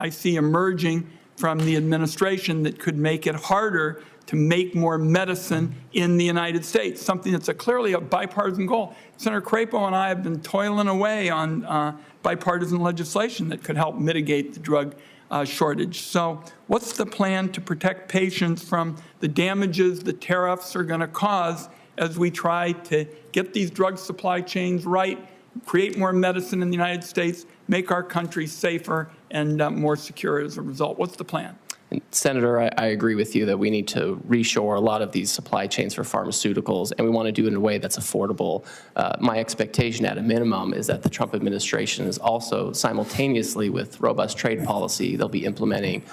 I see emerging from the administration that could make it harder to make more medicine in the United States, something that's clearly a bipartisan goal. Senator Crapo and I have been toiling away on bipartisan legislation that could help mitigate the drug shortage. So what's the plan to protect patients from the damages the tariffs are going to cause as we try to get these drug supply chains right, create more medicine in the United States, make our country safer and more secure as a result? What's the plan? And Senator, I agree with you that we need to reshore a lot of these supply chains for pharmaceuticals, and we want to do it in a way that's affordable. My expectation at a minimum is that the Trump administration is also simultaneously with robust trade policy, they'll be implementing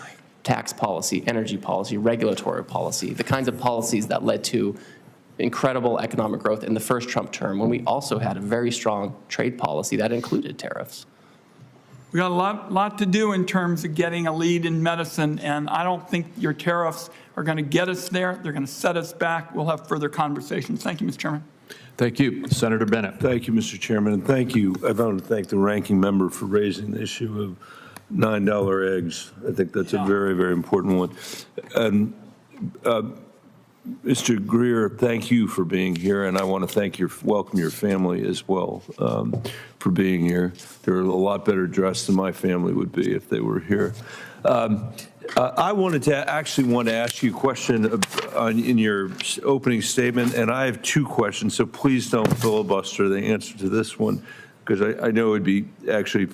tax policy, energy policy, regulatory policy, the kinds of policies that led to incredible economic growth in the first Trump term, when we also had a very strong trade policy that included tariffs. We got a lot to do in terms of getting a lead in medicine, and I don't think your tariffs are going to get us there. They're going to set us back. We'll have further conversations. Thank you, Mr. Chairman. Thank you. Senator Bennett. Thank you, Mr. Chairman, and thank you. I want to thank the ranking member for raising the issue of $9 eggs. I think that's a very, very important one. And Mr. Greer, thank you for being here, and I want to welcome your family as well for being here. They're a lot better dressed than my family would be if they were here. I wanted to ask you a question in your opening statement, and I have two questions, so please don't filibuster the answer to this one, because I know it would be actually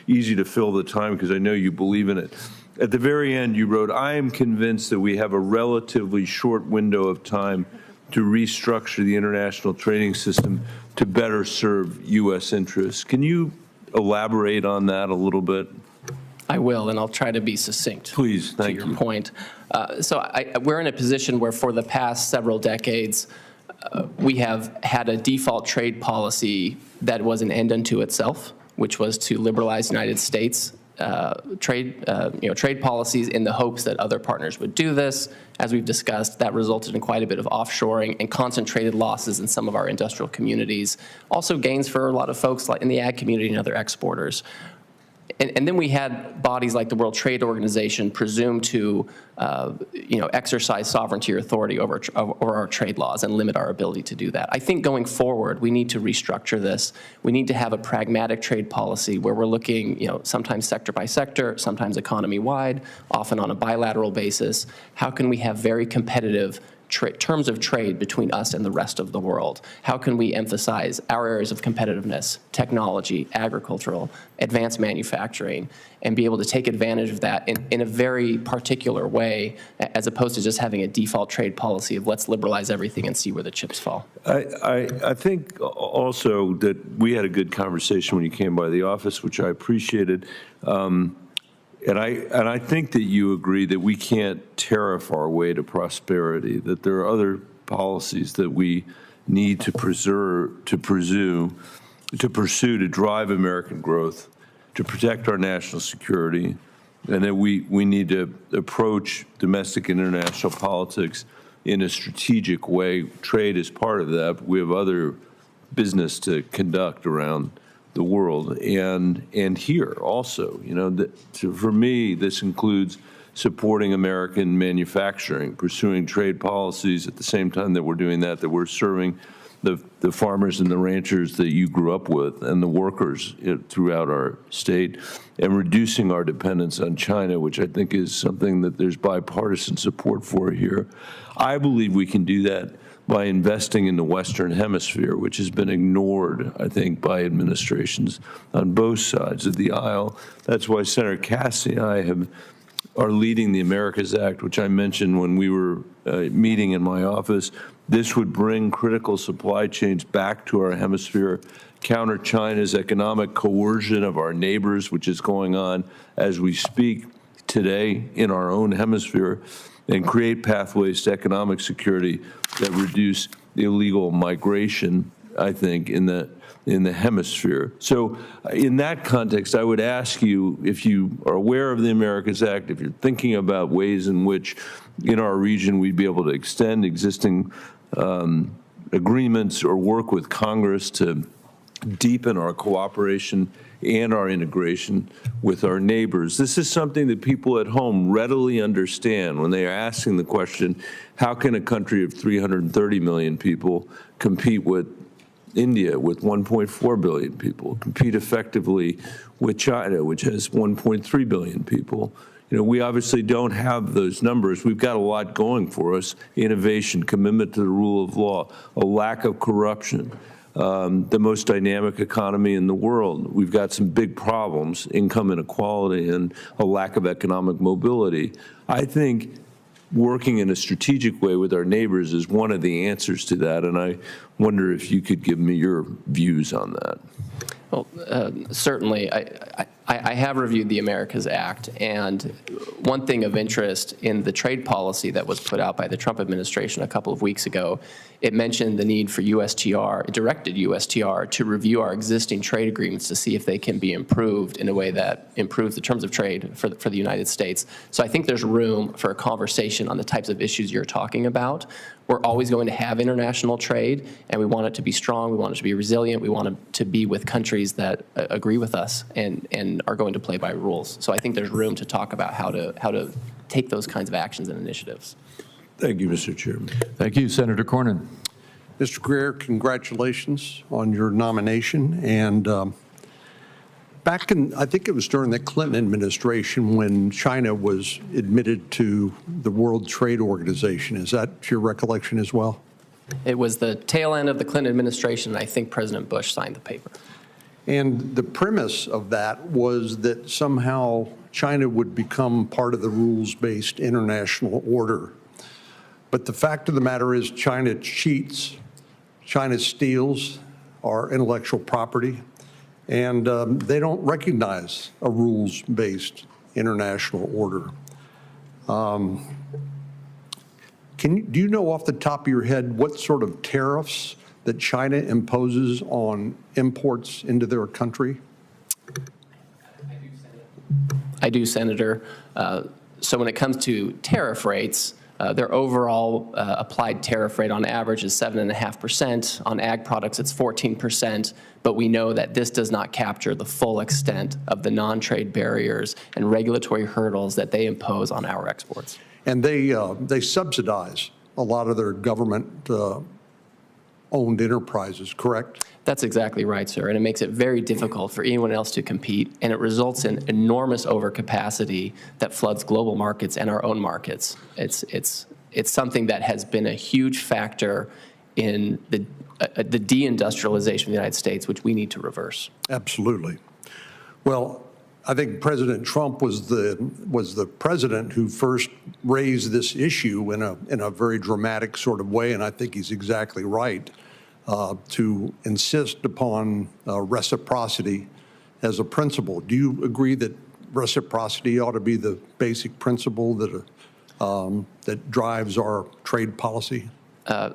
easy to fill the time because I know you believe in it. At the very end, you wrote, I am convinced that we have a relatively short window of time to restructure the international trading system to better serve U.S. interests. Can you elaborate on that a little bit? I will, and I'll try to be succinct. Please, thank you. To your point. We're in a position where for the past several decades, we have had a default trade policy that was an end unto itself, which was to liberalize the United States trade policies in the hopes that other partners would do this. As we've discussed, that resulted in quite a bit of offshoring and concentrated losses in some of our industrial communities. Also gains for a lot of folks like in the ag community and other exporters. And then we had bodies like the World Trade Organization presumed to, exercise sovereignty or authority over our trade laws and limit our ability to do that. I think going forward, we need to restructure this. We need to have a pragmatic trade policy where we're looking, sometimes sector by sector, sometimes economy-wide, often on a bilateral basis. How can we have very competitive terms of trade between us and the rest of the world? How can we emphasize our areas of competitiveness, technology, agricultural, advanced manufacturing, and be able to take advantage of that in a very particular way, as opposed to just having a default trade policy of let's liberalize everything and see where the chips fall? I think also that we had a good conversation when you came by the office, which I appreciated. And I think that you agree that we can't tariff our way to prosperity, that there are other policies that we need to pursue to drive American growth, to protect our national security, and that we need to approach domestic and international politics in a strategic way. Trade is part of that, but we have other business to conduct around the world and here also. For me, this includes supporting American manufacturing, pursuing trade policies at the same time that we're doing that we're serving the farmers and the ranchers that you grew up with and the workers throughout our state, and reducing our dependence on China, which I think is something that there's bipartisan support for here. I believe we can do that by investing in the Western Hemisphere, which has been ignored, I think, by administrations on both sides of the aisle. That's why Senator Cassidy and I are leading the Americas Act, which I mentioned when we were meeting in my office. This would bring critical supply chains back to our hemisphere, counter China's economic coercion of our neighbors, which is going on as we speak today in our own hemisphere, and create pathways to economic security that reduce illegal migration, I think, in the hemisphere. So in that context, I would ask you, if you are aware of the Americas Act, if you're thinking about ways in which in our region we'd be able to extend existing agreements or work with Congress to deepen our cooperation and our integration with our neighbors. This is something that people at home readily understand when they are asking the question, how can a country of 330 million people compete with India with 1.4 billion people, compete effectively with China, which has 1.3 billion people? You know, we obviously don't have those numbers. We've got a lot going for us: innovation, commitment to the rule of law, a lack of corruption, the most dynamic economy in the world. We've got some big problems: income inequality and a lack of economic mobility. I think working in a strategic way with our neighbors is one of the answers to that, and I wonder if you could give me your views on that. Well, certainly. I have reviewed the Americas Act, and one thing of interest in the trade policy that was put out by the Trump administration a couple of weeks ago, it mentioned the need for USTR, it directed USTR to review our existing trade agreements to see if they can be improved in a way that improves the terms of trade for the United States. So I think there's room for a conversation on the types of issues you're talking about. We're always going to have international trade, and we want it to be strong, we want it to be resilient, we want it to be with countries that agree with us and are going to play by rules. So I think there's room to talk about how to take those kinds of actions and initiatives. Thank you, Mr. Chairman. Thank you, Senator Cornyn. Mr. Greer, congratulations on your nomination. And back in, I think it was during the Clinton administration when China was admitted to the World Trade Organization. Is that your recollection as well? It was the tail end of the Clinton administration, and I think President Bush signed the paper. And the premise of that was that somehow China would become part of the rules-based international order. But the fact of the matter is China cheats, China steals our intellectual property, and they don't recognize a rules-based international order. Do you know off the top of your head what sort of tariffs that China imposes on imports into their country? I do, Senator. So when it comes to tariff rates, their overall applied tariff rate on average is 7.5%. On ag products, it's 14%. But we know that this does not capture the full extent of the non-trade barriers and regulatory hurdles that they impose on our exports. And they subsidize a lot of their government-owned enterprises, correct? That's exactly right, sir. And it makes it very difficult for anyone else to compete, and it results in enormous overcapacity that floods global markets and our own markets. It's something that has been a huge factor in the deindustrialization of the United States, which we need to reverse. Absolutely. Well, I think President Trump was the president who first raised this issue in a very dramatic sort of way, and I think he's exactly right to insist upon reciprocity as a principle. Do you agree that reciprocity ought to be the basic principle that drives our trade policy?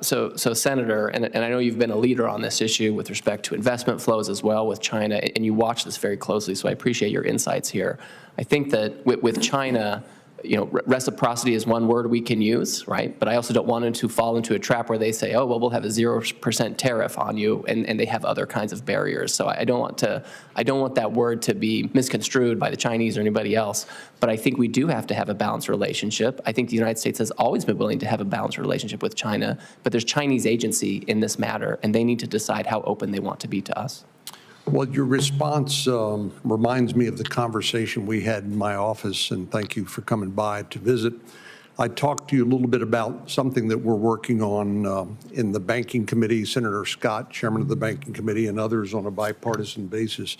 So Senator, and I know you've been a leader on this issue with respect to investment flows as well with China, and you watch this very closely, so I appreciate your insights here. I think that with China, you know, reciprocity is one word we can use, right? But I also don't want them to fall into a trap where they say, oh, well, we'll have a 0% tariff on you, and they have other kinds of barriers. So I don't want that word to be misconstrued by the Chinese or anybody else. But I think we do have to have a balanced relationship. I think the United States has always been willing to have a balanced relationship with China, but there's Chinese agency in this matter, and they need to decide how open they want to be to us. Well, your response reminds me of the conversation we had in my office, and thank you for coming by to visit. I talked to you a little bit about something that we're working on in the Banking Committee. Senator Scott, chairman of the Banking Committee, and others on a bipartisan basis,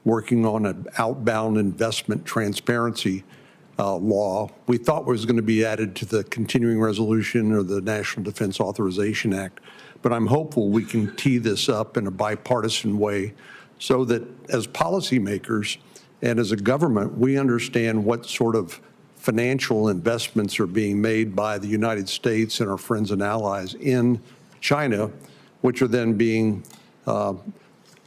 working on an outbound investment transparency law. We thought was going to be added to the continuing resolution or the National Defense Authorization Act, but I'm hopeful we can tee this up in a bipartisan way so that as policymakers and as a government, we understand what sort of financial investments are being made by the United States and our friends and allies in China, which are then being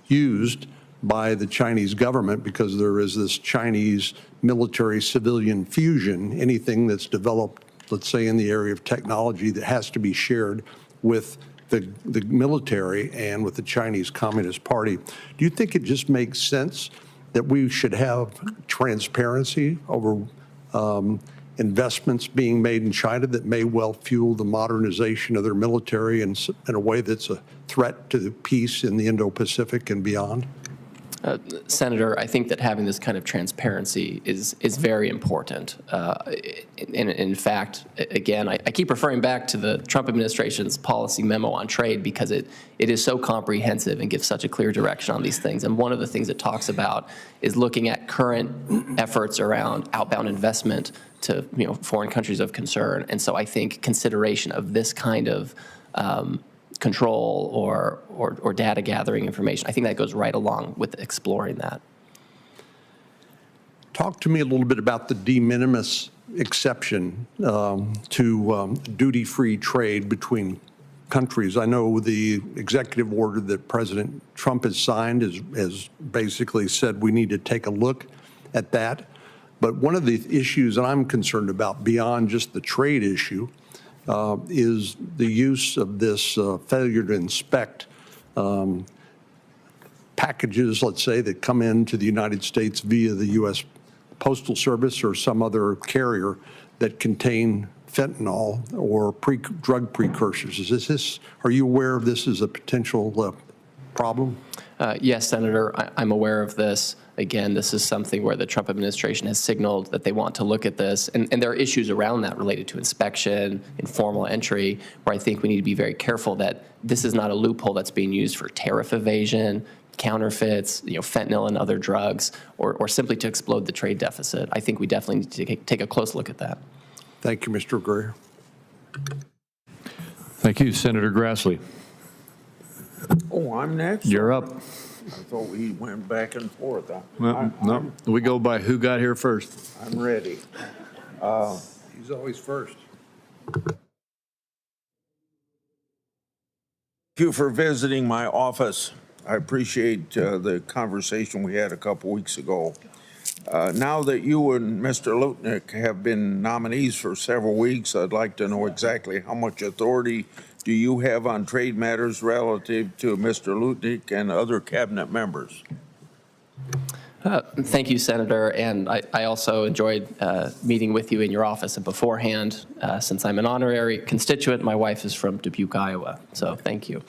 used by the Chinese government because there is this Chinese military-civilian fusion. Anything that's developed, let's say, in the area of technology that has to be shared with the military and with the Chinese Communist Party. Do you think it just makes sense that we should have transparency over investments being made in China that may well fuel the modernization of their military in a way that's a threat to the peace in the Indo-Pacific and beyond? Senator, I think that having this kind of transparency is very important. In fact, again, I keep referring back to the Trump administration's policy memo on trade because it is so comprehensive and gives such a clear direction on these things. And one of the things it talks about is looking at current efforts around outbound investment to foreign countries of concern. And so I think consideration of this kind of control or data gathering information, I think that goes right along with exploring that. Talk to me a little bit about the de minimis exception to duty-free trade between countries. I know the executive order that President Trump has signed has basically said we need to take a look at that. But one of the issues that I'm concerned about beyond just the trade issue is the use of this failure to inspect packages, let's say, that come into the United States via the U.S. Postal Service or some other carrier that contain fentanyl or drug precursors. Are you aware of this as a potential problem? Yes, Senator, I'm aware of this. Again, this is something where the Trump administration has signaled that they want to look at this. And there are issues around that related to inspection, informal entry, where I think we need to be very careful that this is not a loophole that's being used for tariff evasion, counterfeits, fentanyl and other drugs, or simply to explode the trade deficit. I think we definitely need to take a close look at that. Thank you, Mr. Greer. Thank you, Senator Grassley. Oh, I'm next? You're up. I thought we went back and forth. Well, no, we go by who got here first. I'm ready. He's always first. Thank you for visiting my office. I appreciate the conversation we had a couple weeks ago. Now that you and Mr. Lutnick have been nominees for several weeks, I'd like to know exactly how much authority do you have on trade matters relative to Mr. Lutnick and other cabinet members? Thank you, Senator. And I also enjoyed meeting with you in your office and beforehand. Since I'm an honorary constituent, my wife is from Dubuque, Iowa. So thank you.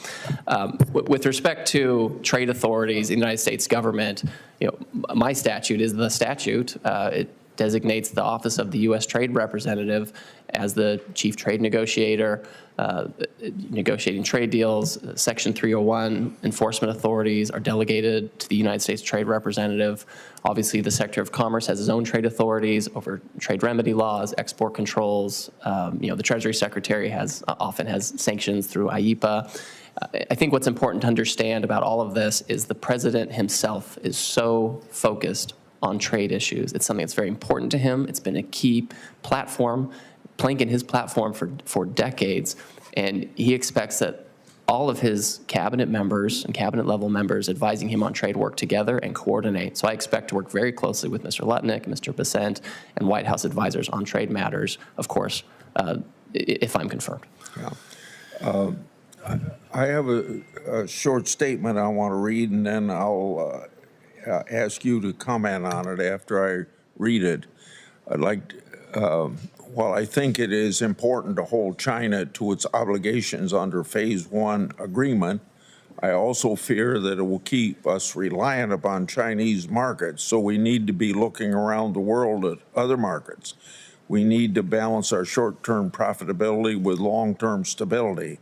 With respect to trade authorities in the United States government, my statute is the statute. It designates the office of the U.S. Trade Representative as the chief trade negotiator, negotiating trade deals. Section 301 enforcement authorities are delegated to the United States Trade Representative. Obviously, the Secretary of Commerce has his own trade authorities over trade remedy laws, export controls. The Treasury Secretary often has sanctions through IEEPA. I think what's important to understand about all of this is the president himself is so focused on trade issues. It's something that's very important to him. It's been a key platform, plank in his platform for decades, and he expects that all of his cabinet members and cabinet level members advising him on trade work together and coordinate. So I expect to work very closely with Mr. Lutnick, Mr. Bessent, and White House advisors on trade matters, of course, if I'm confirmed. Yeah. I have a short statement I want to read, and then I'll ask you to comment on it after I read it. I'd like, while I think it is important to hold China to its obligations under Phase 1 agreement, I also fear that it will keep us reliant upon Chinese markets, so we need to be looking around the world at other markets. We need to balance our short-term profitability with long-term stability.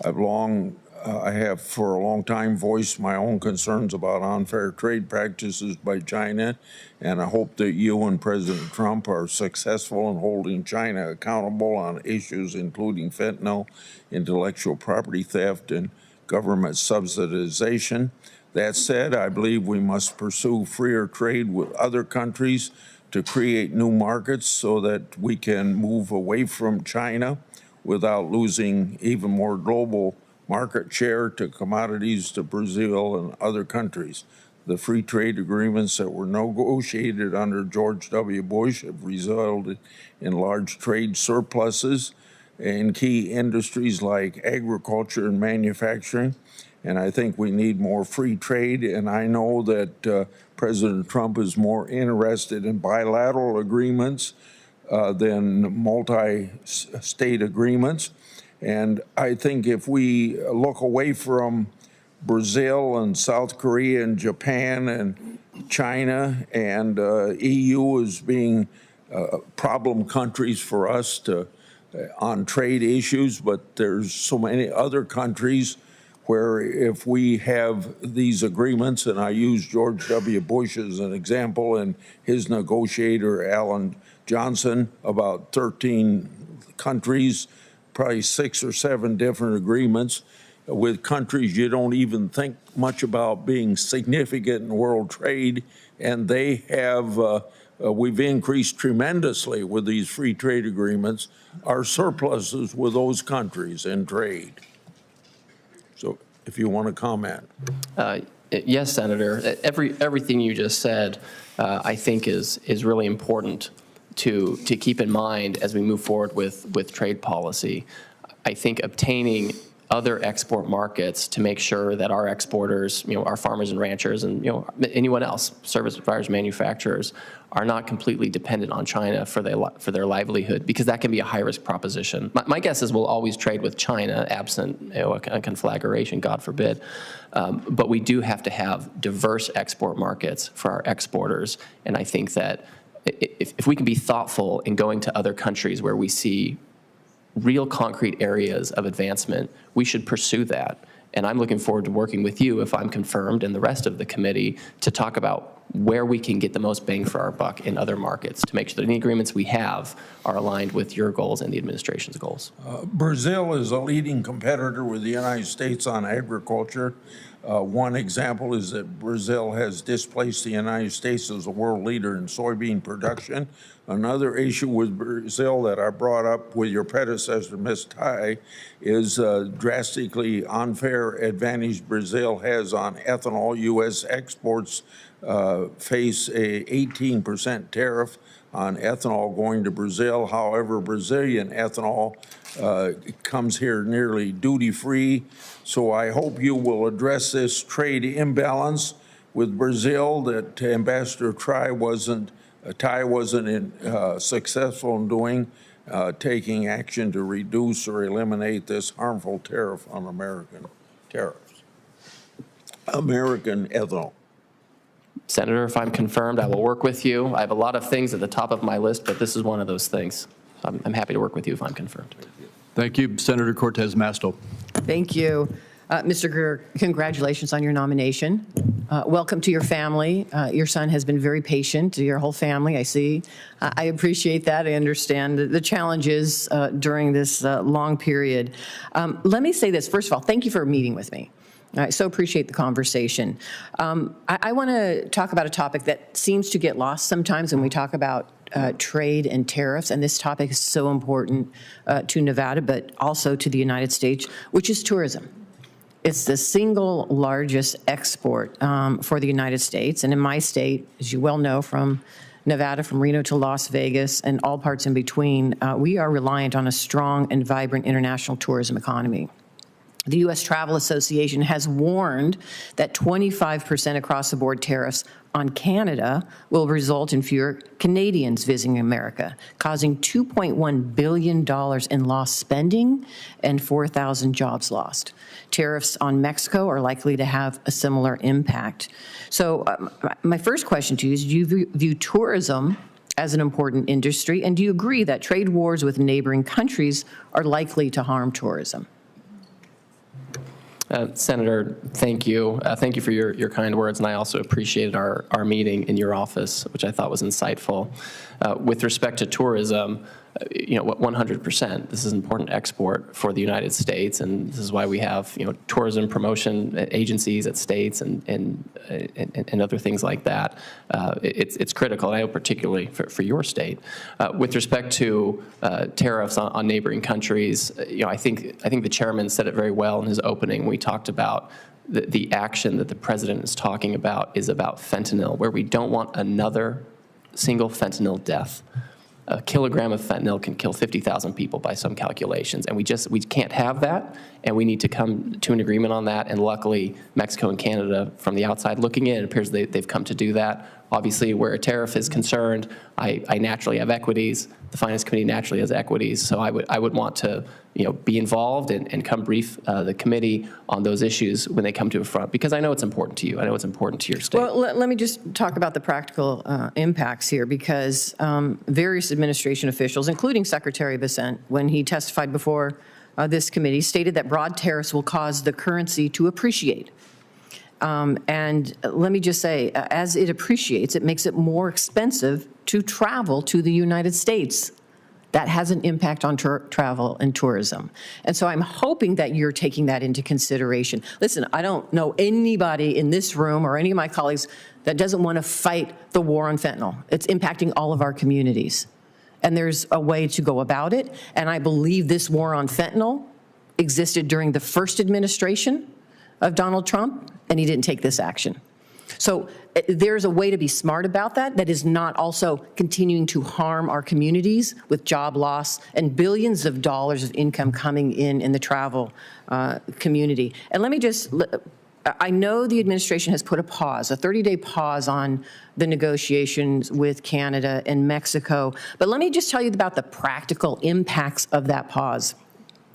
I have for a long time voiced my own concerns about unfair trade practices by China, and I hope that you and President Trump are successful in holding China accountable on issues including fentanyl, intellectual property theft, and government subsidization. That said, I believe we must pursue freer trade with other countries to create new markets so that we can move away from China without losing even more global market share to commodities to Brazil and other countries. The free trade agreements that were negotiated under George W. Bush have resulted in large trade surpluses in key industries like agriculture and manufacturing. And I think we need more free trade. And I know that President Trump is more interested in bilateral agreements than multi-state agreements. And I think if we look away from Brazil and South Korea and Japan and China and EU as being problem countries for us to on trade issues, but there's so many other countries where if we have these agreements, and I use George W. Bush as an example and his negotiator, Alan Johnson, about 13 countries, probably 6 or 7 different agreements with countries you don't even think much about being significant in world trade, and they have, we've increased tremendously with these free trade agreements, our surpluses with those countries in trade. So if you want to comment. Yes, Senator. Everything you just said, I think is really important to keep in mind as we move forward with trade policy. I think obtaining other export markets to make sure that our exporters, our farmers and ranchers and, anyone else, service providers, manufacturers, are not completely dependent on China for their livelihood, because that can be a high-risk proposition. My guess is we'll always trade with China, absent a conflagration, God forbid. But we do have to have diverse export markets for our exporters. And I think that if we can be thoughtful in going to other countries where we see real concrete areas of advancement, we should pursue that. And I'm looking forward to working with you, if I'm confirmed, and the rest of the committee, to talk about where we can get the most bang for our buck in other markets to make sure that any agreements we have are aligned with your goals and the administration's goals. Brazil is a leading competitor with the United States on agriculture. One example is that Brazil has displaced the United States as a world leader in soybean production. Another issue with Brazil that I brought up with your predecessor, Ms. Tai, is drastically unfair advantage Brazil has on ethanol. U.S. exports face a 18% tariff on ethanol going to Brazil. However, Brazilian ethanol comes here nearly duty-free. So I hope you will address this trade imbalance with Brazil that Ambassador Tai wasn't successful in doing, taking action to reduce or eliminate this harmful tariff on American ethanol. Senator, if I'm confirmed, I will work with you. I have a lot of things at the top of my list, but this is one of those things. I'm happy to work with you if I'm confirmed. Thank you. Senator Cortez Masto. Thank you. Mr. Greer, congratulations on your nomination. Welcome to your family. Your son has been very patient, your whole family, I see. I appreciate that. I understand the challenges during this long period. Let me say this. First of all, thank you for meeting with me. I so appreciate the conversation. I want to talk about a topic that seems to get lost sometimes when we talk about trade and tariffs, and this topic is so important to Nevada, but also to the United States, which is tourism. It's the single largest export for the United States, and in my state, as you well know, from Nevada, from Reno to Las Vegas, and all parts in between, we are reliant on a strong and vibrant international tourism economy. The U.S. Travel Association has warned that 25% across-the-board tariffs on Canada will result in fewer Canadians visiting America, causing $2.1 billion in lost spending and 4,000 jobs lost. Tariffs on Mexico are likely to have a similar impact. So my first question to you is, do you view tourism as an important industry, and do you agree that trade wars with neighboring countries are likely to harm tourism? Senator, thank you. Thank you for your kind words, and I also appreciated our meeting in your office, which I thought was insightful. With respect to tourism, 100%. This is an important export for the United States, and this is why we have tourism promotion agencies at states and other things like that. It's critical, and I know particularly for your state. With respect to tariffs on neighboring countries, I think the chairman said it very well in his opening. We talked about the action that the president is talking about is about fentanyl, where we don't want another single fentanyl death. a kilogram of fentanyl can kill 50,000 people by some calculations, and we can't have that, and we need to come to an agreement on that. And luckily, Mexico and Canada, from the outside looking in, it appears they've come to do that. Obviously, where a tariff is concerned, I naturally have equities. The Finance Committee naturally has equities, so I would want to be involved and come brief the committee on those issues when they come to a front, because I know it's important to you. I know it's important to your state. Well, let me just talk about the practical impacts here, because various administration officials, including Secretary Vicente, when he testified before this committee, stated that broad tariffs will cause the currency to appreciate. And let me just say, as it appreciates, it makes it more expensive to travel to the United States. That has an impact on travel and tourism. And so I'm hoping that you're taking that into consideration. Listen, I don't know anybody in this room or any of my colleagues that doesn't want to fight the war on fentanyl. It's impacting all of our communities. And there's a way to go about it. And I believe this war on fentanyl existed during the first administration of Donald Trump, and he didn't take this action. So there's a way to be smart about that is not also continuing to harm our communities with job loss and billions of dollars of income coming in the travel community. And let me just, I know the administration has put a 30-day pause on the negotiations with Canada and Mexico, but let me just tell you about the practical impacts of that pause.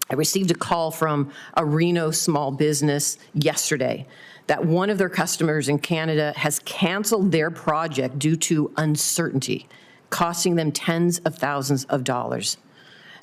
I received a call from a Reno small business yesterday that one of their customers in Canada has canceled their project due to uncertainty, costing them tens of thousands of dollars.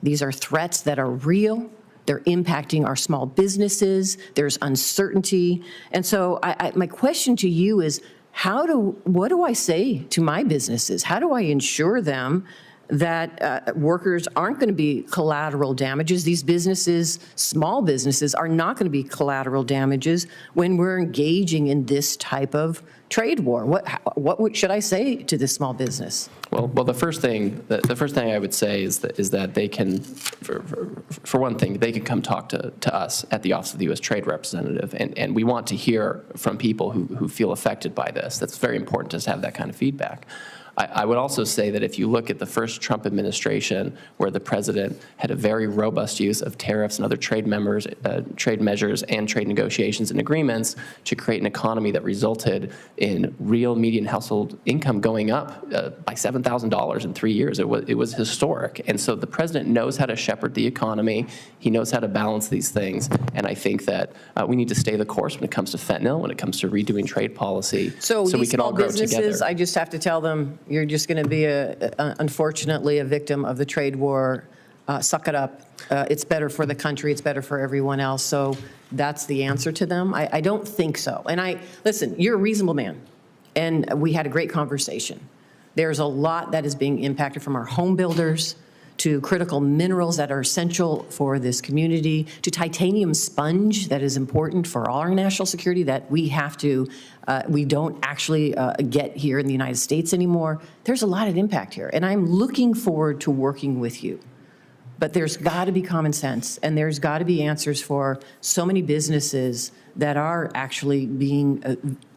These are threats that are real. They're impacting our small businesses. There's uncertainty. And so my question to you is, what do I say to my businesses? How do I ensure them that workers aren't going to be collateral damages? These businesses, small businesses, are not going to be collateral damages when we're engaging in this type of trade war. What should I say to this small business? Well, the first thing I would say is that they can, for one thing, they can come talk to us at the Office of the U.S. Trade Representative, and we want to hear from people who feel affected by this. That's very important to have that kind of feedback. I would also say that if you look at the first Trump administration, where the president had a very robust use of tariffs and other trade measures and trade negotiations and agreements to create an economy that resulted in real median household income going up by $7,000 in 3 years. It was historic. And so the president knows how to shepherd the economy. He knows how to balance these things. And I think that we need to stay the course when it comes to fentanyl, when it comes to redoing trade policy, so we can all grow together. I just have to tell them, you're just going to be, unfortunately, a victim of the trade war. Suck it up. It's better for the country. It's better for everyone else. So that's the answer to them. I don't think so. And listen, you're a reasonable man, and we had a great conversation. There's a lot that is being impacted, from our home builders to critical minerals that are essential for this community, to titanium sponge that is important for our national security that we don't actually get here in the United States anymore. There's a lot of impact here, and I'm looking forward to working with you. But there's got to be common sense, and there's got to be answers for so many businesses that are actually being,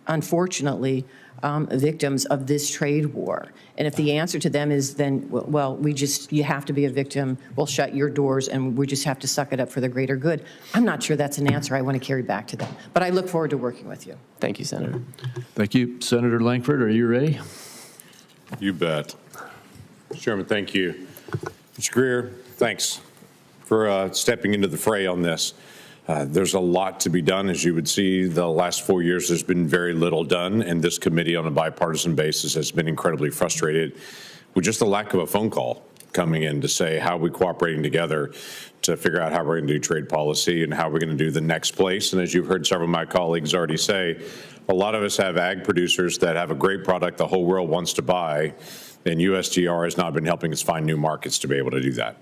unfortunately, victims of this trade war. And if the answer to them is then, well, you have to be a victim, we'll shut your doors, and we just have to suck it up for the greater good, I'm not sure that's an answer I want to carry back to them. But I look forward to working with you. Thank you, Senator. Thank you. Senator Lankford, are you ready? You bet. Mr. Chairman, thank you. Mr. Greer, thanks for stepping into the fray on this. There's a lot to be done. As you would see, the last 4 years, there's been very little done, and this committee on a bipartisan basis has been incredibly frustrated with just the lack of a phone call coming in to say how we're cooperating together to figure out how we're going to do trade policy and how we're going to do the next place. And as you've heard several of my colleagues already say, a lot of us have ag producers that have a great product the whole world wants to buy, and USTR has not been helping us find new markets to be able to do that.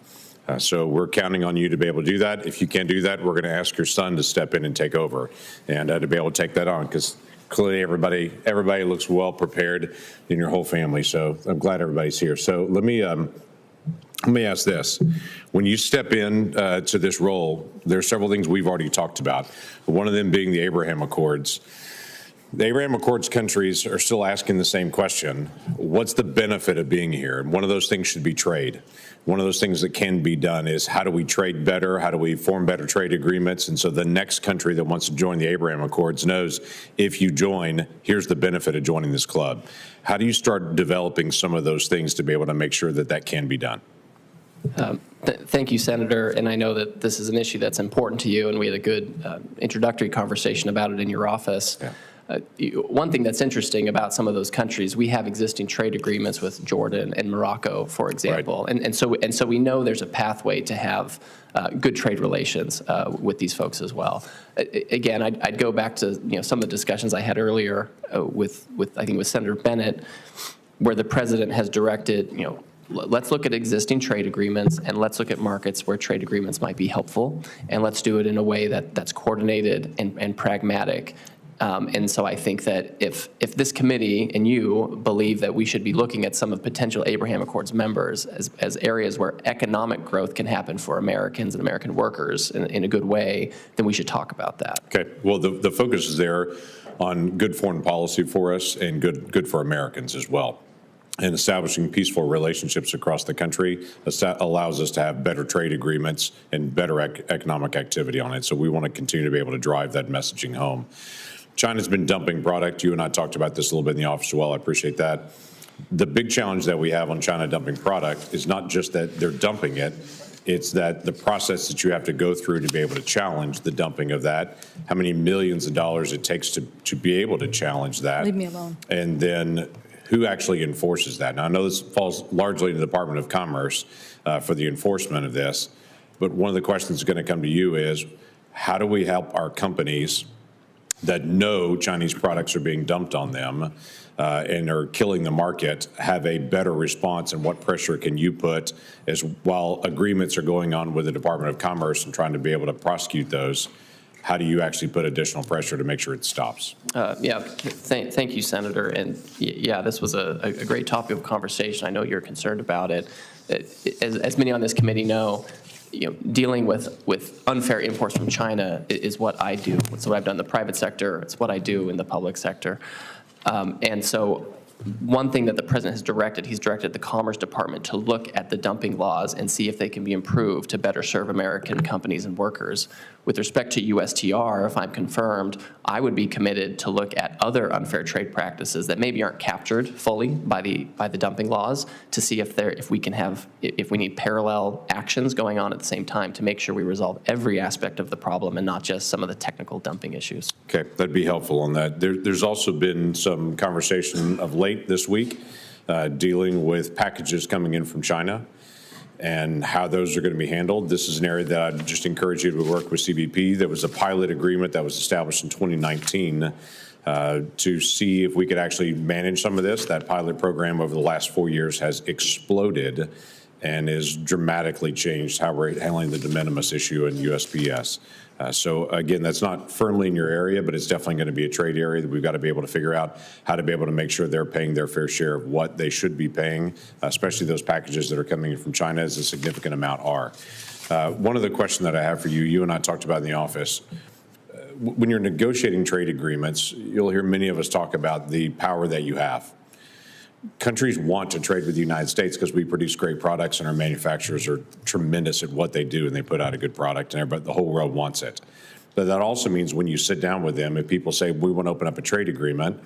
So we're counting on you to be able to do that. If you can't do that, we're going to ask your son to step in and take over and to be able to take that on, because clearly everybody looks well prepared in your whole family. So I'm glad everybody's here. So let me ask this. When you step in to this role, there are several things we've already talked about, one of them being the Abraham Accords. The Abraham Accords countries are still asking the same question. What's the benefit of being here? And one of those things should be trade. One of those things that can be done is how do we trade better? How do we form better trade agreements? And so the next country that wants to join the Abraham Accords knows if you join, here's the benefit of joining this club. How do you start developing some of those things to be able to make sure that that can be done? Thank you, Senator. And I know that this is an issue that's important to you, and we had a good introductory conversation about it in your office. Yeah. One thing that's interesting about some of those countries, we have existing trade agreements with Jordan and Morocco, for example. Right. And so we know there's a pathway to have good trade relations with these folks as well. Again, I'd go back to some of the discussions I had earlier with I think with Senator Bennett, where the president has directed, let's look at existing trade agreements and let's look at markets where trade agreements might be helpful, and let's do it in a way that's coordinated and pragmatic. And so I think that if this committee and you believe that we should be looking at some of potential Abraham Accords members as areas where economic growth can happen for Americans and American workers in a good way, then we should talk about that. Okay. Well, the focus is there on good foreign policy for us and good for Americans as well. And establishing peaceful relationships across the country allows us to have better trade agreements and better economic activity on it. So we want to continue to be able to drive that messaging home. China's been dumping product. You and I talked about this a little bit in the office as well. I appreciate that. The big challenge that we have on China dumping product is not just that they're dumping it, it's that the process that you have to go through to be able to challenge the dumping of that, how many millions of dollars it takes to be able to challenge that. Leave me alone. And then who actually enforces that? Now, I know this falls largely to the Department of Commerce for the enforcement of this, but one of the questions that's going to come to you is, how do we help our companies that know Chinese products are being dumped on them and are killing the market have a better response, and what pressure can you put as while agreements are going on with the Department of Commerce and trying to be able to prosecute those? How do you actually put additional pressure to make sure it stops? Thank you, Senator. And yeah, this was a great topic of conversation. I know you're concerned about it. As many on this committee know, dealing with unfair imports from China is what I do. It's what I've done in the private sector. It's what I do in the public sector. And so one thing that the president has directed, he's directed the Commerce Department to look at the dumping laws and see if they can be improved to better serve American companies and workers. With respect to USTR, if I'm confirmed, I would be committed to look at other unfair trade practices that maybe aren't captured fully by the dumping laws to see if we need parallel actions going on at the same time to make sure we resolve every aspect of the problem and not just some of the technical dumping issues. Okay, that'd be helpful on that. There's also been some conversation of late this week dealing with packages coming in from China and how those are going to be handled. This is an area that I'd just encourage you to work with CBP. There was a pilot agreement that was established in 2019 to see if we could actually manage some of this. That pilot program over the last 4 years has exploded and is dramatically changed how we're handling the de minimis issue in USPS. So again, that's not firmly in your area, but it's definitely going to be a trade area that we've got to be able to figure out how to be able to make sure they're paying their fair share of what they should be paying, especially those packages that are coming in from China, as a significant amount are. One of the questions that I have for you, you and I talked about in the office, when you're negotiating trade agreements, you'll hear many of us talk about the power that you have. Countries want to trade with the United States because we produce great products and our manufacturers are tremendous at what they do and they put out a good product and everybody, the whole world wants it. But that also means when you sit down with them, if people say, we want to open up a trade agreement,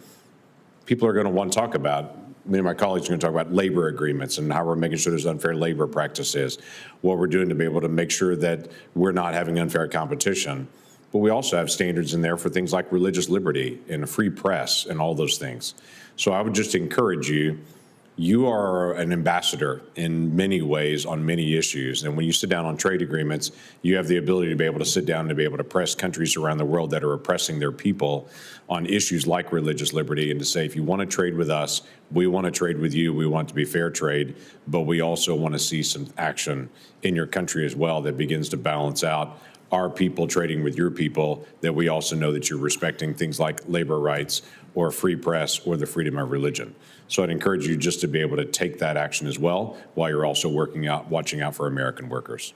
people are going to want to talk about, many of my colleagues are going to talk about labor agreements and how we're making sure there's unfair labor practices, what we're doing to be able to make sure that we're not having unfair competition. But we also have standards in there for things like religious liberty and a free press and all those things. So I would just encourage you, you are an ambassador in many ways on many issues. And when you sit down on trade agreements, you have the ability to be able to sit down and to be able to press countries around the world that are oppressing their people on issues like religious liberty and to say, if you want to trade with us, we want to trade with you, we want it to be fair trade, but we also want to see some action in your country as well that begins to balance out our people trading with your people, that we also know that you're respecting things like labor rights or free press or the freedom of religion. So I'd encourage you just to be able to take that action as well while you're also watching out for American workers.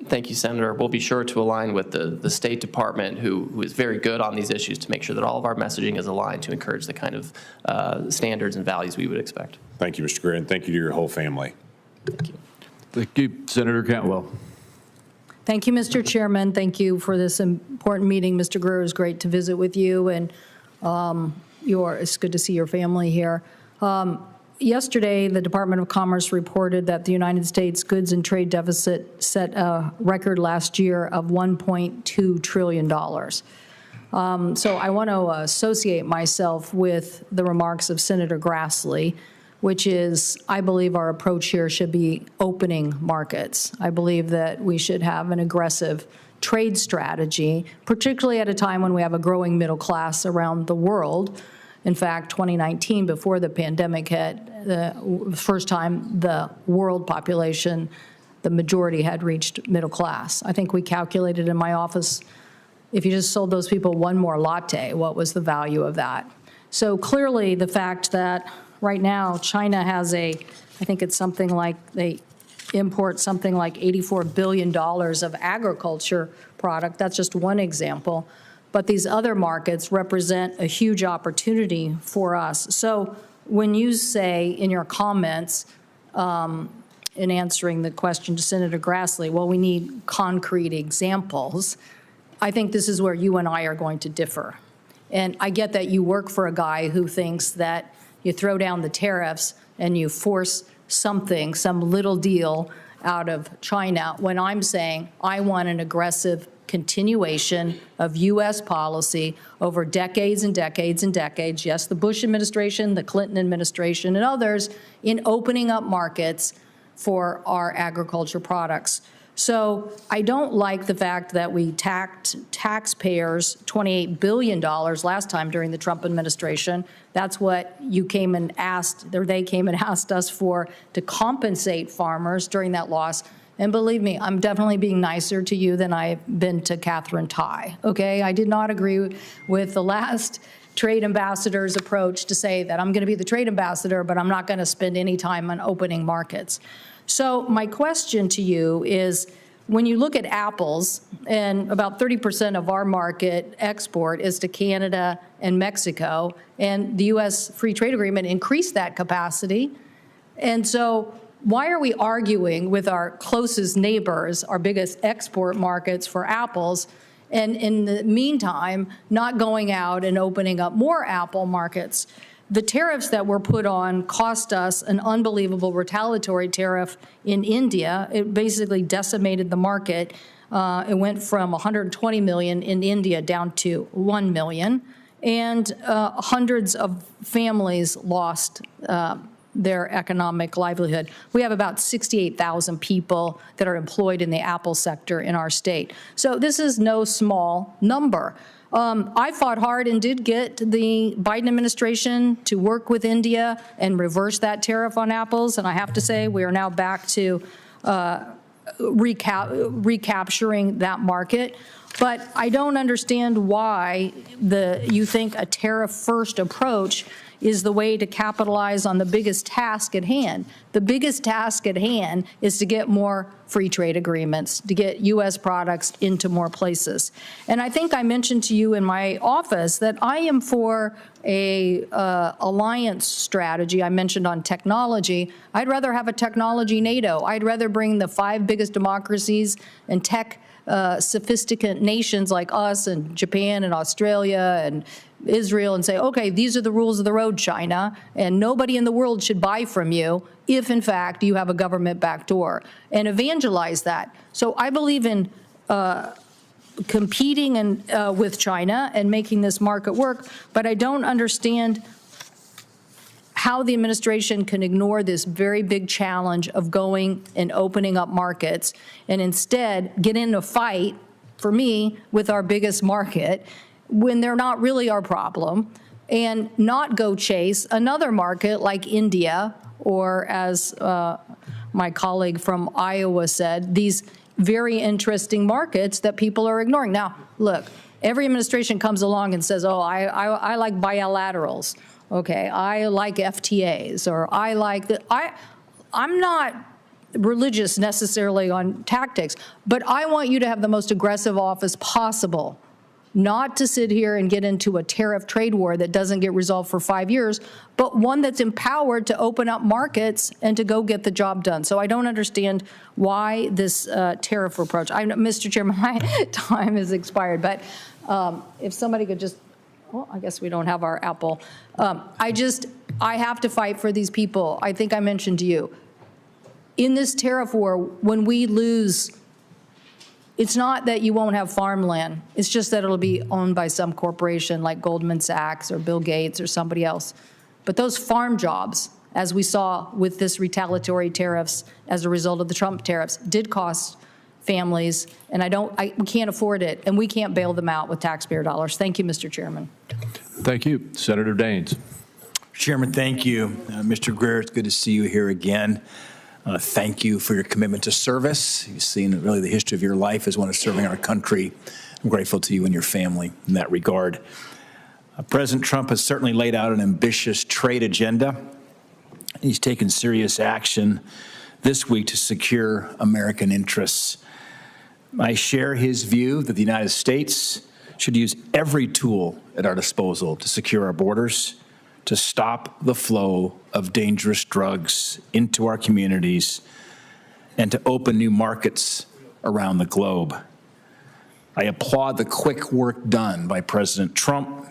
Thank you, Senator. We'll be sure to align with the State Department, who is very good on these issues, to make sure that all of our messaging is aligned to encourage the kind of standards and values we would expect. Thank you, Mr. Greer, and thank you to your whole family. Thank you. Thank you. Senator Cantwell. Thank you, Mr. Chairman. Thank you for this important meeting. Mr. Greer, it was great to visit with you, and it's good to see your family here. Yesterday, the Department of Commerce reported that the United States goods and trade deficit set a record last year of $1.2 trillion. So I want to associate myself with the remarks of Senator Grassley, which is, I believe our approach here should be opening markets. I believe that we should have an aggressive trade strategy, particularly at a time when we have a growing middle class around the world. In fact, 2019, before the pandemic hit, the first time the world population, the majority had reached middle class. I think we calculated in my office, if you just sold those people one more latte, what was the value of that? So clearly the fact that right now China has I think it's something like, they import something like $84 billion of agriculture product. That's just one example. But these other markets represent a huge opportunity for us. So when you say in your comments, in answering the question to Senator Grassley, well, we need concrete examples, I think this is where you and I are going to differ. And I get that you work for a guy who thinks that you throw down the tariffs and you force something, some little deal out of China, when I'm saying I want an aggressive continuation of U.S. policy over decades and decades and decades, yes, the Bush administration, the Clinton administration, and others, in opening up markets for our agriculture products. So I don't like the fact that we taxed taxpayers $28 billion last time during the Trump administration. That's what you came and asked, or they came and asked us for, to compensate farmers during that loss. And believe me, I'm definitely being nicer to you than I've been to Catherine Tai, okay? I did not agree with the last trade ambassador's approach to say that I'm going to be the trade ambassador, but I'm not going to spend any time on opening markets. So my question to you is, when you look at apples, and about 30% of our market export is to Canada and Mexico, and the U.S. Free Trade Agreement increased that capacity. And so why are we arguing with our closest neighbors, our biggest export markets for apples, and in the meantime, not going out and opening up more apple markets? The tariffs that were put on cost us an unbelievable retaliatory tariff in India. It basically decimated the market. It went from 120 million in India down to 1 million, and hundreds of families lost their economic livelihood. We have about 68,000 people that are employed in the apple sector in our state. So this is no small number. I fought hard and did get the Biden administration to work with India and reverse that tariff on apples. And I have to say, we are now back to recapturing that market. But I don't understand why you think a tariff-first approach is the way to capitalize on the biggest task at hand. The biggest task at hand is to get more free trade agreements, to get U.S. products into more places. And I think I mentioned to you in my office that I am for a alliance strategy. I mentioned on technology. I'd rather have a technology NATO. I'd rather bring the 5 biggest democracies and tech sophisticated nations like us and Japan and Australia and Israel and say, okay, these are the rules of the road, China, and nobody in the world should buy from you if, in fact, you have a government backdoor, and evangelize that. So I believe in competing with China and making this market work, but I don't understand how the administration can ignore this very big challenge of going and opening up markets and instead get in a fight, for me, with our biggest market when they're not really our problem, and not go chase another market like India, or as my colleague from Iowa said, these very interesting markets that people are ignoring. Now, look, every administration comes along and says, oh, I like bilaterals. Okay, I like FTAs, or I like the, I'm not religious necessarily on tactics, but I want you to have the most aggressive office possible, not to sit here and get into a tariff trade war that doesn't get resolved for 5 years, but one that's empowered to open up markets and to go get the job done. So I don't understand why this tariff approach. Mr. Chairman, my time has expired, but if somebody could just, well, I guess we don't have our Apple. I have to fight for these people. I think I mentioned to you, in this tariff war, when we lose, it's not that you won't have farmland. It's just that it'll be owned by some corporation like Goldman Sachs or Bill Gates or somebody else. But those farm jobs, as we saw with this retaliatory tariffs as a result of the Trump tariffs, did cost families, and we can't afford it, and we can't bail them out with taxpayer dollars. Thank you, Mr. Chairman. Thank you. Senator Daines. Chairman, thank you. Mr. Greer, it's good to see you here again. Thank you for your commitment to service. You've seen really the history of your life as one of serving our country. I'm grateful to you and your family in that regard. President Trump has certainly laid out an ambitious trade agenda. He's taken serious action this week to secure American interests. I share his view that the United States should use every tool at our disposal to secure our borders, to stop the flow of dangerous drugs into our communities, and to open new markets around the globe. I applaud the quick work done by President Trump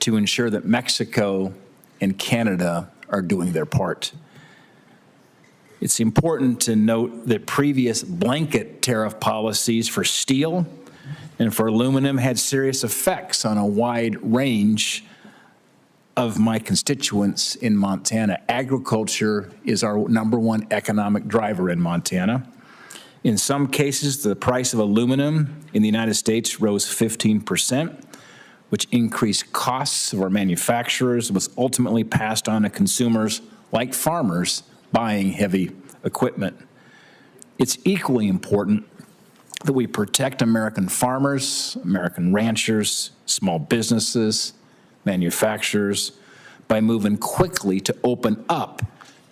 to ensure that Mexico and Canada are doing their part. It's important to note that previous blanket tariff policies for steel and for aluminum had serious effects on a wide range of my constituents in Montana. Agriculture is our #1 economic driver in Montana. In some cases, the price of aluminum in the United States rose 15%, which increased costs of our manufacturers and was ultimately passed on to consumers like farmers buying heavy equipment. It's equally important that we protect American farmers, American ranchers, small businesses, manufacturers, by moving quickly to open up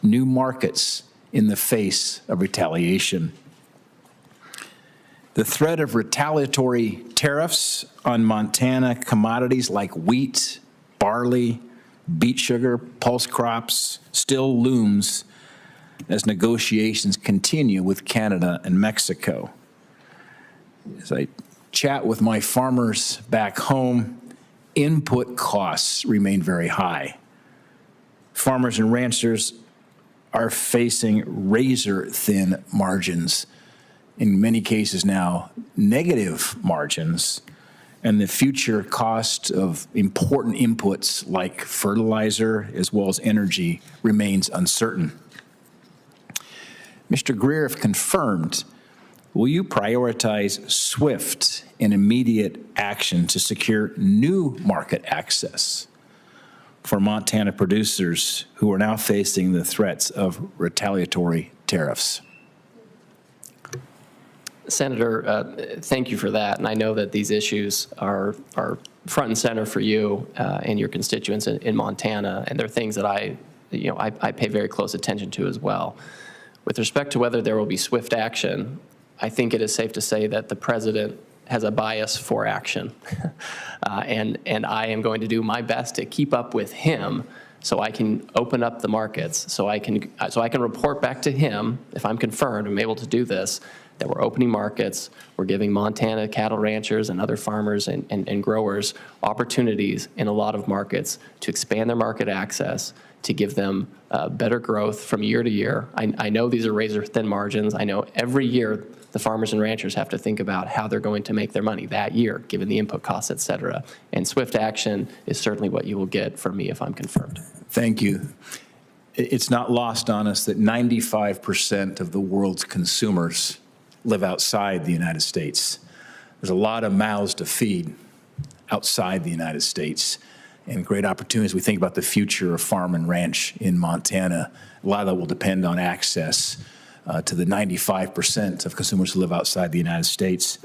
new markets in the face of retaliation. The threat of retaliatory tariffs on Montana commodities like wheat, barley, beet sugar, pulse crops still looms as negotiations continue with Canada and Mexico. As I chat with my farmers back home, input costs remain very high. Farmers and ranchers are facing razor-thin margins, in many cases now negative margins, and the future cost of important inputs like fertilizer as well as energy remains uncertain. Mr. Greer, if confirmed, will you prioritize swift and immediate action to secure new market access for Montana producers who are now facing the threats of retaliatory tariffs? Senator, thank you for that. And I know that these issues are front and center for you and your constituents in Montana, and they're things that I pay very close attention to as well. With respect to whether there will be swift action, I think it is safe to say that the president has a bias for action. And I am going to do my best to keep up with him so I can open up the markets, so I can report back to him, if I'm confirmed, I'm able to do this, that we're opening markets, we're giving Montana cattle ranchers and other farmers and growers opportunities in a lot of markets to expand their market access, to give them better growth from year to year. I know these are razor-thin margins. I know every year the farmers and ranchers have to think about how they're going to make their money that year, given the input costs, et cetera. And swift action is certainly what you will get from me if I'm confirmed. Thank you. It's not lost on us that 95% of the world's consumers live outside the United States. There's a lot of mouths to feed outside the United States, and great opportunities. We think about the future of farm and ranch in Montana. A lot of that will depend on access to the 95% of consumers who live outside the United States.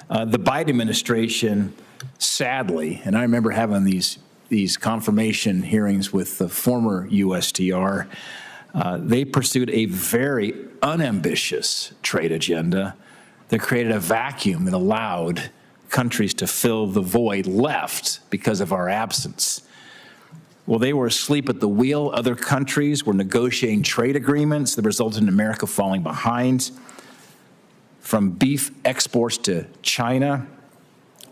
The Biden administration, sadly, and I remember having these confirmation hearings with the former USTR, They pursued a very unambitious trade agenda that created a vacuum that allowed countries to fill the void left because of our absence. Well, they were asleep at the wheel. Other countries were negotiating trade agreements that resulted in America falling behind. From beef exports to China,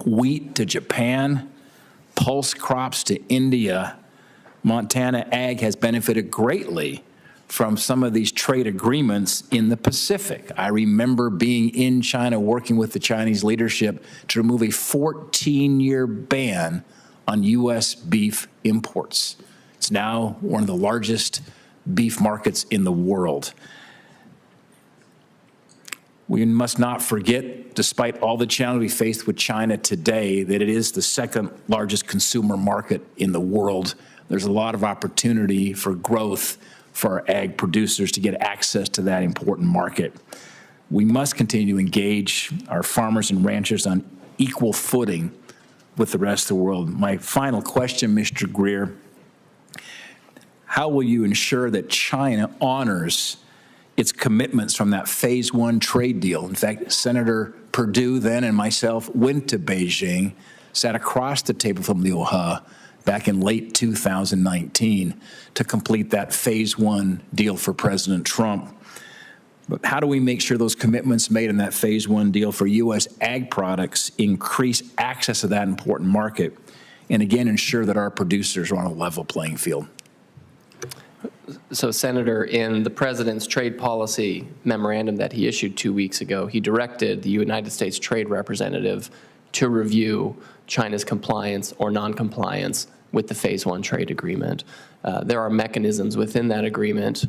wheat to Japan, pulse crops to India, Montana ag has benefited greatly from some of these trade agreements in the Pacific. I remember being in China working with the Chinese leadership to remove a 14-year ban on U.S. beef imports. It's now one of the largest beef markets in the world. We must not forget, despite all the challenges we face with China today, that it is the second largest consumer market in the world. There's a lot of opportunity for growth for our ag producers to get access to that important market. We must continue to engage our farmers and ranchers on equal footing with the rest of the world. My final question, Mr. Greer, how will you ensure that China honors its commitments from that phase one trade deal? In fact, Senator Perdue then and myself went to Beijing, sat across the table from Liu He back in late 2019 to complete that phase one deal for President Trump. But how do we make sure those commitments made in that phase one deal for U.S. ag products increase access to that important market and again ensure that our producers are on a level playing field? So, Senator, in the President's trade policy memorandum that he issued 2 weeks ago, he directed the United States Trade Representative to review China's compliance or noncompliance with the phase one trade agreement. There are mechanisms within that agreement,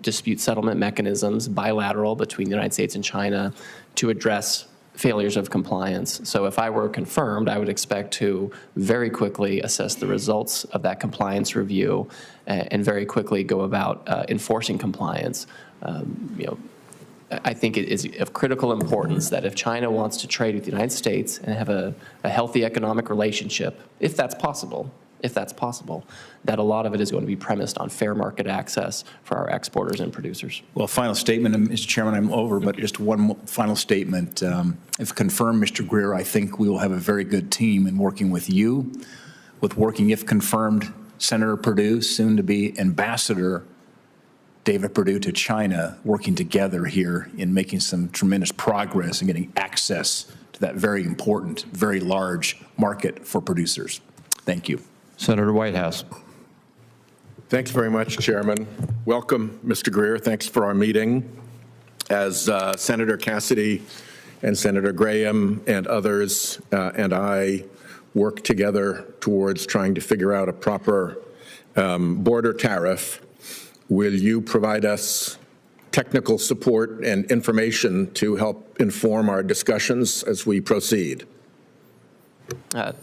dispute settlement mechanisms, bilateral between the United States and China to address failures of compliance. So if I were confirmed, I would expect to very quickly assess the results of that compliance review and very quickly go about enforcing compliance. I think it is of critical importance that if China wants to trade with the United States and have a healthy economic relationship, if that's possible, that a lot of it is going to be premised on fair market access for our exporters and producers. Well, final statement, Mr. Chairman, I'm over, but just one final statement. If confirmed, Mr. Greer, I think we will have a very good team in working with you, with working, if confirmed, Senator Perdue, soon to be Ambassador David Perdue to China, working together here in making some tremendous progress and getting access to that very important, very large market for producers. Thank you. Senator Whitehouse. Thanks very much, Chairman. Welcome, Mr. Greer. Thanks for our meeting. As Senator Cassidy and Senator Graham and others and I work together towards trying to figure out a proper border tariff, will you provide us technical support and information to help inform our discussions as we proceed?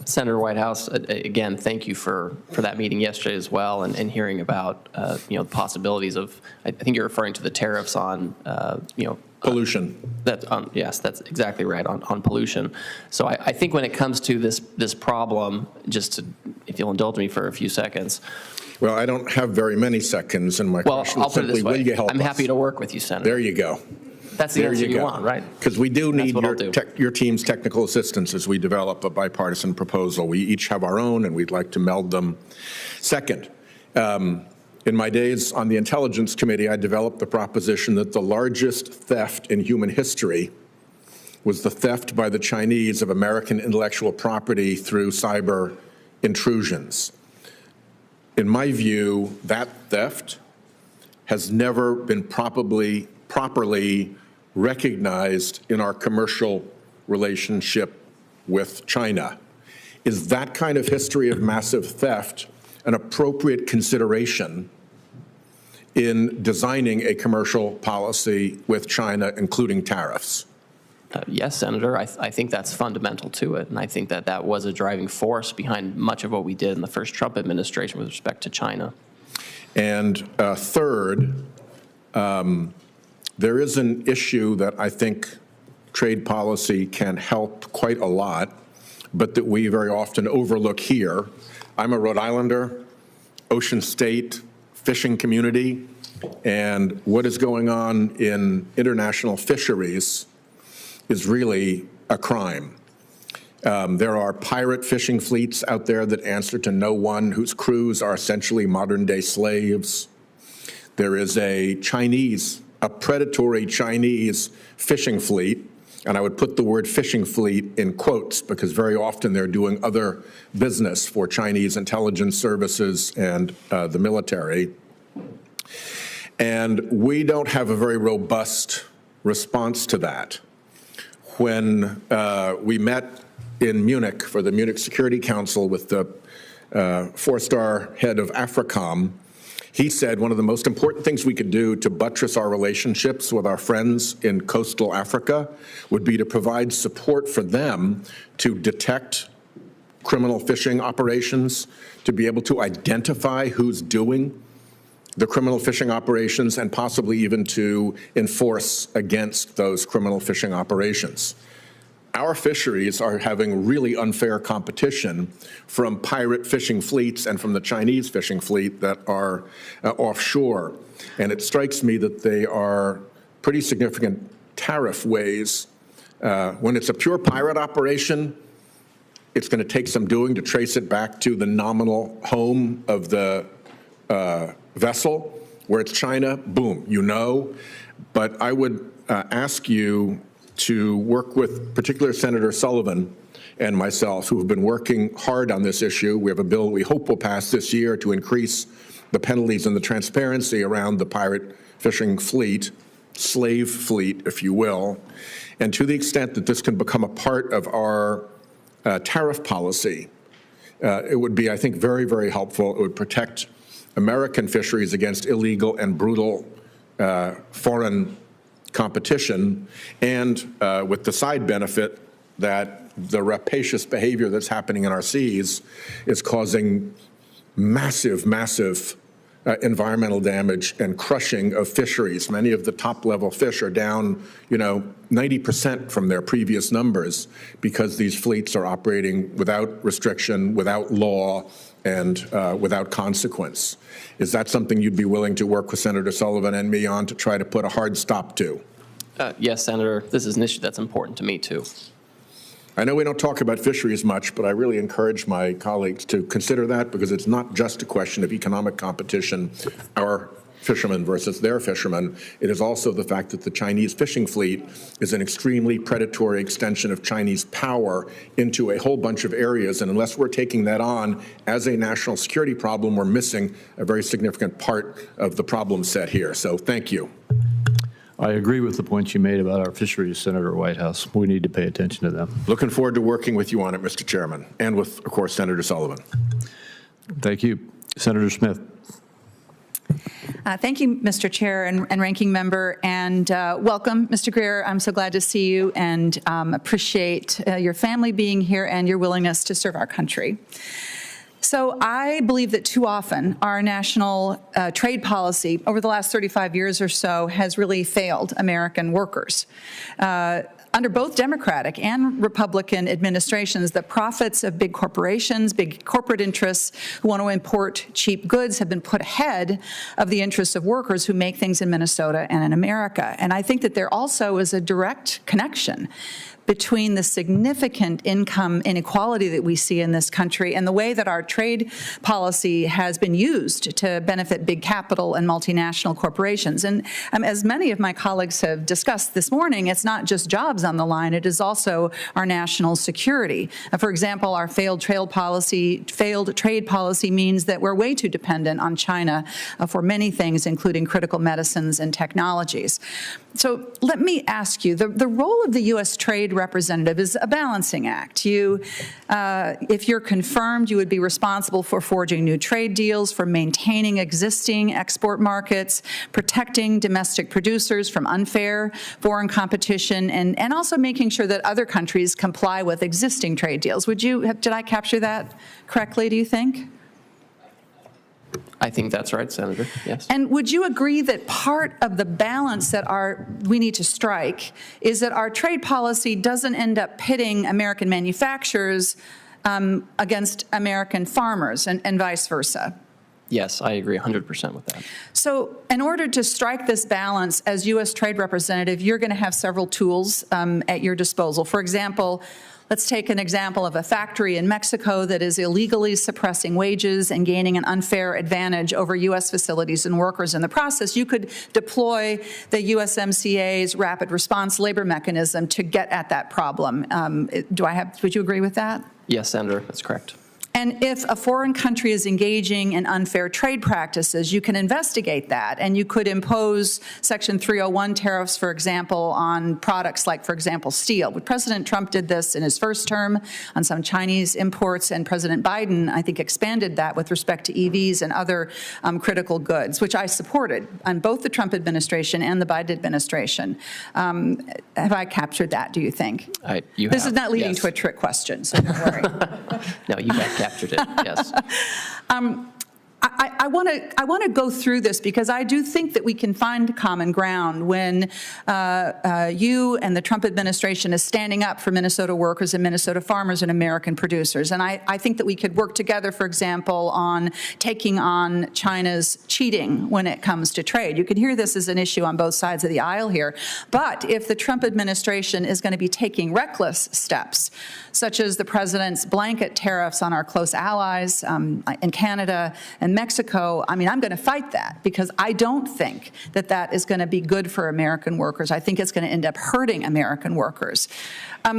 Senator Whitehouse, again, thank you for that meeting yesterday as well, and hearing about the possibilities of. I think you're referring to the tariffs on pollution. Yes, that's exactly right on pollution. So I think when it comes to this problem, just to, if you'll indulge me for a few seconds. Well, I don't have very many seconds, and my question I'll is put it simply, this way. will you help I'm us? happy to work with you, Senator. There you go. That's the answer you want, right? Because we do need That's your team's technical assistance as we develop a bipartisan proposal. We each have our own, and we'd like to meld them. Second, in my days on the Intelligence Committee, I developed the proposition that the largest theft in human history was the theft by the Chinese of American intellectual property through cyber intrusions. In my view, that theft has never been properly recognized in our commercial relationship with China. Is that kind of history of massive theft an appropriate consideration in designing a commercial policy with China, including tariffs? Yes, Senator, I think that's fundamental to it, and I think that was a driving force behind much of what we did in the first Trump administration with respect to China. And third, there is an issue that I think trade policy can help quite a lot, but that we very often overlook here. I'm a Rhode Islander, Ocean State fishing community. And what is going on in international fisheries is really a crime. There are pirate fishing fleets out there that answer to no one, whose crews are essentially modern-day slaves. There is a predatory Chinese fishing fleet, and I would put the word fishing fleet in quotes because very often they're doing other business for Chinese intelligence services and the military. And we don't have a very robust response to that. When we met in Munich for the Munich Security Council with the four-star head of AFRICOM, he said one of the most important things we could do to buttress our relationships with our friends in coastal Africa would be to provide support for them to detect criminal fishing operations, to be able to identify who's doing the criminal fishing operations, and possibly even to enforce against those criminal fishing operations. Our fisheries are having really unfair competition from pirate fishing fleets and from the Chinese fishing fleet that are offshore. And it strikes me that they are pretty significant tariff ways. When it's a pure pirate operation, it's going to take some doing to trace it back to the nominal home of the vessel. Where it's China, boom, you know. But I would ask you to work with particular Senator Sullivan and myself, who have been working hard on this issue. We have a bill we hope will pass this year to increase the penalties and the transparency around the pirate fishing fleet, slave fleet, if you will. And to the extent that this can become a part of our tariff policy, it would be, I think, very, very helpful. It would protect American fisheries against illegal and brutal foreign competition, and with the side benefit that the rapacious behavior that's happening in our seas is causing massive, massive environmental damage and crushing of fisheries. Many of the top-level fish are down, 90% from their previous numbers because these fleets are operating without restriction, without law, and without consequence. Is that something you'd be willing to work with Senator Sullivan and me on to try to put a hard stop to? Yes, Senator. This is an issue that's important to me, too. I know we don't talk about fisheries much, but I really encourage my colleagues to consider that, because it's not just a question of economic competition, our fishermen versus their fishermen. It is also the fact that the Chinese fishing fleet is an extremely predatory extension of Chinese power into a whole bunch of areas. And unless we're taking that on as a national security problem, we're missing a very significant part of the problem set here. So thank you. I agree with the points you made about our fisheries, Senator Whitehouse. We need to pay attention to them. Looking forward to working with you on it, Mr. Chairman, and with, of course, Senator Sullivan. Thank you. Senator Smith. Thank you, Mr. Chair and Ranking Member, and welcome, Mr. Greer. I'm so glad to see you and appreciate your family being here and your willingness to serve our country. So I believe that too often our national trade policy over the last 35 years or so has really failed American workers. Under both Democratic and Republican administrations, the profits of big corporations, big corporate interests who want to import cheap goods have been put ahead of the interests of workers who make things in Minnesota and in America. And I think that there also is a direct connection between the significant income inequality that we see in this country and the way that our trade policy has been used to benefit big capital and multinational corporations. And as many of my colleagues have discussed this morning, it's not just jobs on the line, it is also our national security. For example, our failed trade policy means that we're way too dependent on China for many things, including critical medicines and technologies. So let me ask you, the role of the U.S. Trade Representative is a balancing act. If you're confirmed, you would be responsible for forging new trade deals, for maintaining existing export markets, protecting domestic producers from unfair foreign competition, and also making sure that other countries comply with existing trade deals. Did I capture that correctly, do you think? I think that's right, Senator, yes. And would you agree that part of the balance that we need to strike is that our trade policy doesn't end up pitting American manufacturers against American farmers and vice versa? Yes, I agree 100% with that. So in order to strike this balance, as U.S. Trade Representative, you're going to have several tools at your disposal. For example, let's take an example of a factory in Mexico that is illegally suppressing wages and gaining an unfair advantage over U.S. facilities and workers in the process. You could deploy the USMCA's rapid response labor mechanism to get at that problem. Would you agree with that? Yes, Senator, that's correct. And if a foreign country is engaging in unfair trade practices, you can investigate that, and you could impose Section 301 tariffs, for example, on products like, for example, steel. President Trump did this in his first term on some Chinese imports, and President Biden, I think, expanded that with respect to EVs and other critical goods, which I supported on both the Trump administration and the Biden administration. Have I captured that, do you think? This is not leading to a trick question, so don't worry. No, you have captured it, yes. I want to go through this because I do think that we can find common ground when you and the Trump administration is standing up for Minnesota workers and Minnesota farmers and American producers. And I think that we could work together, for example, on taking on China's cheating when it comes to trade. You can hear this as an issue on both sides of the aisle here. But if the Trump administration is going to be taking reckless steps, such as the president's blanket tariffs on our close allies in Canada and Mexico, I mean, I'm going to fight that because I don't think that that is going to be good for American workers. I think it's going to end up hurting American workers.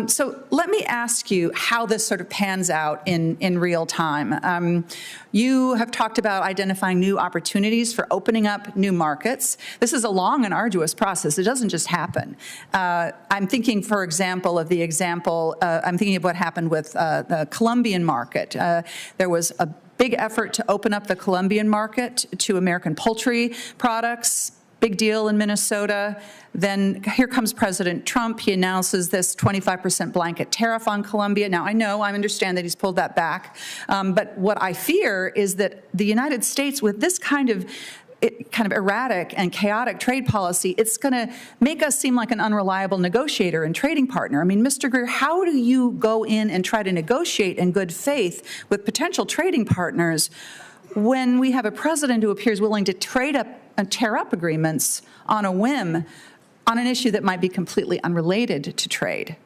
So let me ask you how this sort of pans out in real time. You have talked about identifying new opportunities for opening up new markets. This is a long and arduous process. It doesn't just happen. I'm thinking, for example, I'm thinking of what happened with the Colombian market. There was a big effort to open up the Colombian market to American poultry products. Big deal in Minnesota. Then here comes President Trump. He announces this 25% blanket tariff on Colombia. Now, I understand that he's pulled that back. But what I fear is that the United States, with this kind of erratic and chaotic trade policy, it's going to make us seem like an unreliable negotiator and trading partner. I mean, Mr. Greer, how do you go in and try to negotiate in good faith with potential trading partners when we have a president who appears willing to tear up agreements on a whim on an issue that might be completely unrelated to trade?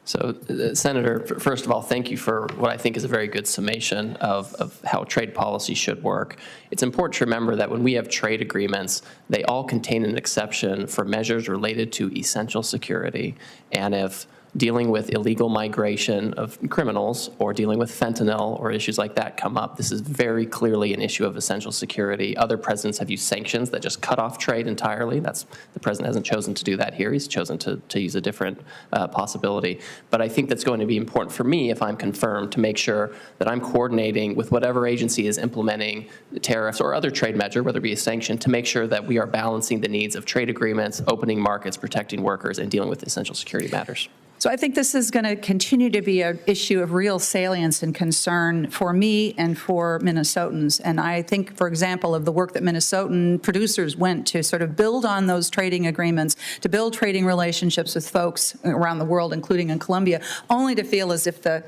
So, Senator, first of all, thank you for what I think is a very good summation of how trade policy should work. It's important to remember that when we have trade agreements, they all contain an exception for measures related to essential security. And if dealing with illegal migration of criminals or dealing with fentanyl or issues like that come up, this is very clearly an issue of essential security. Other presidents have used sanctions that just cut off trade entirely. The president hasn't chosen to do that here. He's chosen to use a different possibility. But I think that's going to be important for me, if I'm confirmed, to make sure that I'm coordinating with whatever agency is implementing tariffs or other trade measure, whether it be a sanction, to make sure that we are balancing the needs of trade agreements, opening markets, protecting workers, and dealing with essential security matters. So I think this is going to continue to be an issue of real salience and concern for me and for Minnesotans. And I think, for example, of the work that Minnesotan producers went to sort of build on those trading agreements, to build trading relationships with folks around the world, including in Colombia, only to feel as if the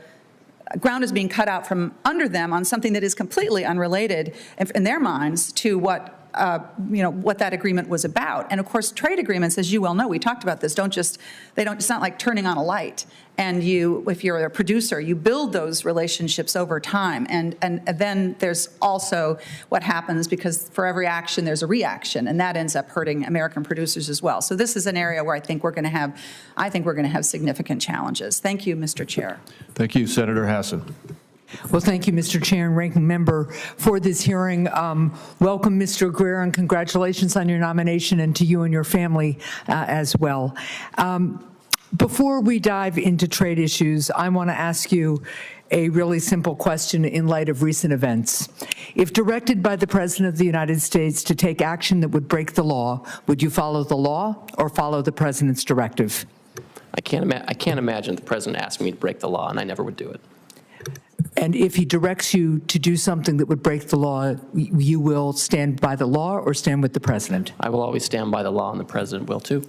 ground is being cut out from under them on something that is completely unrelated in their minds to what that agreement was about. And of course, trade agreements, as you well know, we talked about this, it's not like turning on a light. And if you're a producer, you build those relationships over time. And then there's also what happens, because for every action, there's a reaction, and that ends up hurting American producers as well. So this is an area where I think we're going to have significant challenges. Thank you, Mr. Chair. Thank you, Senator Hassan. Well, thank you, Mr. Chair and Ranking Member, for this hearing. Welcome, Mr. Greer, and congratulations on your nomination, and to you and your family as well. Before we dive into trade issues, I want to ask you a really simple question in light of recent events. If directed by the President of the United States to take action that would break the law, would you follow the law or follow the President's directive? I can't imagine the President asking me to break the law, and I never would do it. And if he directs you to do something that would break the law, you will stand by the law or stand with the President? I will always stand by the law, and the President will too.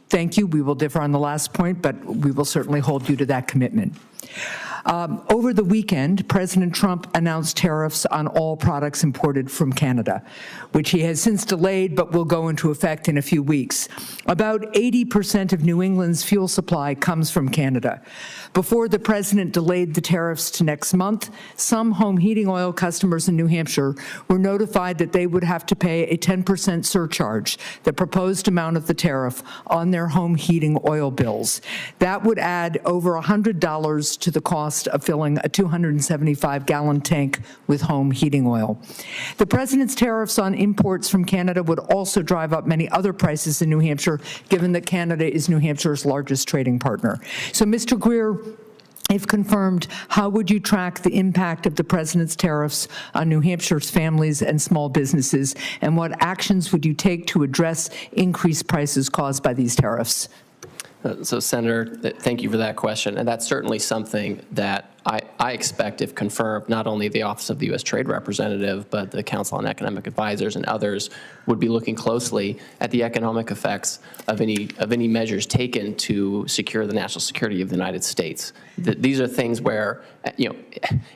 Thank you. We will differ on the last point, but we will certainly hold you to that commitment. Over the weekend, President Trump announced tariffs on all products imported from Canada, which he has since delayed but will go into effect in a few weeks. About 80% of New England's fuel supply comes from Canada. Before the president delayed the tariffs to next month, some home heating oil customers in New Hampshire were notified that they would have to pay a 10% surcharge, the proposed amount of the tariff, on their home heating oil bills. That would add over $100 to the cost of filling a 275-gallon tank with home heating oil. The president's tariffs on imports from Canada would also drive up many other prices in New Hampshire, given that Canada is New Hampshire's largest trading partner. So, Mr. Greer, if confirmed, how would you track the impact of the president's tariffs on New Hampshire's families and small businesses, and what actions would you take to address increased prices caused by these tariffs? So, Senator, thank you for that question. And that's certainly something that I expect, if confirmed, not only the Office of the U.S. Trade Representative, but the Council on Economic Advisors and others would be looking closely at the economic effects of any measures taken to secure the national security of the United States. These are things where,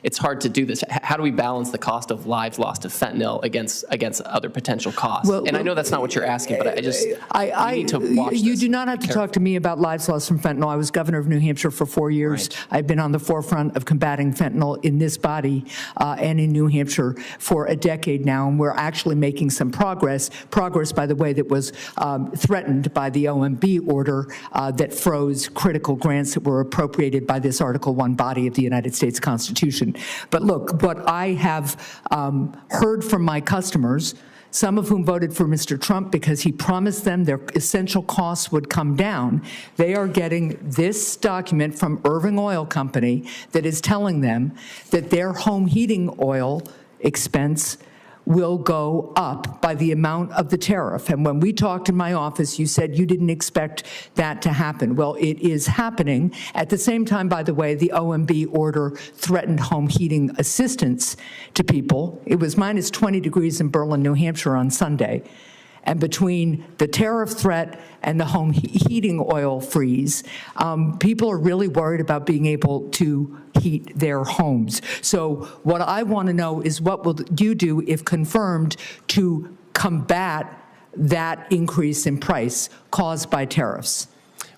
it's hard to do this. How do we balance the cost of lives lost to fentanyl against other potential costs? And I know that's not what you're asking, but I need to watch this. You do not have to talk to me about lives lost from fentanyl. I was governor of New Hampshire for 4 years. Right. I've been on the forefront of combating fentanyl in this body and in New Hampshire for a decade now, and we're actually making some progress, by the way, that was threatened by the OMB order that froze critical grants that were appropriated by this Article I body of the United States Constitution. But look, what I have heard from my customers, some of whom voted for Mr. Trump because he promised them their essential costs would come down, they are getting this document from Irving Oil Company that is telling them that their home heating oil expense will go up by the amount of the tariff. And when we talked in my office, you said you didn't expect that to happen. Well, it is happening. At the same time, by the way, the OMB order threatened home heating assistance to people. It was minus 20 degrees in Berlin, New Hampshire on Sunday. And between the tariff threat and the home heating oil freeze, people are really worried about being able to heat their homes. So what I want to know is, what will you do, if confirmed, to combat that increase in price caused by tariffs?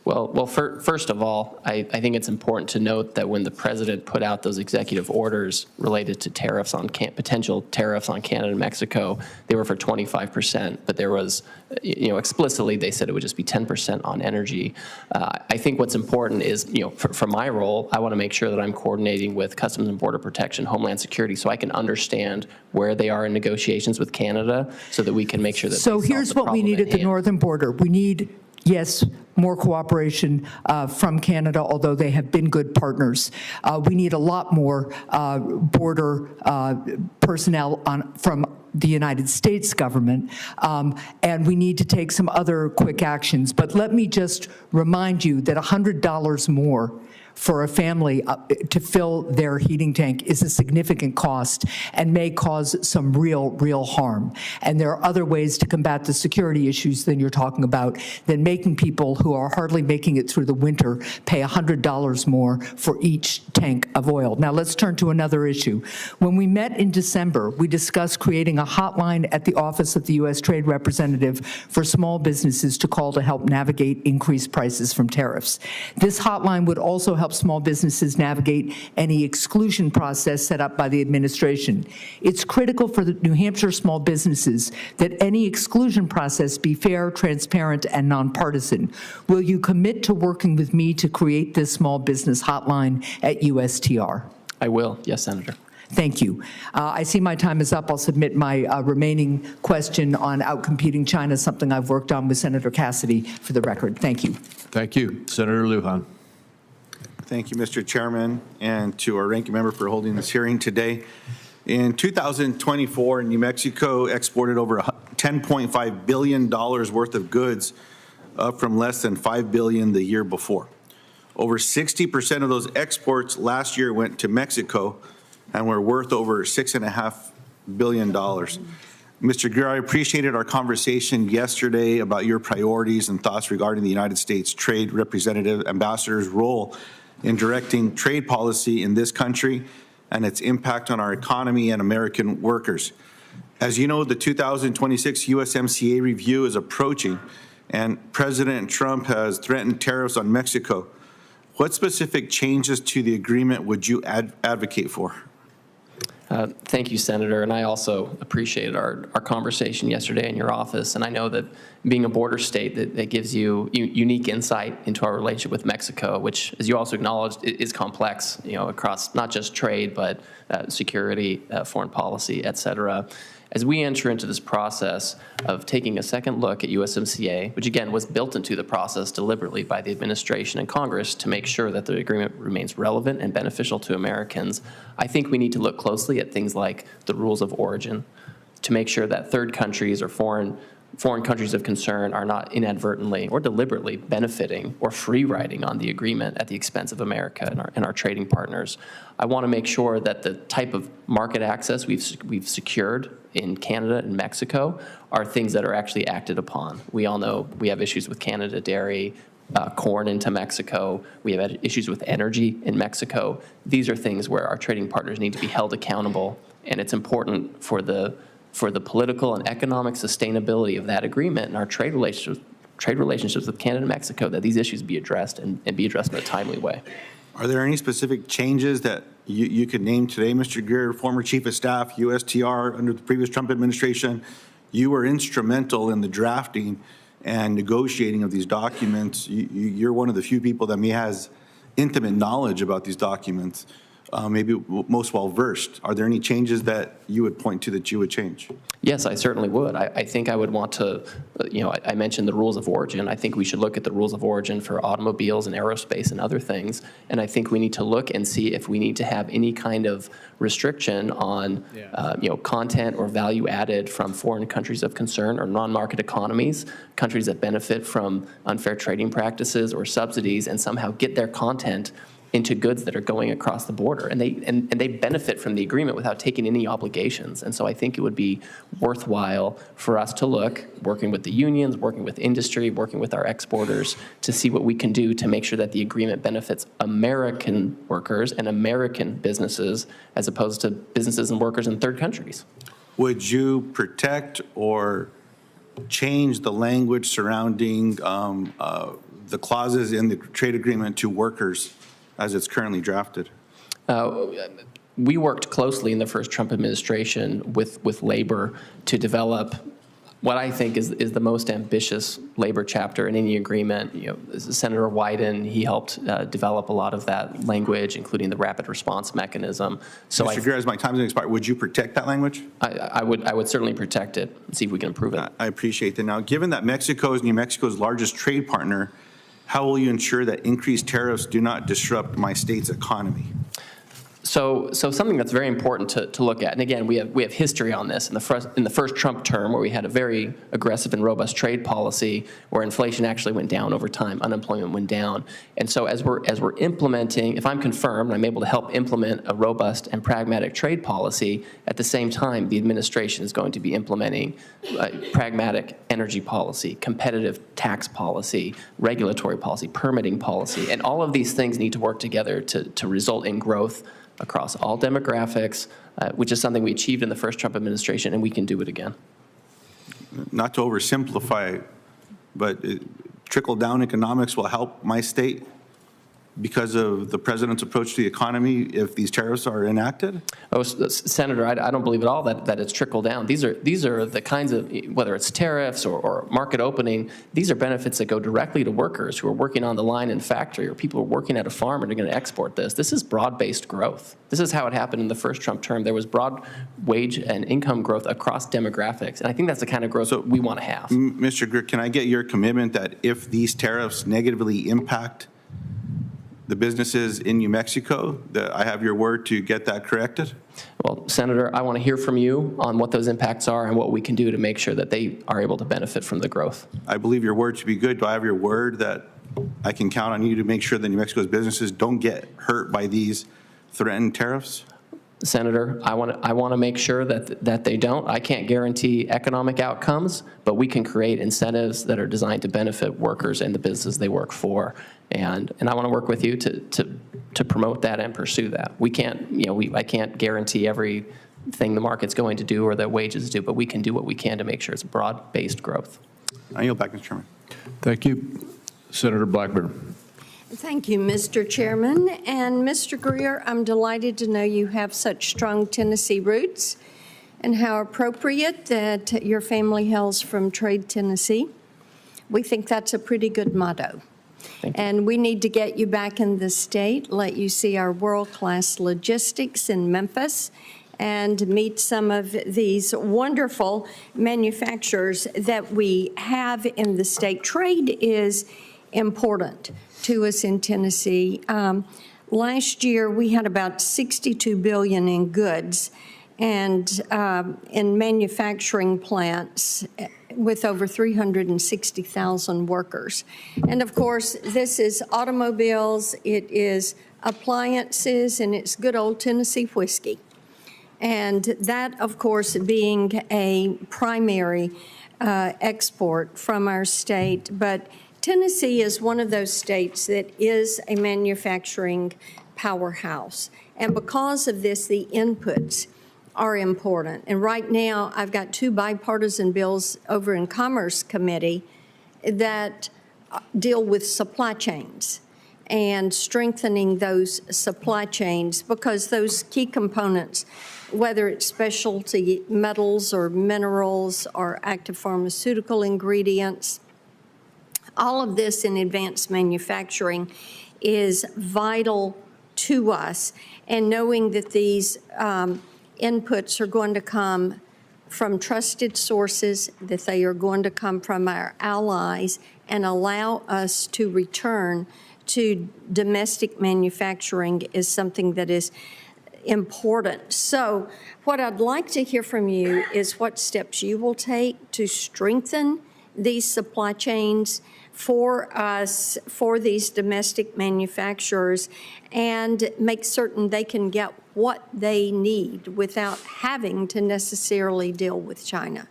Well, first of all, I think it's important to note that when the president put out those executive orders related to tariffs on potential tariffs on Canada and Mexico, they were for 25%, but there was, explicitly they said it would just be 10% on energy. I think what's important is, for my role, I want to make sure that I'm coordinating with Customs and Border Protection, Homeland Security, so I can understand where they are in negotiations with Canada, so that we can make sure that. So here's what we need at the northern border. We need, yes, more cooperation from Canada, although they have been good partners. We need a lot more border personnel from the United States government, and we need to take some other quick actions. But let me just remind you that $100 more for a family to fill their heating tank is a significant cost and may cause some real harm. And there are other ways to combat the security issues than you're talking about, than making people who are hardly making it through the winter pay $100 more for each tank of oil. Now let's turn to another issue. When we met in December, we discussed creating a hotline at the Office of the U.S. Trade Representative for small businesses to call to help navigate increased prices from tariffs. This hotline would also help small businesses navigate any exclusion process set up by the administration. It's critical for the New Hampshire small businesses that any exclusion process be fair, transparent, and nonpartisan. Will you commit to working with me to create this small business hotline at USTR? I will, yes, Senator. Thank you. I see my time is up. I'll submit my remaining question on outcompeting China, something I've worked on with Senator Cassidy, for the record. Thank you. Thank you. Senator Lujan. Thank you, Mr. Chairman, and to our ranking member for holding this hearing today. In 2024, New Mexico exported over $10.5 billion worth of goods, up from less than $5 billion the year before. Over 60% of those exports last year went to Mexico and were worth over $6.5 billion. Mr. Greer, I appreciated our conversation yesterday about your priorities and thoughts regarding the United States Trade Representative Ambassador's role in directing trade policy in this country and its impact on our economy and American workers. As you know, the 2026 USMCA review is approaching, and President Trump has threatened tariffs on Mexico. What specific changes to the agreement would you advocate for? Thank you, Senator. And I also appreciated our conversation yesterday in your office. And I know that being a border state, that gives you unique insight into our relationship with Mexico, which, as you also acknowledged, is complex, across not just trade, but security, foreign policy, et cetera. As we enter into this process of taking a second look at USMCA, which again was built into the process deliberately by the administration and Congress to make sure that the agreement remains relevant and beneficial to Americans, I think we need to look closely at things like the rules of origin to make sure that third countries or foreign countries of concern are not inadvertently or deliberately benefiting or free riding on the agreement at the expense of America and our trading partners. I want to make sure that the type of market access we've secured in Canada and Mexico are things that are actually acted upon. We all know we have issues with Canada dairy, corn into Mexico. We have issues with energy in Mexico. These are things where our trading partners need to be held accountable, and it's important for the political and economic sustainability of that agreement and our trade relationships with Canada and Mexico that these issues be addressed and be addressed in a timely way. Are there any specific changes that you could name today, Mr. Greer, former Chief of Staff, USTR, under the previous Trump administration? You were instrumental in the drafting and negotiating of these documents. You're one of the few people that has intimate knowledge about these documents, maybe most well-versed. Are there any changes that you would point to that you would change? Yes, I certainly would. I think I would want to, I mentioned the rules of origin. I think we should look at the rules of origin for automobiles and aerospace and other things. And I think we need to look and see if we need to have any kind of restriction on, content or value added from foreign countries of concern or non-market economies, countries that benefit from unfair trading practices or subsidies, and somehow get their content into goods that are going across the border, and they benefit from the agreement without taking any obligations. And so I think it would be worthwhile for us to look, working with the unions, working with industry, working with our exporters, to see what we can do to make sure that the agreement benefits American workers and American businesses as opposed to businesses and workers in third countries. Would you protect or change the language surrounding the clauses in the trade agreement to workers as it's currently drafted? We worked closely in the first Trump administration with labor to develop what I think is the most ambitious labor chapter in any agreement. Senator Wyden, he helped develop a lot of that language, including the rapid response mechanism. So Mr. Greer, as my time is going to expire, would you protect that language? I would certainly protect it and see if we can improve it. I appreciate that. Now, given that Mexico is New Mexico's largest trade partner, how will you ensure that increased tariffs do not disrupt my state's economy? So something that's very important to look at, and again, we have history on this in the first Trump term, where we had a very aggressive and robust trade policy, where inflation actually went down over time, unemployment went down, and so as we're implementing, if I'm confirmed, I'm able to help implement a robust and pragmatic trade policy. At the same time, the administration is going to be implementing pragmatic energy policy, competitive tax policy, regulatory policy, permitting policy, and all of these things need to work together to result in growth across all demographics, which is something we achieved in the first Trump administration, and we can do it again. Not to oversimplify, but trickle-down economics will help my state because of the president's approach to the economy if these tariffs are enacted? Oh, Senator, I don't believe at all that it's trickled down. These are the kinds of, whether it's tariffs or market opening, these are benefits that go directly to workers who are working on the line in factory, or people who are working at a farm and are going to export this. This is broad-based growth. This is how it happened in the first Trump term. There was broad wage and income growth across demographics, and I think that's the kind of growth that we want to have. Mr. Greer, can I get your commitment that if these tariffs negatively impact the businesses in New Mexico, that I have your word to get that corrected? Well, Senator, I want to hear from you on what those impacts are and what we can do to make sure that they are able to benefit from the growth. I believe your word to be good. Do I have your word that I can count on you to make sure that New Mexico's businesses don't get hurt by these threatened tariffs? Senator, I want to make sure that they don't. I can't guarantee economic outcomes, but we can create incentives that are designed to benefit workers and the businesses they work for. And I want to work with you to promote that and pursue that. We can't, I can't guarantee everything the market's going to do or that wages do, but we can do what we can to make sure it's broad-based growth. I yield back, Mr. Chairman. Thank you. Senator Blackburn. Thank you, Mr. Chairman. And Mr. Greer, I'm delighted to know you have such strong Tennessee roots and how appropriate that your family hails from Trade Tennessee. We think that's a pretty good motto. And we need to get you back in the state, let you see our world-class logistics in Memphis, and meet some of these wonderful manufacturers that we have in the state. Trade is important to us in Tennessee. Last year, we had about $62 billion in goods and in manufacturing plants with over 360,000 workers. And of course, this is automobiles, it is appliances, and it's good old Tennessee whiskey. And that, of course, being a primary export from our state. But Tennessee is one of those states that is a manufacturing powerhouse. And because of this, the inputs are important. And right now, I've got 2 bipartisan bills over in Commerce Committee that deal with supply chains and strengthening those supply chains, because those key components, whether it's specialty metals or minerals or active pharmaceutical ingredients, all of this in advanced manufacturing is vital to us. And knowing that these inputs are going to come from trusted sources, that they are going to come from our allies and allow us to return to domestic manufacturing is something that is important. So what I'd like to hear from you is what steps you will take to strengthen these supply chains for us, for these domestic manufacturers, and make certain they can get what they need without having to necessarily deal with China.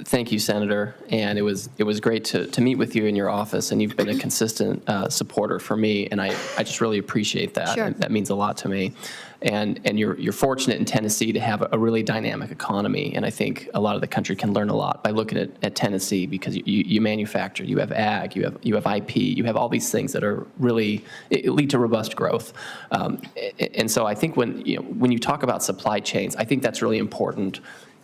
Thank you, Senator. And it was great to meet with you in your office, and you've been a consistent supporter for me, and I just really appreciate that. Sure. That means a lot to me. And you're fortunate in Tennessee to have a really dynamic economy, and I think a lot of the country can learn a lot by looking at Tennessee, because you manufacture, you have ag, you have IP, you have all these things that are really lead to robust growth. And so I think when you talk about supply chains, I think that's really important.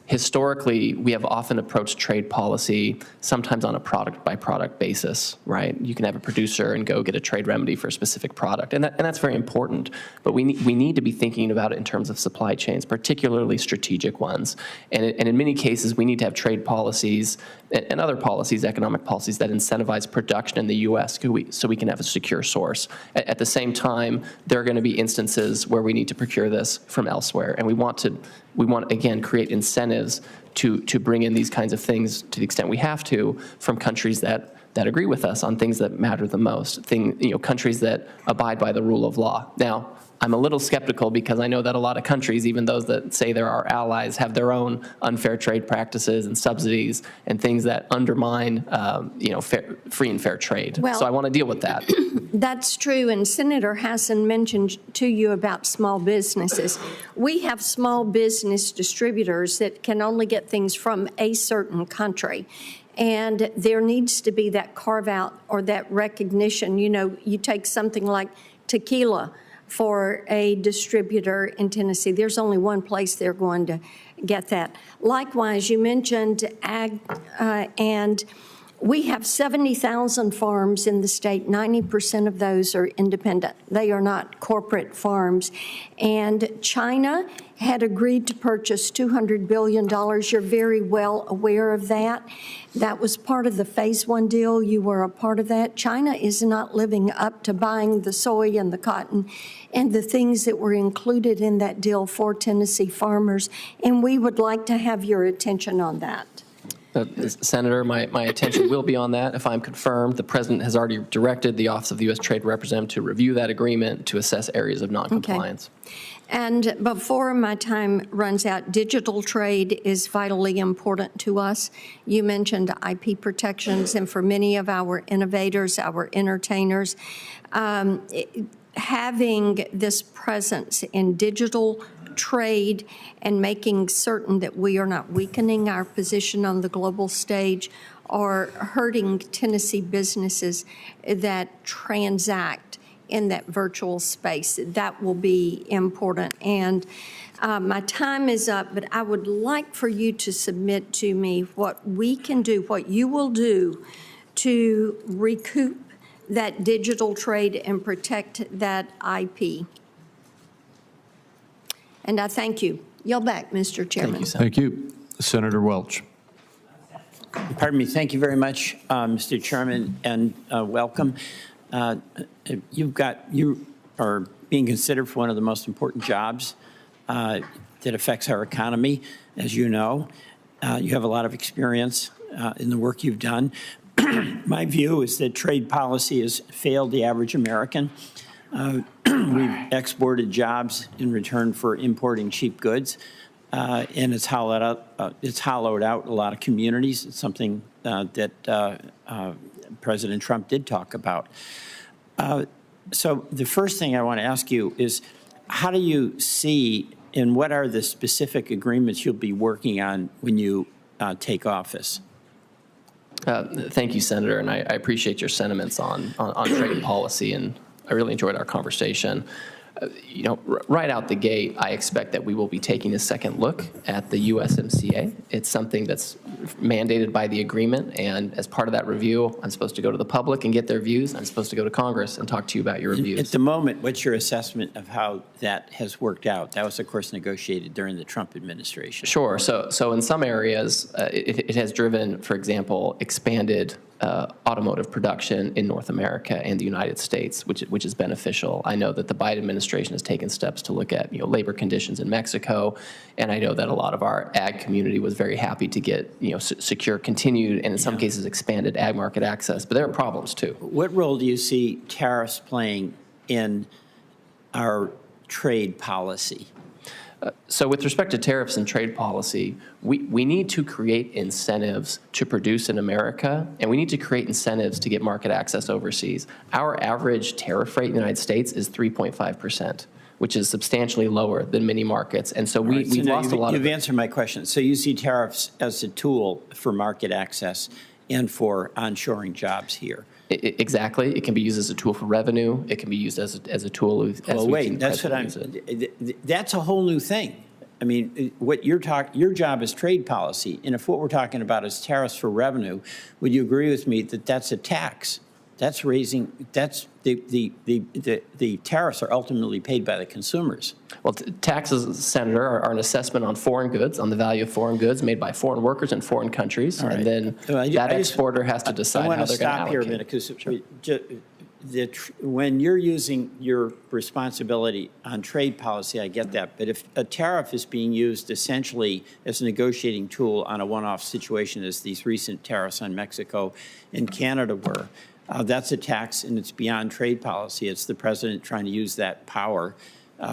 Historically, we have often approached trade policy sometimes on a product-by-product basis, right? You can have a producer and go get a trade remedy for a specific product, and that's very important. But we need to be thinking about it in terms of supply chains, particularly strategic ones. And in many cases, we need to have trade policies and other policies, economic policies, that incentivize production in the U.S. so we can have a secure source. At the same time, there are going to be instances where we need to procure this from elsewhere, and we want again create incentives to bring in these kinds of things to the extent we have to from countries that agree with us on things that matter the most, countries that abide by the rule of law. Now, I'm a little skeptical because I know that a lot of countries, even those that say they're our allies, have their own unfair trade practices and subsidies and things that undermine, free and fair trade. Well, so I want to deal with that. That's true, and Senator Hassan mentioned to you about small businesses. We have small business distributors that can only get things from a certain country. And there needs to be that carve out or that recognition. You take something like tequila for a distributor in Tennessee. There's only one place they're going to get that. Likewise, you mentioned ag, and we have 70,000 farms in the state. 90% of those are independent. They are not corporate farms. And China had agreed to purchase $200 billion. You're very well aware of that. That was part of the Phase 1 deal. You were a part of that. China is not living up to buying the soy and the cotton and the things that were included in that deal for Tennessee farmers. And we would like to have your attention on that. Senator, my attention will be on that if I'm confirmed. The President has already directed the Office of the U.S. Trade Representative to review that agreement to assess areas of noncompliance. Okay. And before my time runs out, digital trade is vitally important to us. You mentioned IP protections, and for many of our innovators, our entertainers, having this presence in digital trade and making certain that we are not weakening our position on the global stage or hurting Tennessee businesses that transact in that virtual space. That will be important. And my time is up, but I would like for you to submit to me what we can do, what you will do to recoup that digital trade and protect that IP. And I thank you. Yield back, Mr. Chairman. Thank you, Senator. Thank you. Senator Welch. Pardon me. Thank you very much, Mr. Chairman, and welcome. You are being considered for one of the most important jobs that affects our economy, as you know. You have a lot of experience in the work you've done. My view is that trade policy has failed the average American. We've exported jobs in return for importing cheap goods, and it's hollowed out a lot of communities. It's something that President Trump did talk about. So the first thing I want to ask you is, how do you see and what are the specific agreements you'll be working on when you take office? Thank you, Senator, and I appreciate your sentiments on trade policy, and I really enjoyed our conversation. You know, right out the gate, I expect that we will be taking a second look at the USMCA. It's something that's mandated by the agreement, and as part of that review, I'm supposed to go to the public and get their views. I'm supposed to go to Congress and talk to you about your reviews. At the moment, what's your assessment of how that has worked out? That was, of course, negotiated during the Trump administration. Sure. So in some areas, it has driven, for example, expanded automotive production in North America and the United States, which is beneficial. I know that the Biden administration has taken steps to look at labor conditions in Mexico, and I know that a lot of our ag community was very happy to get secure continued and in some cases expanded ag market access. But there are problems too. What role do you see tariffs playing in our trade policy? So with respect to tariffs and trade policy, we need to create incentives to produce in America, and we need to create incentives to get market access overseas. Our average tariff rate in the United States is 3.5%, which is substantially lower than many markets. And so we've lost a lot of it. You've answered my question. So you see tariffs as a tool for market access and for onshoring jobs here. Exactly. It can be used as a tool for revenue. It can be used as a tool. Well, wait, that's what that's a whole new thing. I mean, what your job is trade policy, and if what we're talking about is tariffs for revenue, would you agree with me that that's a tax? That's raising. That's the tariffs are ultimately paid by the consumers. Well, taxes, Senator, are an assessment on foreign goods, on the value of foreign goods made by foreign workers in foreign countries, and then that exporter has to decide how they're going to allocate. I want to stop here a minute, because when you're using your responsibility on trade policy, I get that. But if a tariff is being used essentially as a negotiating tool on a one-off situation, as these recent tariffs on Mexico and Canada were, that's a tax, and it's beyond trade policy. It's the president trying to use that power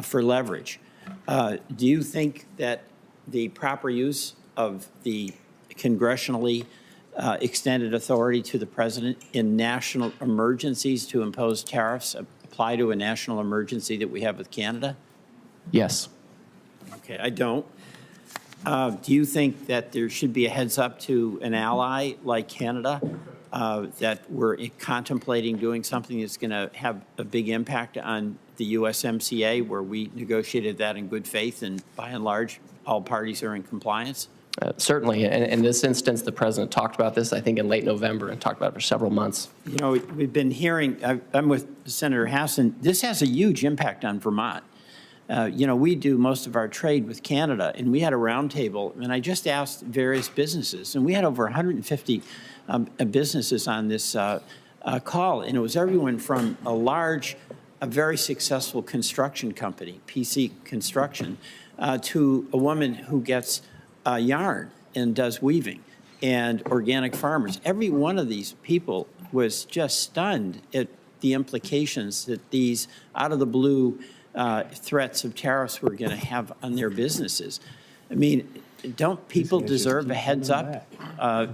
for leverage. Do you think that the proper use of the congressionally extended authority to the president in national emergencies to impose tariffs apply to a national emergency that we have with Canada? Yes. Okay, I don't. Do you think that there should be a heads up to an ally like Canada that we're contemplating doing something that's going to have a big impact on the USMCA, where we negotiated that in good faith, and by and large, all parties are in compliance? Certainly. And in this instance, the president talked about this, I think, in late November, and talked about it for several months. You know, we've been hearing, I'm with Senator Hassan, this has a huge impact on Vermont. We do most of our trade with Canada, and we had a roundtable, and I just asked various businesses, and we had over 150 businesses on this call, and it was everyone from a very successful construction company, PC Construction, to a woman who gets yarn and does weaving. and organic farmers. Every one of these people was just stunned at the implications that these out-of-the-blue threats of tariffs were going to have on their businesses. I mean, don't people deserve a heads up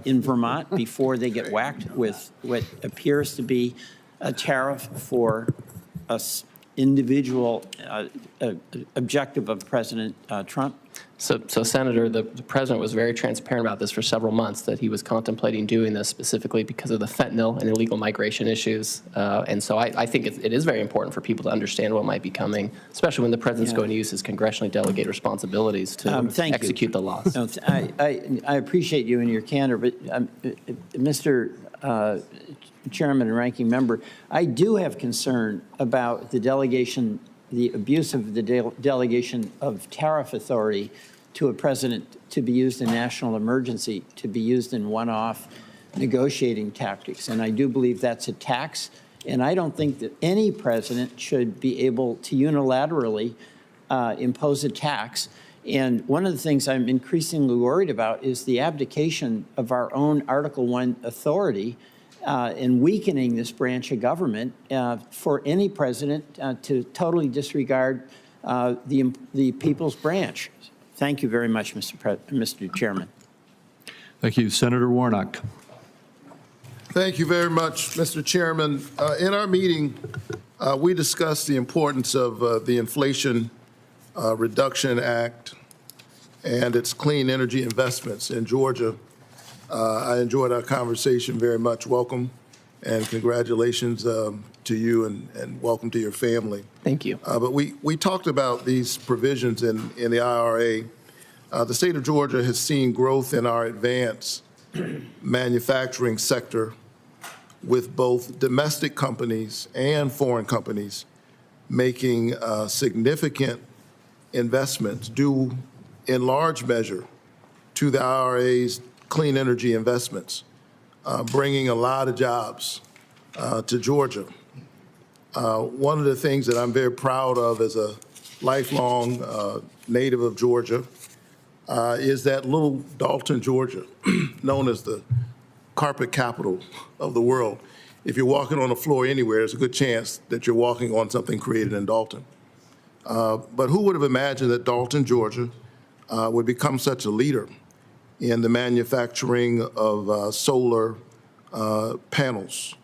in Vermont before they get whacked with what appears to be a tariff for a individual objective of President Trump? So Senator, the president was very transparent about this for several months, that he was contemplating doing this specifically because of the fentanyl and illegal migration issues. And so I think it is very important for people to understand what might be coming, especially when the president's going to use his congressionally delegated responsibilities to execute the laws. No, I appreciate you and your candor, but Mr. Chairman and Ranking Member, I do have concern about the delegation, the abuse of the delegation of tariff authority to a president to be used in national emergency, to be used in one-off negotiating tactics. And I do believe that's a tax. And I don't think that any president should be able to unilaterally impose a tax. And one of the things I'm increasingly worried about is the abdication of our own Article I authority and weakening this branch of government for any president to totally disregard the people's branch. Thank you very much, Mr. Chairman. Thank you. Senator Warnock. Thank you very much, Mr. Chairman. In our meeting, we discussed the importance of the Inflation Reduction Act and its clean energy investments in Georgia. I enjoyed our conversation very much. Welcome and congratulations to you and welcome to your family. Thank you. But we talked about these provisions in the IRA. The state of Georgia has seen growth in our advanced manufacturing sector with both domestic companies and foreign companies making significant investments due in large measure to the IRA's clean energy investments, bringing a lot of jobs to Georgia. One of the things that I'm very proud of as a lifelong native of Georgia is that little Dalton, Georgia, known as the carpet capital of the world. If you're walking on the floor anywhere, there's a good chance that you're walking on something created in Dalton. But who would have imagined that Dalton, Georgia, would become such a leader in the manufacturing of solar panels?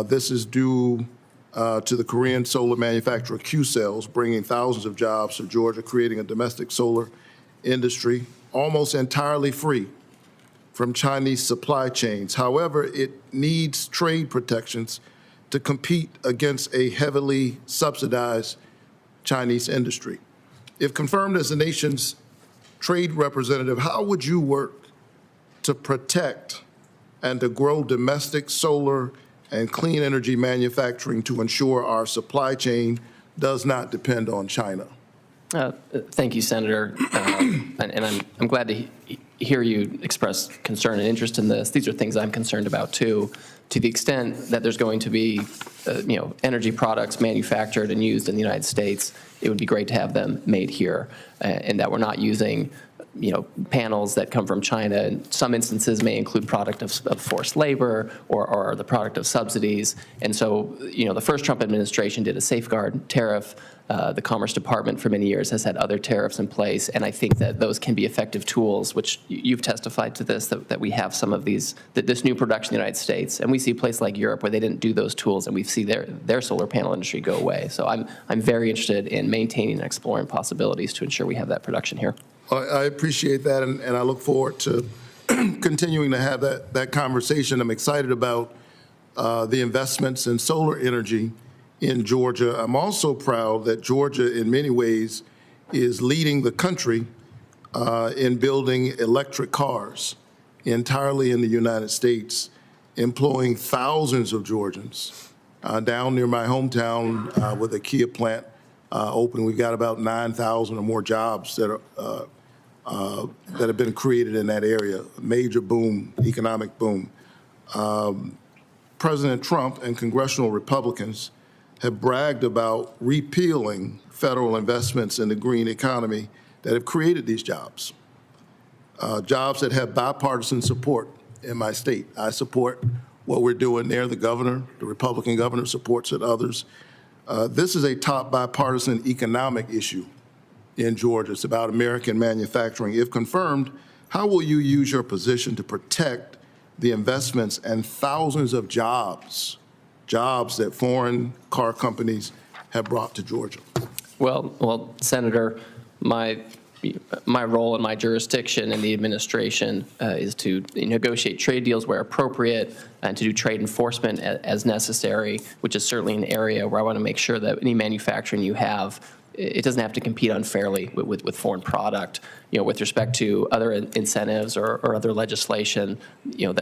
This is due to the Korean solar manufacturer Q-Cells, bringing thousands of jobs to Georgia, creating a domestic solar industry almost entirely free from Chinese supply chains. However, it needs trade protections to compete against a heavily subsidized Chinese industry. If confirmed as the nation's trade representative, how would you work to protect and to grow domestic solar and clean energy manufacturing to ensure our supply chain does not depend on China? Thank you, Senator. And I'm glad to hear you express concern and interest in this. These are things I'm concerned about, too. To the extent that there's going to be energy products manufactured and used in the United States, it would be great to have them made here, and that we're not using panels that come from China. In some instances may include product of forced labor or the product of subsidies. And so, the first Trump administration did a safeguard tariff. The Commerce Department for many years has had other tariffs in place, and I think that those can be effective tools, which you've testified to this, that we have some of these, this new production in the United States. And we see places like Europe where they didn't do those tools, and we see their solar panel industry go away. So I'm very interested in maintaining and exploring possibilities to ensure we have that production here. I appreciate that, and I look forward to continuing to have that conversation. I'm excited about the investments in solar energy in Georgia. I'm also proud that Georgia, in many ways, is leading the country in building electric cars entirely in the United States, employing thousands of Georgians. Down near my hometown with a Kia plant open, we've got about 9,000 or more jobs that have been created in that area. Major boom, economic boom. President Trump and congressional Republicans have bragged about repealing federal investments in the green economy that have created these jobs. jobs that have bipartisan support in my state. I support what we're doing there. The governor, the Republican governor, supports it, others. This is a top bipartisan economic issue in Georgia. It's about American manufacturing. If confirmed, how will you use your position to protect the investments and thousands of jobs that foreign car companies have brought to Georgia? Well, Senator, my role in my jurisdiction and the administration is to negotiate trade deals where appropriate and to do trade enforcement as necessary, which is certainly an area where I want to make sure that any manufacturing you have, it doesn't have to compete unfairly with foreign product. With respect to other incentives or other legislation,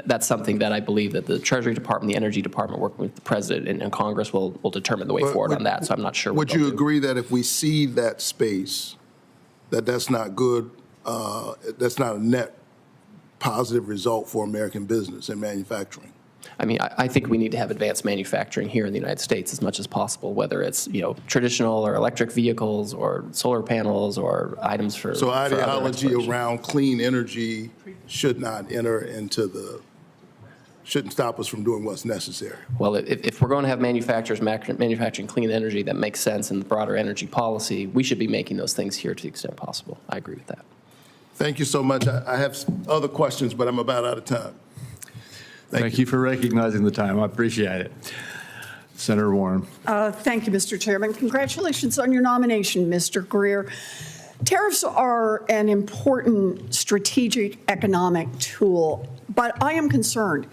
that's something that I believe that the Treasury Department, the Energy Department, working with the President and Congress will determine the way forward on that. So I'm not sure. Would you agree that if we cede that space, that's not good, that's not a net positive result for American business and manufacturing? I mean, I think we need to have advanced manufacturing here in the United States as much as possible, whether it's, traditional or electric vehicles or solar panels or items for. So ideology around clean energy should not enter into shouldn't stop us from doing what's necessary. Well, if we're going to have manufacturers manufacturing clean energy that makes sense in the broader energy policy, we should be making those things here to the extent possible. I agree with that. Thank you so much. I have other questions, but I'm about out of time. Thank you for recognizing the time. I appreciate it. Senator Warren. Thank you, Mr. Chairman. Congratulations on your nomination, Mr. Greer. Tariffs are an important strategic economic tool, but I am concerned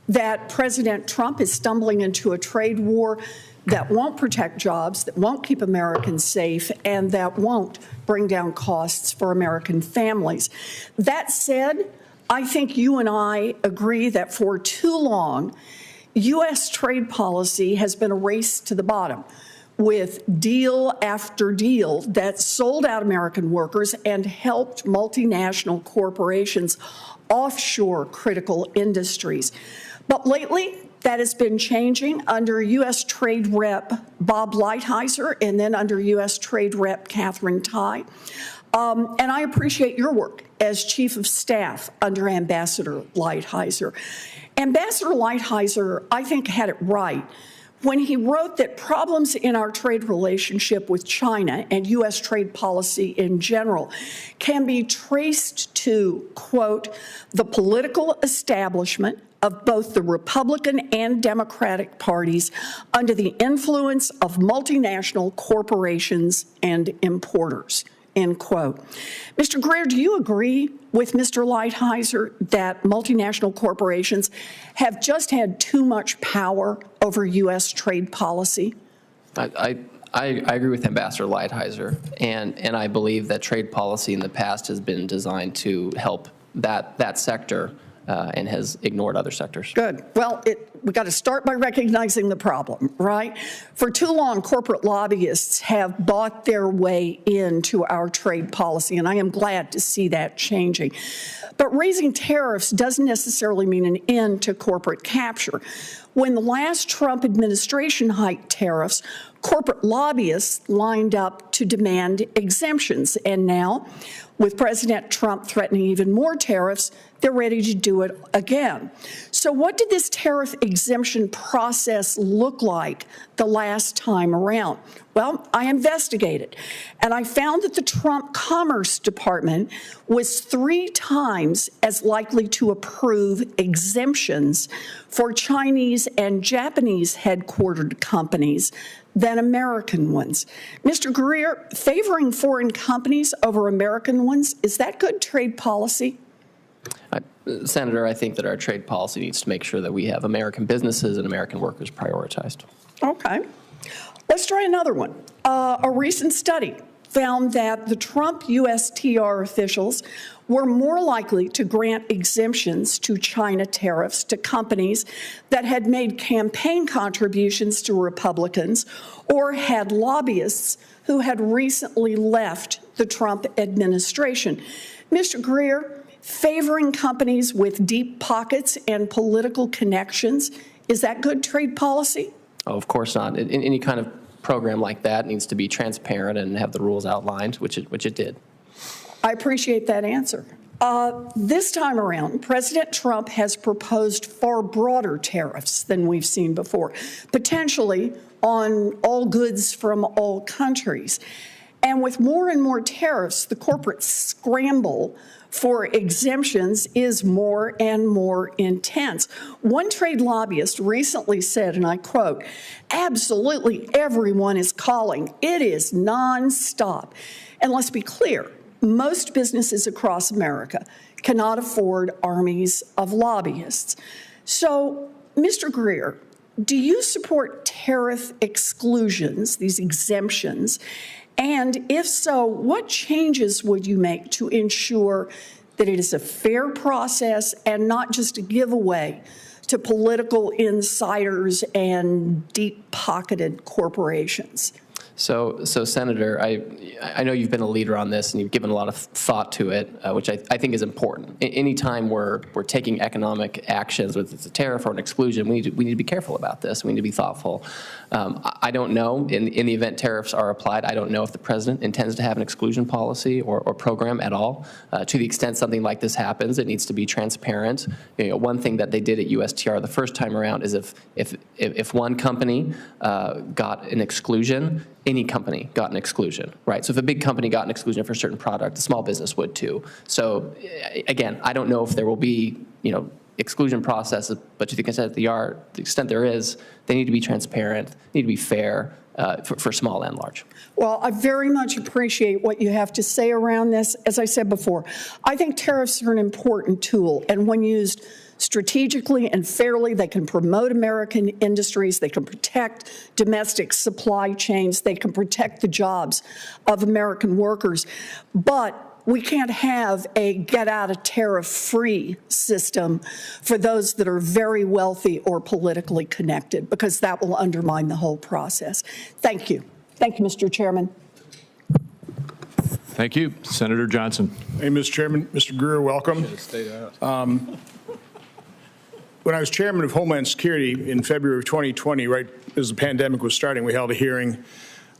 that President Trump is stumbling into a trade war that won't protect jobs, that won't keep Americans safe, and that won't bring down costs for American families. That said, I think you and I agree that for too long, U.S. trade policy has been a race to the bottom with deal after deal that sold out American workers and helped multinational corporations offshore critical industries. But lately, that has been changing under U.S. Trade Rep Bob Lighthizer and then under U.S. Trade Rep Catherine Tai. And I appreciate your work as Chief of Staff under Ambassador Lighthizer. Ambassador Lighthizer, I think, had it right when he wrote that problems in our trade relationship with China and U.S. trade policy in general can be traced to, quote, the political establishment of both the Republican and Democratic parties under the influence of multinational corporations and importers, end quote. Mr. Greer, do you agree with Mr. Lighthizer that multinational corporations have just had too much power over U.S. trade policy? I agree with Ambassador Lighthizer, and I believe that trade policy in the past has been designed to help that sector and has ignored other sectors. Good. Well, we got to start by recognizing the problem, right? For too long, corporate lobbyists have bought their way into our trade policy, and I am glad to see that changing. But raising tariffs doesn't necessarily mean an end to corporate capture. When the last Trump administration hiked tariffs, corporate lobbyists lined up to demand exemptions. And now, with President Trump threatening even more tariffs, they're ready to do it again. So what did this tariff exemption process look like the last time around? Well, I investigated, and I found that the Trump Commerce Department was 3 times as likely to approve exemptions for Chinese and Japanese headquartered companies than American ones. Mr. Greer, favoring foreign companies over American ones, is that good trade policy? Senator, I think that our trade policy needs to make sure that we have American businesses and American workers prioritized. Okay. Let's try another one. A recent study found that the Trump USTR officials were more likely to grant exemptions to China tariffs to companies that had made campaign contributions to Republicans or had lobbyists who had recently left the Trump administration. Mr. Greer, favoring companies with deep pockets and political connections, is that good trade policy? Oh, of course not. Any kind of program like that needs to be transparent and have the rules outlined, which it did. I appreciate that answer. This time around, President Trump has proposed far broader tariffs than we've seen before, potentially on all goods from all countries. And with more and more tariffs, the corporate scramble for exemptions is more and more intense. One trade lobbyist recently said, and I quote, "Absolutely everyone is calling. It is nonstop." And let's be clear, most businesses across America cannot afford armies of lobbyists. So, Mr. Greer, do you support tariff exclusions, these exemptions? And if so, what changes would you make to ensure that it is a fair process and not just a giveaway to political insiders and deep-pocketed corporations? So Senator, I know you've been a leader on this and you've given a lot of thought to it, which I think is important. Anytime we're taking economic actions, whether it's a tariff or an exclusion, we need to be careful about this. We need to be thoughtful. I don't know, in the event tariffs are applied, I don't know if the president intends to have an exclusion policy or program at all. To the extent something like this happens, it needs to be transparent. One thing that they did at USTR the first time around is if one company got an exclusion, any company got an exclusion, right? So if a big company got an exclusion for a certain product, a small business would too. So again, I don't know if there will be, exclusion processes, but to the extent there is, they need to be transparent, need to be fair for small and large. Well, I very much appreciate what you have to say around this. As I said before, I think tariffs are an important tool, and when used strategically and fairly, they can promote American industries, they can protect domestic supply chains, they can protect the jobs of American workers. But we can't have a get-out-of-tariff-free system for those that are very wealthy or politically connected, because that will undermine the whole process. Thank you. Thank you, Mr. Chairman. Thank you. Senator Johnson. Hey, Mr. Chairman. Mr. Greer, welcome. When I was chairman of Homeland Security in February of 2020, right as the pandemic was starting, we held a hearing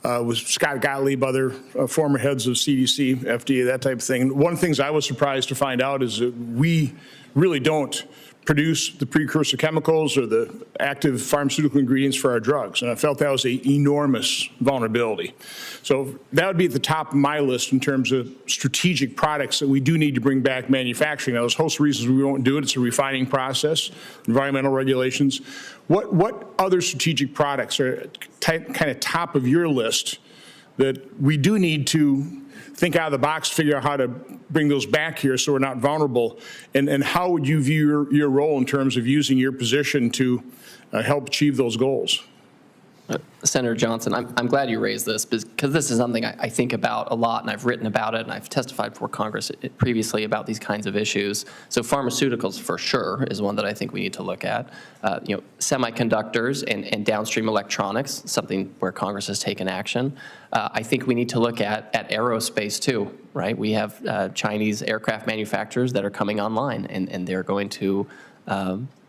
with Scott Gottlieb, other former heads of CDC, FDA, that type of thing. And one of the things I was surprised to find out is that we really don't produce the precursor chemicals or the active pharmaceutical ingredients for our drugs. And I felt that was an enormous vulnerability. So that would be at the top of my list in terms of strategic products that we do need to bring back manufacturing. Now, there's a host of reasons we won't do it. It's a refining process, environmental regulations. What other strategic products are kind of top of your list that we do need to think out of the box, figure out how to bring those back here so we're not vulnerable? And how would you view your role in terms of using your position to help achieve those goals? Senator Johnson, I'm glad you raised this because this is something I think about a lot, and I've written about it, and I've testified before Congress previously about these kinds of issues. So pharmaceuticals, for sure, is one that I think we need to look at. Semiconductors and downstream electronics, something where Congress has taken action. I think we need to look at aerospace too, right? We have Chinese aircraft manufacturers that are coming online, and they're going to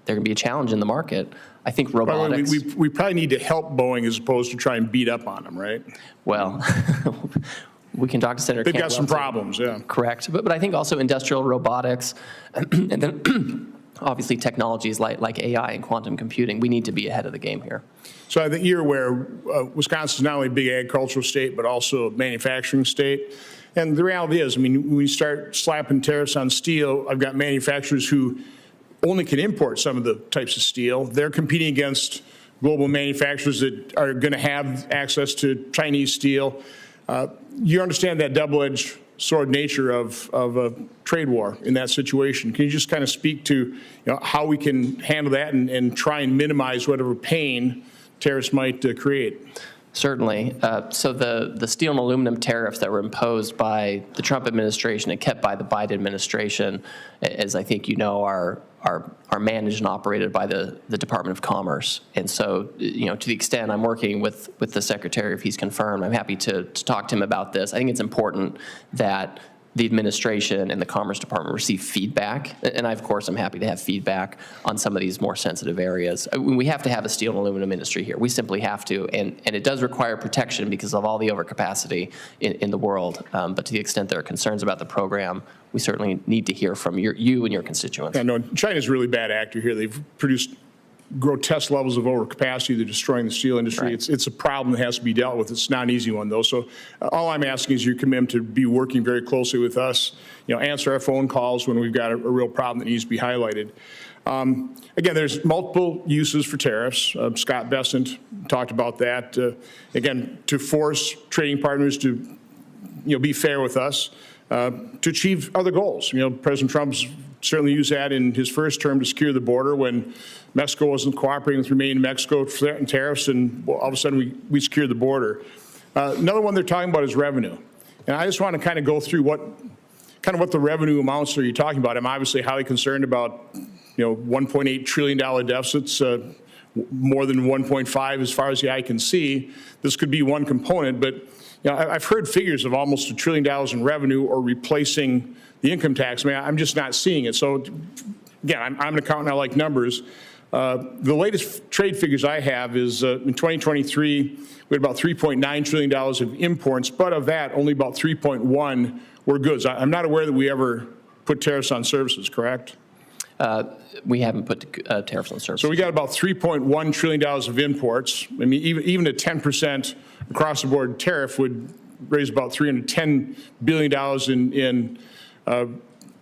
be a challenge in the market. I think robotics. We probably need to help Boeing as opposed to try and beat up on them, right? Well, we can talk to Senator They've got some problems, yeah. Correct. But I think also industrial robotics and then obviously technologies like AI and quantum computing, we need to be ahead of the game here. So I think you're aware Wisconsin is not only a big agricultural state, but also a manufacturing state. And the reality is, when we start slapping tariffs on steel, I've got manufacturers who only can import some of the types of steel. They're competing against global manufacturers that are going to have access to Chinese steel. You understand that double-edged sword nature of a trade war in that situation. Can you just kind of speak to how we can handle that and try and minimize whatever pain tariffs might create? Certainly. So the steel and aluminum tariffs that were imposed by the Trump administration and kept by the Biden administration, as I think you know, are managed and operated by the Department of Commerce. And so, to the extent I'm working with the Secretary, if he's confirmed, I'm happy to talk to him about this. I think it's important that the administration and the Commerce Department receive feedback, and I, of course, I'm happy to have feedback on some of these more sensitive areas. We have to have a steel and aluminum industry here. We simply have to, and it does require protection because of all the overcapacity in the world. But to the extent there are concerns about the program, we certainly need to hear from you and your constituents. I know China's a really bad actor here. They've produced grotesque levels of overcapacity. They're destroying the steel industry. Right. It's a problem that has to be dealt with. It's not an easy one, though. So all I'm asking is your commitment to be working very closely with us, answer our phone calls when we've got a real problem that needs to be highlighted. Again, there's multiple uses for tariffs. Scott Bessent talked about that. Again, to force trading partners to be fair with us, to achieve other goals. President Trump's certainly used that in his first term to secure the border when Mexico wasn't cooperating with Remain in Mexico, threatened tariffs, and all of a sudden we secured the border. Another one they're talking about is revenue. And I just want to kind of go through what the revenue amounts are you talking about. I'm obviously highly concerned about $1.8 trillion deficits, more than 1.5 as far as the eye can see. This could be one component, but I've heard figures of almost $1 trillion in revenue or replacing the income tax. I mean, I'm just not seeing it. So again, I'm an accountant, I like numbers. The latest trade figures I have is in 2023, we had about $3.9 trillion of imports, but of that, only about 3.1 were goods. I'm not aware that we ever put tariffs on services, correct? We haven't put tariffs on services. So we got about $3.1 trillion of imports. I mean, even a 10% across the board tariff would raise about $310 billion in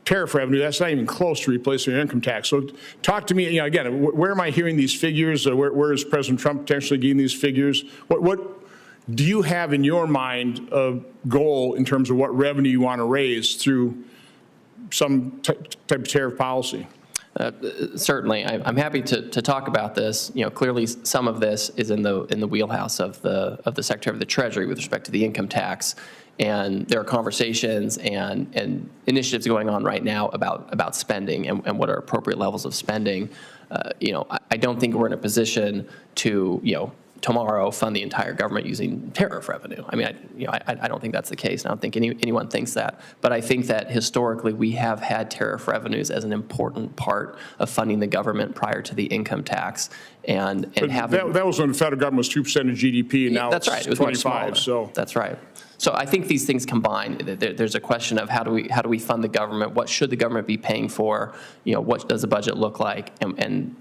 tariff revenue. That's not even close to replacing your income tax. So talk to me, again, where am I hearing these figures? Where is President Trump potentially getting these figures? What do you have in your mind a goal in terms of what revenue you want to raise through some type of tariff policy? Certainly, I'm happy to talk about this. Clearly, some of this is in the wheelhouse of the Secretary of the Treasury with respect to the income tax, and there are conversations and initiatives going on right now about spending and what are appropriate levels of spending. I don't think we're in a position to tomorrow fund the entire government using tariff revenue. I mean, I don't think that's the case. I don't think anyone thinks that. But I think that historically we have had tariff revenues as an important part of funding the government prior to the income tax. And having that was when the federal government was 2% of GDP, and now that's right. It was 25. So that's right. So I think these things combine. There's a question of how do we fund the government? What should the government be paying for? What does the budget look like? And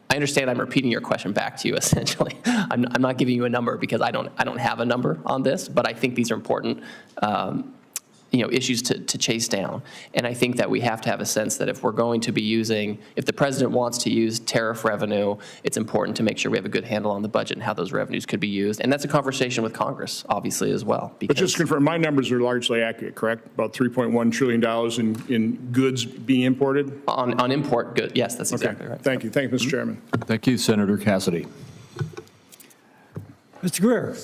I understand I'm repeating your question back to you, essentially. I'm not giving you a number because I don't have a number on this, but I think these are important issues to chase down. And I think that we have to have a sense that if we're going to be if the president wants to use tariff revenue, it's important to make sure we have a good handle on the budget and how those revenues could be used. And that's a conversation with Congress, obviously, as well. But just to confirm, my numbers are largely accurate, correct? About $3.1 trillion in goods being imported? On import goods, yes, that's exactly right. Thank you. Thank you, Mr. Chairman. Thank you, Senator Cassidy. Mr. Greer,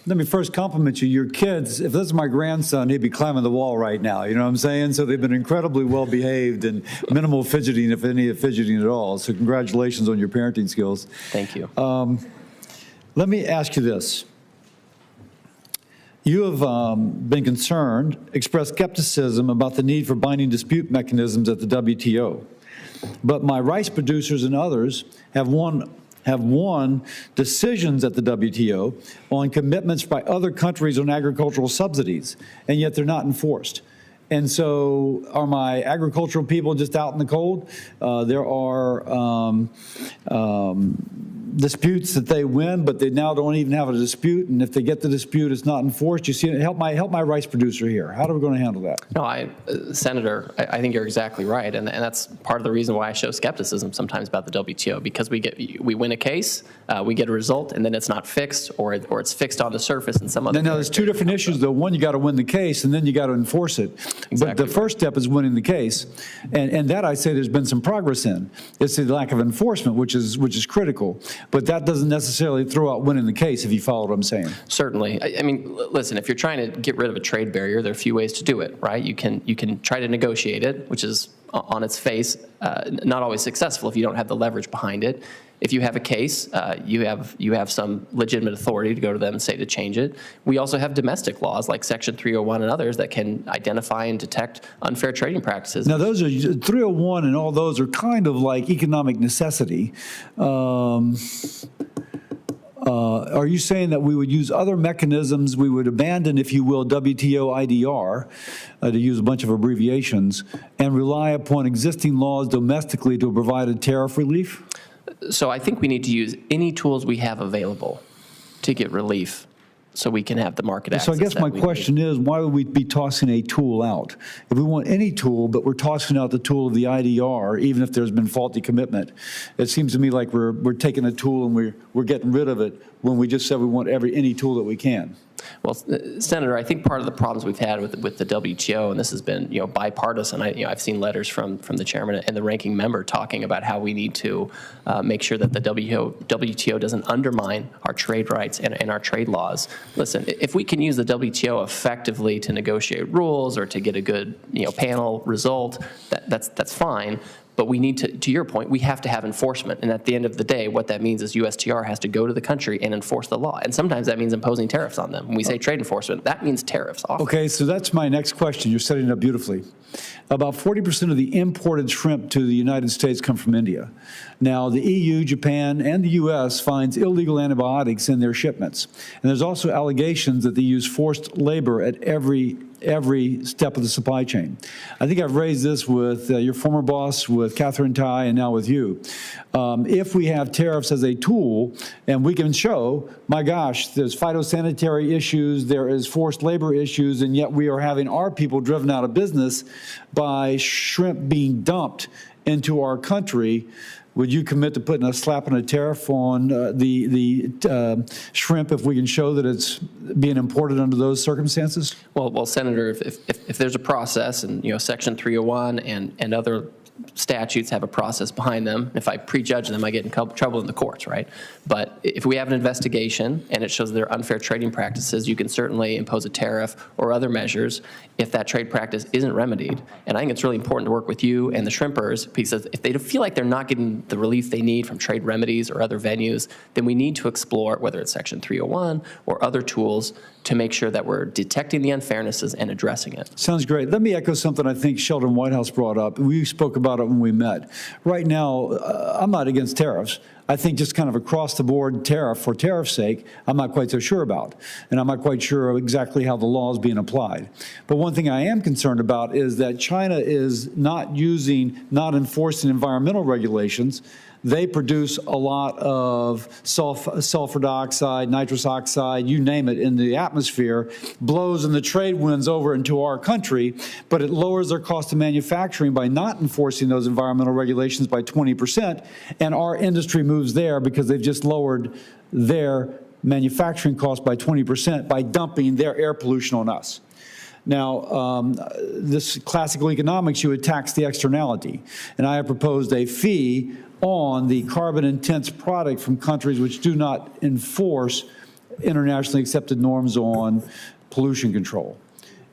let me first compliment you. Your kids, if this is my grandson, he'd be climbing the wall right now. You know what I'm saying? So they've been incredibly well behaved and minimal fidgeting, if any fidgeting at all. So congratulations on your parenting skills. Thank you. Let me ask you this. You have been concerned, expressed skepticism about the need for binding dispute mechanisms at the WTO. But my rice producers and others have won decisions at the WTO on commitments by other countries on agricultural subsidies, and yet they're not enforced. And so are my agricultural people just out in the cold? There are disputes that they win, but they now don't even have a dispute. And if they get the dispute, it's not enforced. You see, help my rice producer here. How are we going to handle that? No, Senator, I think you're exactly right, and that's part of the reason why I show skepticism sometimes about the WTO, because we win a case, we get a result, and then it's not fixed, or it's fixed on the surface in some other. Now there's two different issues, though. One, you got to win the case, and then you got to enforce it. Exactly. But the first step is winning the case, and that I say there's been some progress in. It's the lack of enforcement, which is critical. But that doesn't necessarily throw out winning the case, if you follow what I'm saying. Certainly. I mean, listen, if you're trying to get rid of a trade barrier, there are a few ways to do it, right? You can try to negotiate it, which is on its face not always successful if you don't have the leverage behind it. If you have a case, you have some legitimate authority to go to them and say to change it. We also have domestic laws like Section 301 and others that can identify and detect unfair trading practices. Now, those are 301 and all those are kind of like economic necessity. Are you saying that we would use other mechanisms, we would abandon, if you will, WTO IDR, to use a bunch of abbreviations, and rely upon existing laws domestically to provide a tariff relief? So I think we need to use any tools we have available to get relief so we can have the market access. So I guess my question is, why would we be tossing a tool out? If we want any tool, but we're tossing out the tool of the IDR, even if there's been faulty commitment, it seems to me like we're taking a tool and we're getting rid of it when we just said we want any tool that we can. Well, Senator, I think part of the problems we've had with the WTO, and this has been bipartisan. I've seen letters from the chairman and the ranking member talking about how we need to make sure that the WTO doesn't undermine our trade rights and our trade laws. Listen, if we can use the WTO effectively to negotiate rules or to get a good panel result, that's fine. But we need to your point, we have to have enforcement. And at the end of the day, what that means is USTR has to go to the country and enforce the law. And sometimes that means imposing tariffs on them. When we say trade enforcement, that means tariffs. Often. Okay, so that's my next question. You're setting it up beautifully. About 40% of the imported shrimp to the United States come from India. Now, the EU, Japan, and the U.S. finds illegal antibiotics in their shipments. And there's also allegations that they use forced labor at every step of the supply chain. I think I've raised this with your former boss, with Catherine Tai, and now with you. If we have tariffs as a tool, and we can show, my gosh, there's phytosanitary issues, there is forced labor issues, and yet we are having our people driven out of business by shrimp being dumped into our country, would you commit to putting a slap and a tariff on the shrimp if we can show that it's being imported under those circumstances? Well, Senator, if there's a process, and Section 301 and other statutes have a process behind them. If I prejudge them, I get in trouble in the courts, right? But if we have an investigation and it shows there are unfair trading practices, you can certainly impose a tariff or other measures if that trade practice isn't remedied. And I think it's really important to work with you and the shrimpers, because if they feel like they're not getting the relief they need from trade remedies or other venues, then we need to explore whether it's Section 301 or other tools to make sure that we're detecting the unfairnesses and addressing it. Sounds great. Let me echo something I think Sheldon Whitehouse brought up. We spoke about it when we met. Right now, I'm not against tariffs. I think just kind of across the board tariff for tariff's sake, I'm not quite so sure about. And I'm not quite sure exactly how the law is being applied. But one thing I am concerned about is that China is not enforcing environmental regulations. They produce a lot of sulfur dioxide, nitrous oxide, you name it, in the atmosphere, blows in the trade winds over into our country, but it lowers their cost of manufacturing by not enforcing those environmental regulations by 20%, and our industry moves there because they've just lowered their manufacturing cost by 20% by dumping their air pollution on us. Now, this classical economics, you would tax the externality, and I have proposed a fee on the carbon-intense product from countries which do not enforce internationally accepted norms on pollution control.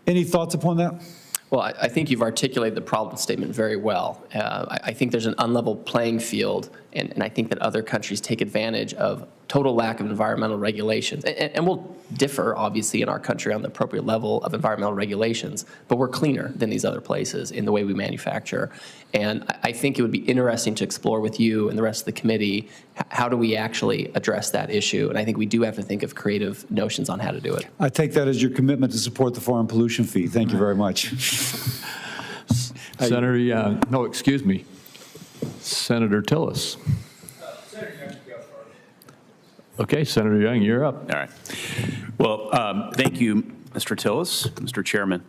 Any thoughts upon that? Well, I think you've articulated the problem statement very well. I think there's an unlevel playing field, and I think that other countries take advantage of total lack of environmental regulations. And we'll differ, obviously, in our country on the appropriate level of environmental regulations, but we're cleaner than these other places in the way we manufacture. And I think it would be interesting to explore with you and the rest of the committee, how do we actually address that issue? And I think we do have to think of creative notions on how to do it. I take that as your commitment to support the foreign pollution fee. Thank you very much. Senator, no, excuse me. Senator Tillis. Okay, Senator Young, you're up. All right. Well, thank you, Mr. Tillis, Mr. Chairman.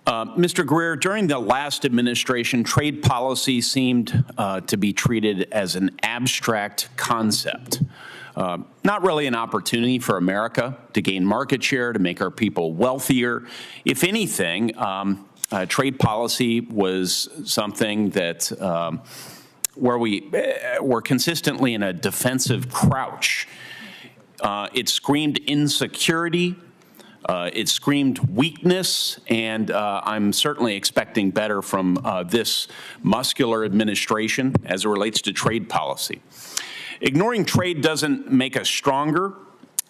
Mr. Greer, during the last administration, trade policy seemed to be treated as an abstract concept. Not really an opportunity for America to gain market share, to make our people wealthier. If anything, trade policy was something that where we were consistently in a defensive crouch. It screamed insecurity, it screamed weakness, and I'm certainly expecting better from this muscular administration as it relates to trade policy. Ignoring trade doesn't make us stronger.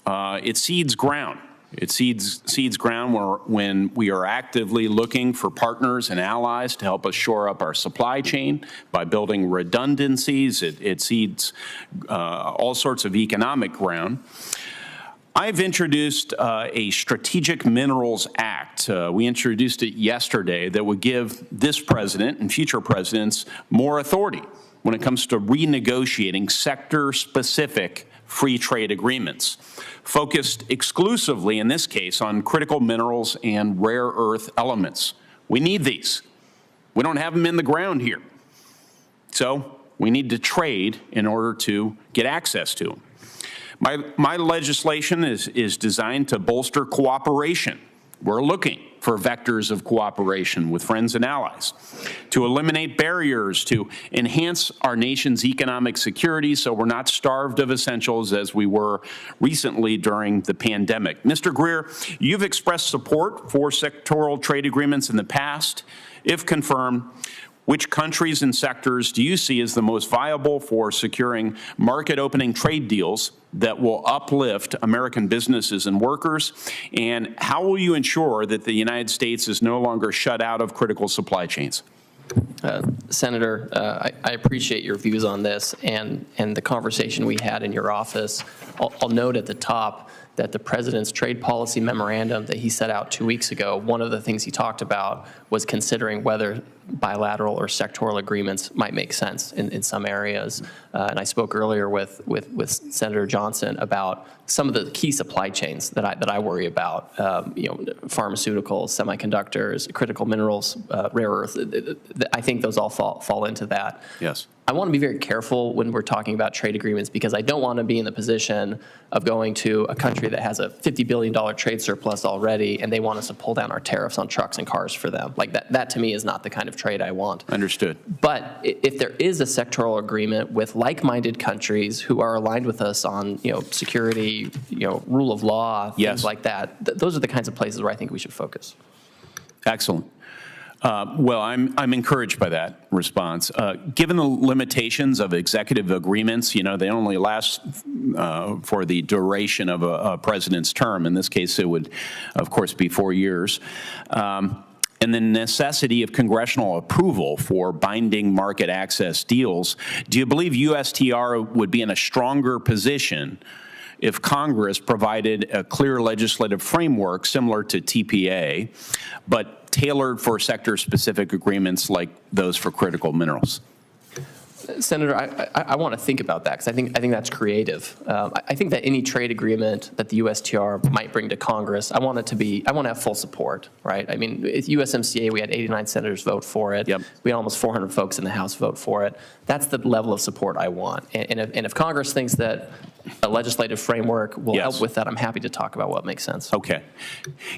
It cedes ground. It cedes ground when we are actively looking for partners and allies to help us shore up our supply chain by building redundancies. It cedes all sorts of economic ground. I've introduced a Strategic Minerals Act. We introduced it yesterday that would give this president and future presidents more authority when it comes to renegotiating sector-specific free trade agreements, focused exclusively, in this case, on critical minerals and rare earth elements. We need these. We don't have them in the ground here. So we need to trade in order to get access to them. My legislation is designed to bolster cooperation. We're looking for vectors of cooperation with friends and allies, to eliminate barriers, to enhance our nation's economic security so we're not starved of essentials as we were recently during the pandemic. Mr. Greer, you've expressed support for sectoral trade agreements in the past. If confirmed, which countries and sectors do you see as the most viable for securing market-opening trade deals that will uplift American businesses and workers? And how will you ensure that the United States is no longer shut out of critical supply chains? Senator, I appreciate your views on this and the conversation we had in your office. I'll note at the top that the president's trade policy memorandum that he set out 2 weeks ago, one of the things he talked about was considering whether bilateral or sectoral agreements might make sense in some areas. And I spoke earlier with Senator Johnson about some of the key supply chains that I worry about, pharmaceuticals, semiconductors, critical minerals, rare earth. I think those all fall into that. Yes. I want to be very careful when we're talking about trade agreements because I don't want to be in the position of going to a country that has a $50 billion trade surplus already and they want us to pull down our tariffs on trucks and cars for them. Like that to me is not the kind of trade I want. Understood. But if there is a sectoral agreement with like-minded countries who are aligned with us on, security, rule of law, things like that, those are the kinds of places where I think we should focus. Excellent. Well, I'm encouraged by that response. Given the limitations of executive agreements, they only last for the duration of a president's term. In this case, it would, of course, be 4 years. And the necessity of congressional approval for binding market access deals, do you believe USTR would be in a stronger position if Congress provided a clear legislative framework similar to TPA, but tailored for sector-specific agreements like those for critical minerals? Senator, I want to think about that because I think that's creative. I think that any trade agreement that the USTR might bring to Congress, I want to have full support, right? I mean, it's USMCA, we had 89 senators vote for it. Yep. We had almost 400 folks in the House vote for it. That's the level of support I want. And if Congress thinks that a legislative framework will help with that, I'm happy to talk about what makes sense. Okay.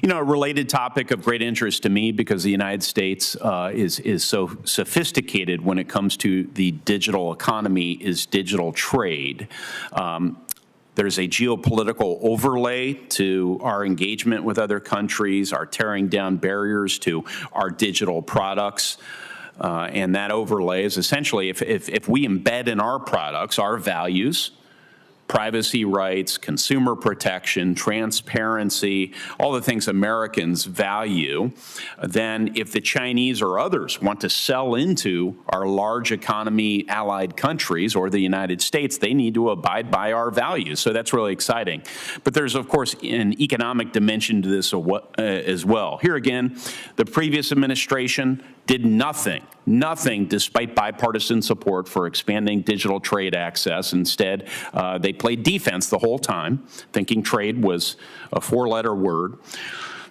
A related topic of great interest to me because the United States is so sophisticated when it comes to the digital economy is digital trade. There's a geopolitical overlay to our engagement with other countries, our tearing down barriers to our digital products. And that overlay is essentially if we embed in our products our values, privacy rights, consumer protection, transparency, all the things Americans value, then if the Chinese or others want to sell into our large economy allied countries or the United States, they need to abide by our values. So that's really exciting. But there's, of course, an economic dimension to this as well. Here again, the previous administration did nothing despite bipartisan support for expanding digital trade access. Instead, they played defense the whole time, thinking trade was a four-letter word.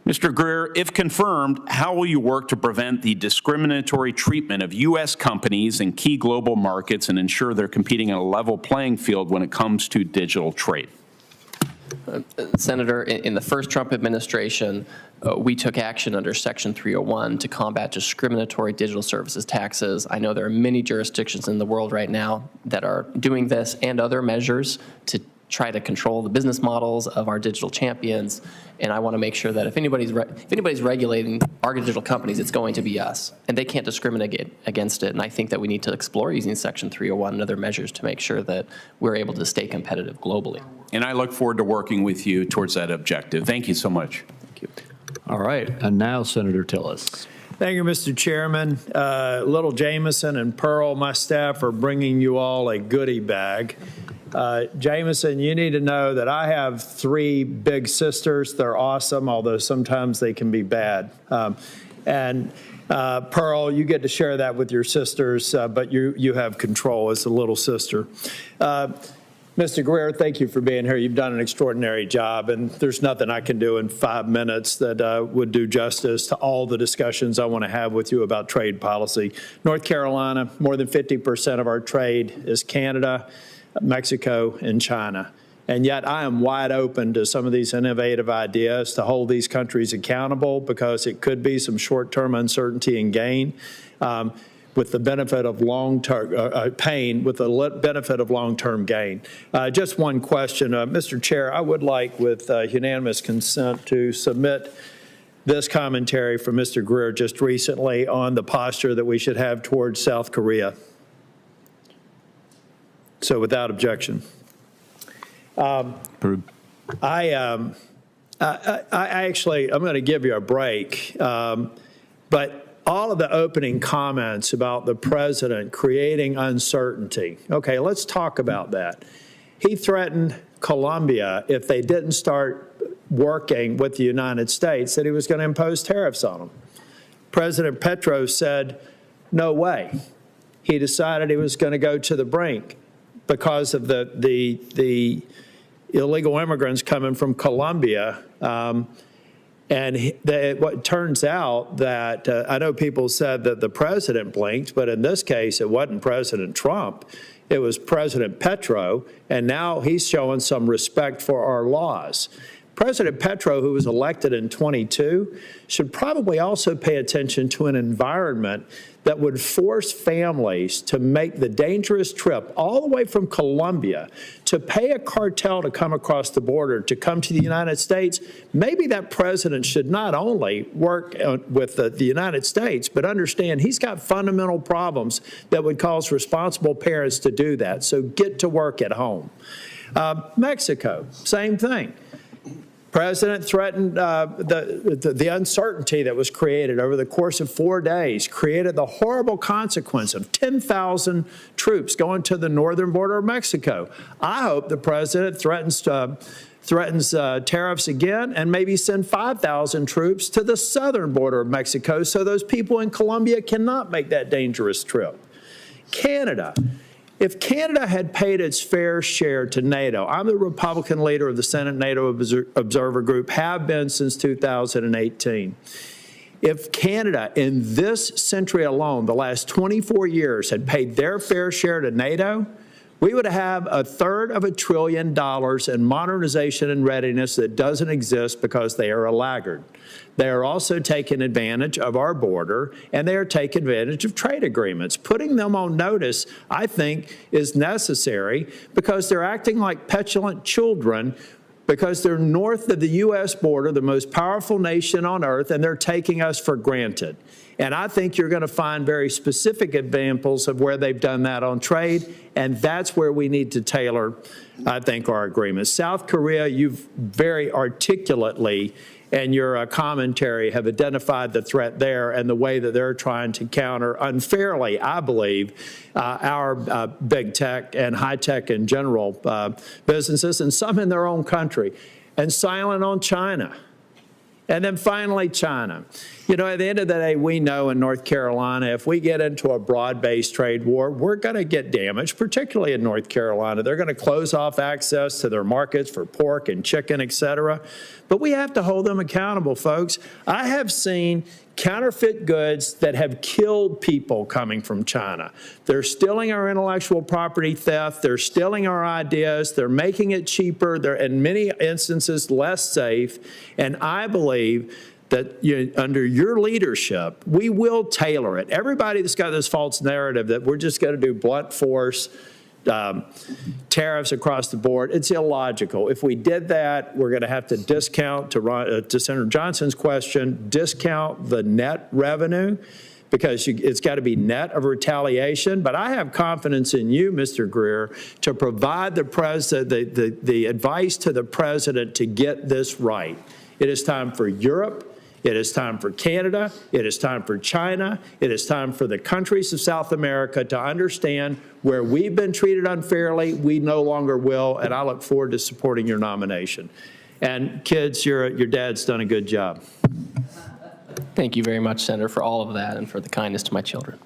Mr. Greer, if confirmed, how will you work to prevent the discriminatory treatment of U.S. companies in key global markets and ensure they're competing on a level playing field when it comes to digital trade? Senator, in the first Trump administration, we took action under Section 301 to combat discriminatory digital services taxes. I know there are many jurisdictions in the world right now that are doing this and other measures to try to control the business models of our digital champions. And I want to make sure that if anybody's regulating our digital companies, it's going to be us, and they can't discriminate against it. And I think that we need to explore using Section 301 and other measures to make sure that we're able to stay competitive globally. And I look forward to working with you towards that objective. Thank you so much. Thank you. All right, and now Senator Tillis. Thank you, Mr. Chairman. Little Jamieson and Pearl, my staff are bringing you all a goodie bag. Jamieson, you need to know that I have 3 big sisters. They're awesome, although sometimes they can be bad. And Pearl, you get to share that with your sisters, but you have control as a little sister. Mr. Greer, thank you for being here. You've done an extraordinary job, and there's nothing I can do in 5 minutes that would do justice to all the discussions I want to have with you about trade policy. North Carolina, more than 50% of our trade is Canada, Mexico, and China. And yet I am wide open to some of these innovative ideas to hold these countries accountable, because it could be some short-term uncertainty and gain with the benefit of long-term pain, with the benefit of long-term gain. Just one question, Mr. Chair, I would like, with unanimous consent, to submit this commentary from Mr. Greer just recently on the posture that we should have towards South Korea. So without objection. I'm going to give you a break, but all of the opening comments about the president creating uncertainty. Okay, let's talk about that. He threatened Colombia, if they didn't start working with the United States, that he was going to impose tariffs on them. President Petro said, no way. He decided he was going to go to the brink because of the illegal immigrants coming from Colombia. What turns out that, I know people said that the president blinked, but in this case, it wasn't President Trump. It was President Petro, and now he's showing some respect for our laws. President Petro, who was elected in 22, should probably also pay attention to an environment that would force families to make the dangerous trip all the way from Colombia to pay a cartel to come across the border to come to the United States. Maybe that president should not only work with the United States, but understand he's got fundamental problems that would cause responsible parents to do that. So get to work at home. Mexico, same thing. President threatened the uncertainty that was created over the course of 4 days, created the horrible consequence of 10,000 troops going to the northern border of Mexico. I hope the president threatens tariffs again and maybe send 5,000 troops to the southern border of Mexico so those people in Colombia cannot make that dangerous trip. Canada. If Canada had paid its fair share to NATO, I'm the Republican leader of the Senate NATO Observer Group, have been since 2018. If Canada, in this century alone, the last 24 years, had paid their fair share to NATO, we would have $1/3 trillion in modernization and readiness that doesn't exist because they are a laggard. They are also taking advantage of our border, and they are taking advantage of trade agreements. Putting them on notice, I think, is necessary because they're acting like petulant children because they're north of the U.S. border, the most powerful nation on earth, and they're taking us for granted. And I think you're going to find very specific examples of where they've done that on trade, and that's where we need to tailor, I think, our agreements. South Korea, you've very articulately and your commentary have identified the threat there and the way that they're trying to counter unfairly, I believe, our big tech and high tech in general businesses, and some in their own country, and silent on China. And then finally, China. You know, at the end of the day, we know in North Carolina, if we get into a broad-based trade war, we're going to get damaged, particularly in North Carolina. They're going to close off access to their markets for pork and chicken, et cetera. But we have to hold them accountable, folks. I have seen counterfeit goods that have killed people coming from China. They're stealing our intellectual property theft. They're stealing our ideas. They're making it cheaper. They're, in many instances, less safe. And I believe that under your leadership, we will tailor it. Everybody that's got this false narrative that we're just going to do blunt force tariffs across the board. It's illogical. If we did that, we're going to have to discount, to Senator Johnson's question, discount the net revenue, because it's got to be net of retaliation. But I have confidence in you, Mr. Greer, to provide the advice to the president to get this right. It is time for Europe. It is time for Canada. It is time for China. It is time for the countries of South America to understand where we've been treated unfairly, we no longer will, and I look forward to supporting your nomination. And kids, your dad's done a good job. Thank you very much, Senator, for all of that and for the kindness to my children.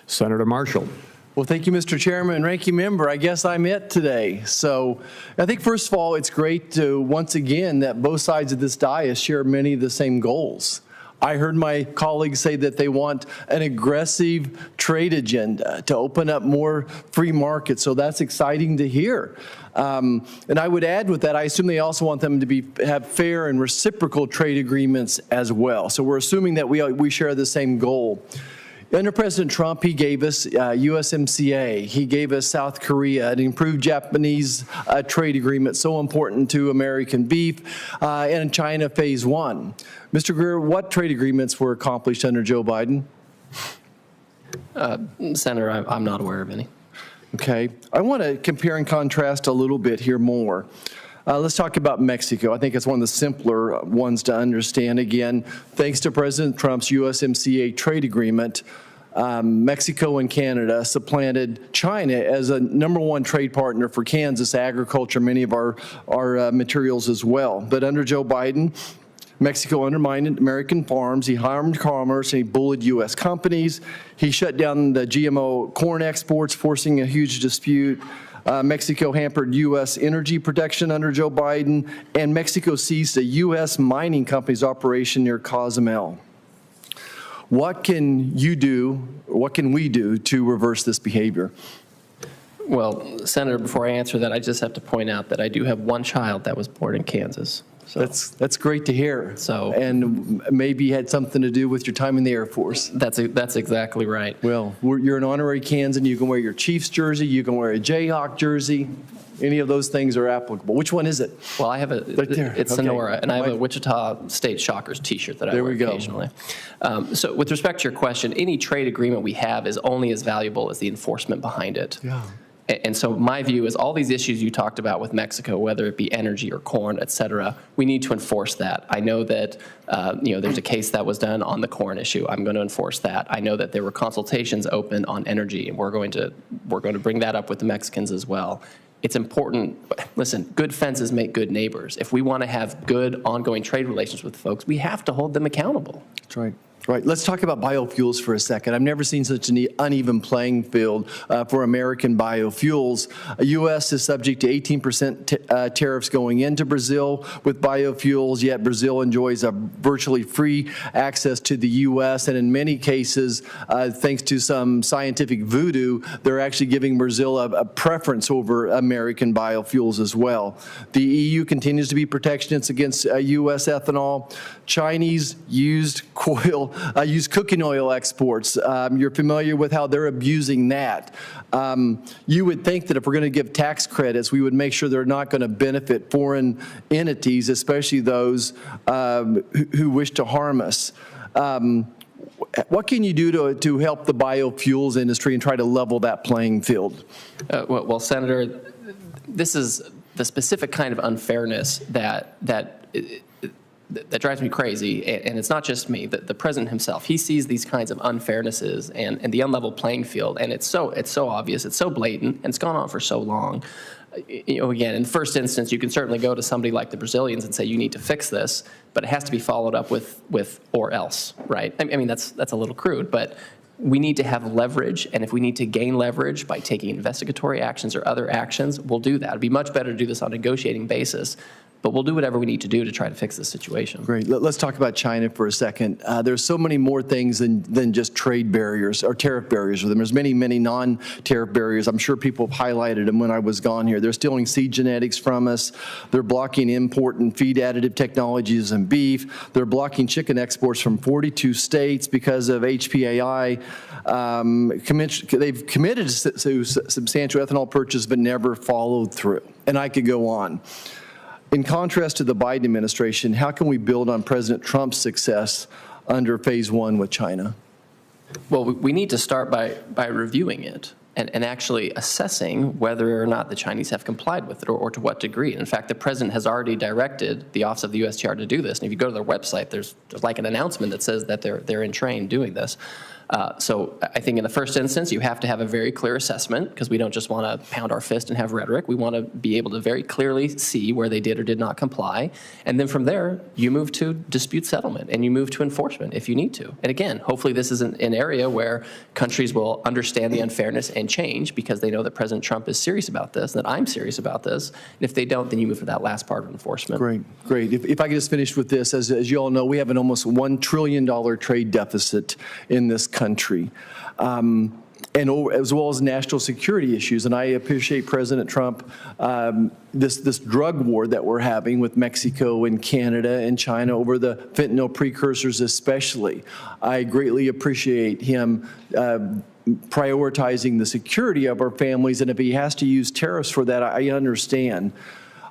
Senator Marshall. Well, thank you, Mr. Chairman and Ranking Member. I guess I'm it today. So I think, first of all, it's great to, once again, that both sides of this dais share many of the same goals. I heard my colleagues say that they want an aggressive trade agenda to open up more free markets, so that's exciting to hear. And I would add with that, I assume they also want them to have fair and reciprocal trade agreements as well. So we're assuming that we share the same goal. Under President Trump, he gave us USMCA, he gave us South Korea, an improved Japanese trade agreement so important to American beef, and China Phase 1. Mr. Greer, what trade agreements were accomplished under Joe Biden? Senator, I'm not aware of any. Okay. I want to compare and contrast a little bit here more. Let's talk about Mexico. I think it's one of the simpler ones to understand. Again, thanks to President Trump's USMCA trade agreement, Mexico and Canada supplanted China as a #1 trade partner for Kansas agriculture, many of our materials as well. But under Joe Biden, Mexico undermined American farms, he harmed commerce, and he bullied U.S. companies. He shut down the GMO corn exports, forcing a huge dispute. Mexico hampered U.S. energy protection under Joe Biden, and Mexico seized a U.S. mining company's operation near Cozumel. What can you do, what can we do to reverse this behavior? Well, Senator, before I answer that, I just have to point out that I do have one child that was born in Kansas. So that's great to hear. So, and maybe had something to do with your time in the Air Force. That's exactly right. Well, you're an honorary Kansan. You can wear your Chiefs jersey. You can wear a Jayhawk jersey. Any of those things are applicable. Which one is it? Well, I have it's Okay. Sonora, and I have a Wichita State Shockers T-shirt that I wear occasionally. So with respect to your question, any trade agreement we have is only as valuable as the enforcement behind it. Yeah. And so my view is all these issues you talked about with Mexico, whether it be energy or corn, et cetera, we need to enforce that. I know that there's a case that was done on the corn issue. I'm going to enforce that. I know that there were consultations open on energy, and we're going to bring that up with the Mexicans as well. It's important. Listen, good fences make good neighbors. If we want to have good ongoing trade relations with folks, we have to hold them accountable. That's right. Right. Let's talk about biofuels for a second. I've never seen such an uneven playing field for American biofuels. The U.S. is subject to 18% tariffs going into Brazil with biofuels, yet Brazil enjoys a virtually free access to the U.S. And in many cases, thanks to some scientific voodoo, they're actually giving Brazil a preference over American biofuels as well. The EU continues to be protectionist against U.S. ethanol. Chinese used cooking oil exports. You're familiar with how they're abusing that. You would think that if we're going to give tax credits, we would make sure they're not going to benefit foreign entities, especially those who wish to harm us. What can you do to help the biofuels industry and try to level that playing field? Well, Senator, this is the specific kind of unfairness that drives me crazy, and it's not just me. The president himself, he sees these kinds of unfairnesses and the unlevel playing field, and it's so obvious, it's so blatant, and it's gone on for so long. Again, in the first instance, you can certainly go to somebody like the Brazilians and say you need to fix this, but it has to be followed up with or else, right? I mean, that's a little crude, but we need to have leverage, and if we need to gain leverage by taking investigatory actions or other actions, we'll do that. It'd be much better to do this on a negotiating basis. But we'll do whatever we need to do to try to fix this situation. Great. Let's talk about China for a second. There's so many more things than just trade barriers or tariff barriers with them. There's many, many non-tariff barriers. I'm sure people have highlighted them when I was gone here. They're stealing seed genetics from us. They're blocking import and feed additive technologies and beef. They're blocking chicken exports from 42 states because of HPAI. They've committed to substantial ethanol purchase but never followed through. And I could go on. In contrast to the Biden administration, how can we build on President Trump's success under phase one with China? Well, we need to start by reviewing it and actually assessing whether or not the Chinese have complied with it or to what degree. In fact, the president has already directed the Office of the USTR to do this. And if you go to their website, there's like an announcement that says that they're in train doing this. So I think in the first instance, you have to have a very clear assessment, because we don't just want to pound our fist and have rhetoric. We want to be able to very clearly see where they did or did not comply. And then from there, you move to dispute settlement and you move to enforcement if you need to. And again, hopefully this is an area where countries will understand the unfairness and change, because they know that President Trump is serious about this, and that I'm serious about this. And if they don't, then you move to that last part of enforcement. Great, great. If I could just finish with this, as you all know, we have an almost $1 trillion trade deficit in this country. And as well as national security issues. And I appreciate President Trump, this drug war that we're having with Mexico and Canada and China over the fentanyl precursors especially. I greatly appreciate him prioritizing the security of our families, and if he has to use tariffs for that, I understand.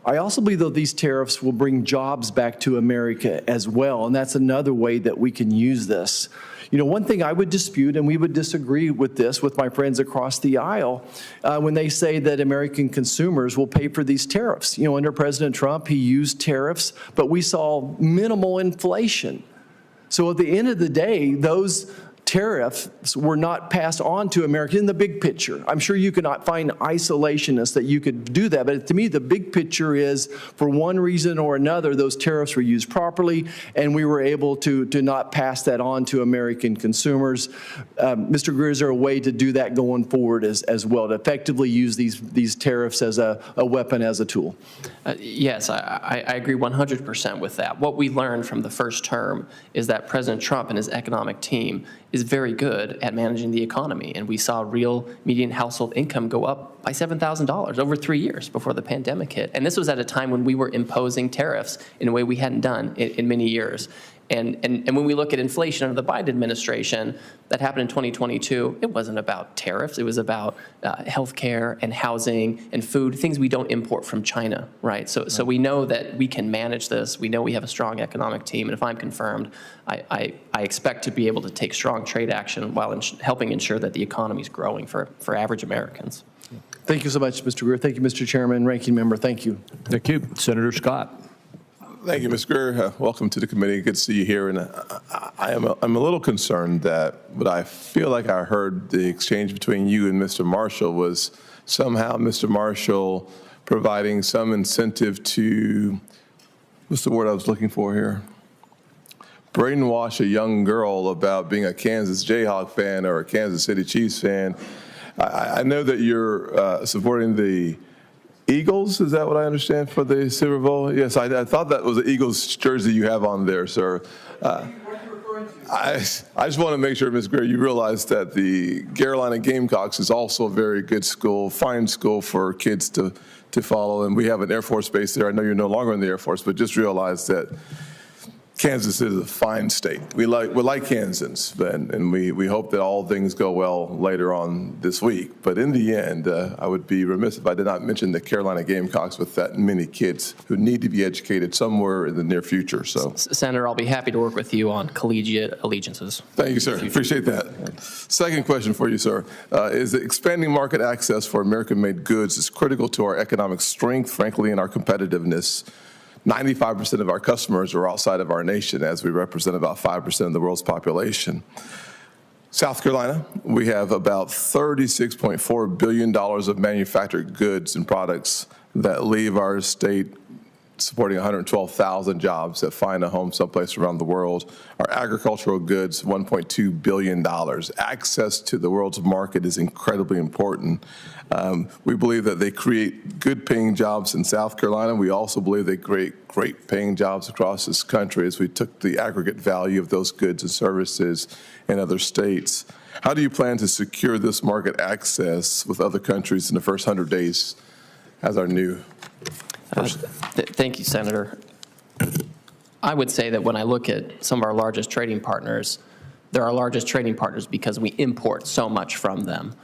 I also believe, though, these tariffs will bring jobs back to America as well, and that's another way that we can use this. You know, one thing I would dispute, and we would disagree with this with my friends across the aisle, when they say that American consumers will pay for these tariffs. You know, under President Trump, he used tariffs, but we saw minimal inflation. So at the end of the day, those tariffs were not passed on to America in the big picture. I'm sure you could not find isolationists that you could do that, but to me the big picture is, for one reason or another, those tariffs were used properly and we were able to not pass that on to American consumers. Mr. Greer, is there a way to do that going forward as well, to effectively use these tariffs as a weapon, as a tool? Yes, I agree 100% with that. What we learned from the first term is that President Trump and his economic team is very good at managing the economy. And we saw real median household income go up by $7,000 over 3 years before the pandemic hit. And this was at a time when we were imposing tariffs in a way we hadn't done in many years. And when we look at inflation under the Biden administration, that happened in 2022, it wasn't about tariffs. It was about healthcare and housing and food, things we don't import from China, right? So we know that we can manage this. We know we have a strong economic team. And if I'm confirmed, I expect to be able to take strong trade action while helping ensure that the economy is growing for average Americans. Thank you so much, Mr. Greer. Thank you, Mr. Chairman, Ranking Member. Thank you. Thank you. Senator Scott. Thank you, Mr. Greer. Welcome to the committee. Good to see you here. And I'm a little concerned that what I feel like I heard the exchange between you and Mr. Marshall was somehow Mr. Marshall providing some incentive to, what's the word I was looking for here? Brainwash a young girl about being a Kansas Jayhawk fan or a Kansas City Chiefs fan. I know that you're supporting the Eagles, is that what I understand, for the Super Bowl? Yes, I thought that was the Eagles jersey you have on there, sir. I just want to make sure, Ms. Greer, you realize that the Carolina Gamecocks is also a very good school, fine school for kids to follow, and we have an Air Force base there. I know you're no longer in the Air Force, but just realize that Kansas is a fine state. We like Kansans, and we hope that all things go well later on this week. But in the end, I would be remiss if I did not mention the Carolina Gamecocks with that many kids who need to be educated somewhere in the near future. So, Senator, I'll be happy to work with you on collegiate allegiances. Thank you, sir. Appreciate that. Second question for you, sir, is that expanding market access for American-made goods is critical to our economic strength, frankly, and our competitiveness. 95% of our customers are outside of our nation, as we represent about 5% of the world's population. South Carolina, we have about $36.4 billion of manufactured goods and products that leave our state supporting 112,000 jobs that find a home someplace around the world. Our agricultural goods, $1.2 billion. Access to the world's market is incredibly important. We believe that they create good paying jobs in South Carolina. We also believe they create great paying jobs across this country as we took the aggregate value of those goods and services in other states. How do you plan to secure this market access with other countries in the first 100 days as our new Thank you, Senator. I would say that when I look at some of our largest trading partners, they're our largest trading partners because we import so much from them.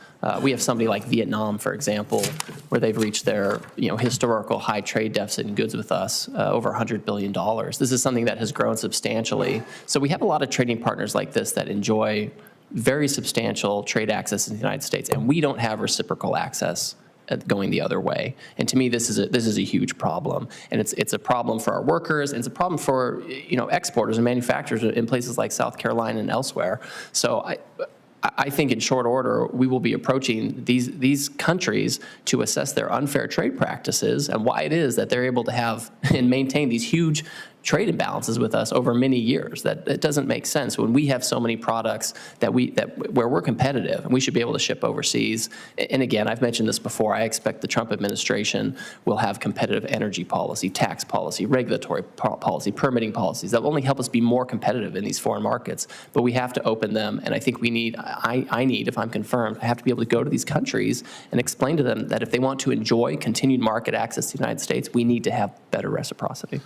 We have somebody like Vietnam, for example, where they've reached their historical high trade deficit in goods with us, over $100 billion. This is something that has grown substantially. So we have a lot of trading partners like this that enjoy very substantial trade access in the United States, and we don't have reciprocal access going the other way. And to me, this is a huge problem, and it's a problem for our workers, and it's a problem for exporters and manufacturers in places like South Carolina and elsewhere. So I think in short order, we will be approaching these countries to assess their unfair trade practices and why it is that they're able to have and maintain these huge trade imbalances with us over many years. That it doesn't make sense when we have so many products where we're competitive and we should be able to ship overseas. And again, I've mentioned this before, I expect the Trump administration will have competitive energy policy, tax policy, regulatory policy, permitting policies that will only help us be more competitive in these foreign markets. But we have to open them, and I think we need, I need, if I'm confirmed, I have to be able to go to these countries and explain to them that if they want to enjoy continued market access to the United States, we need to have better reciprocity.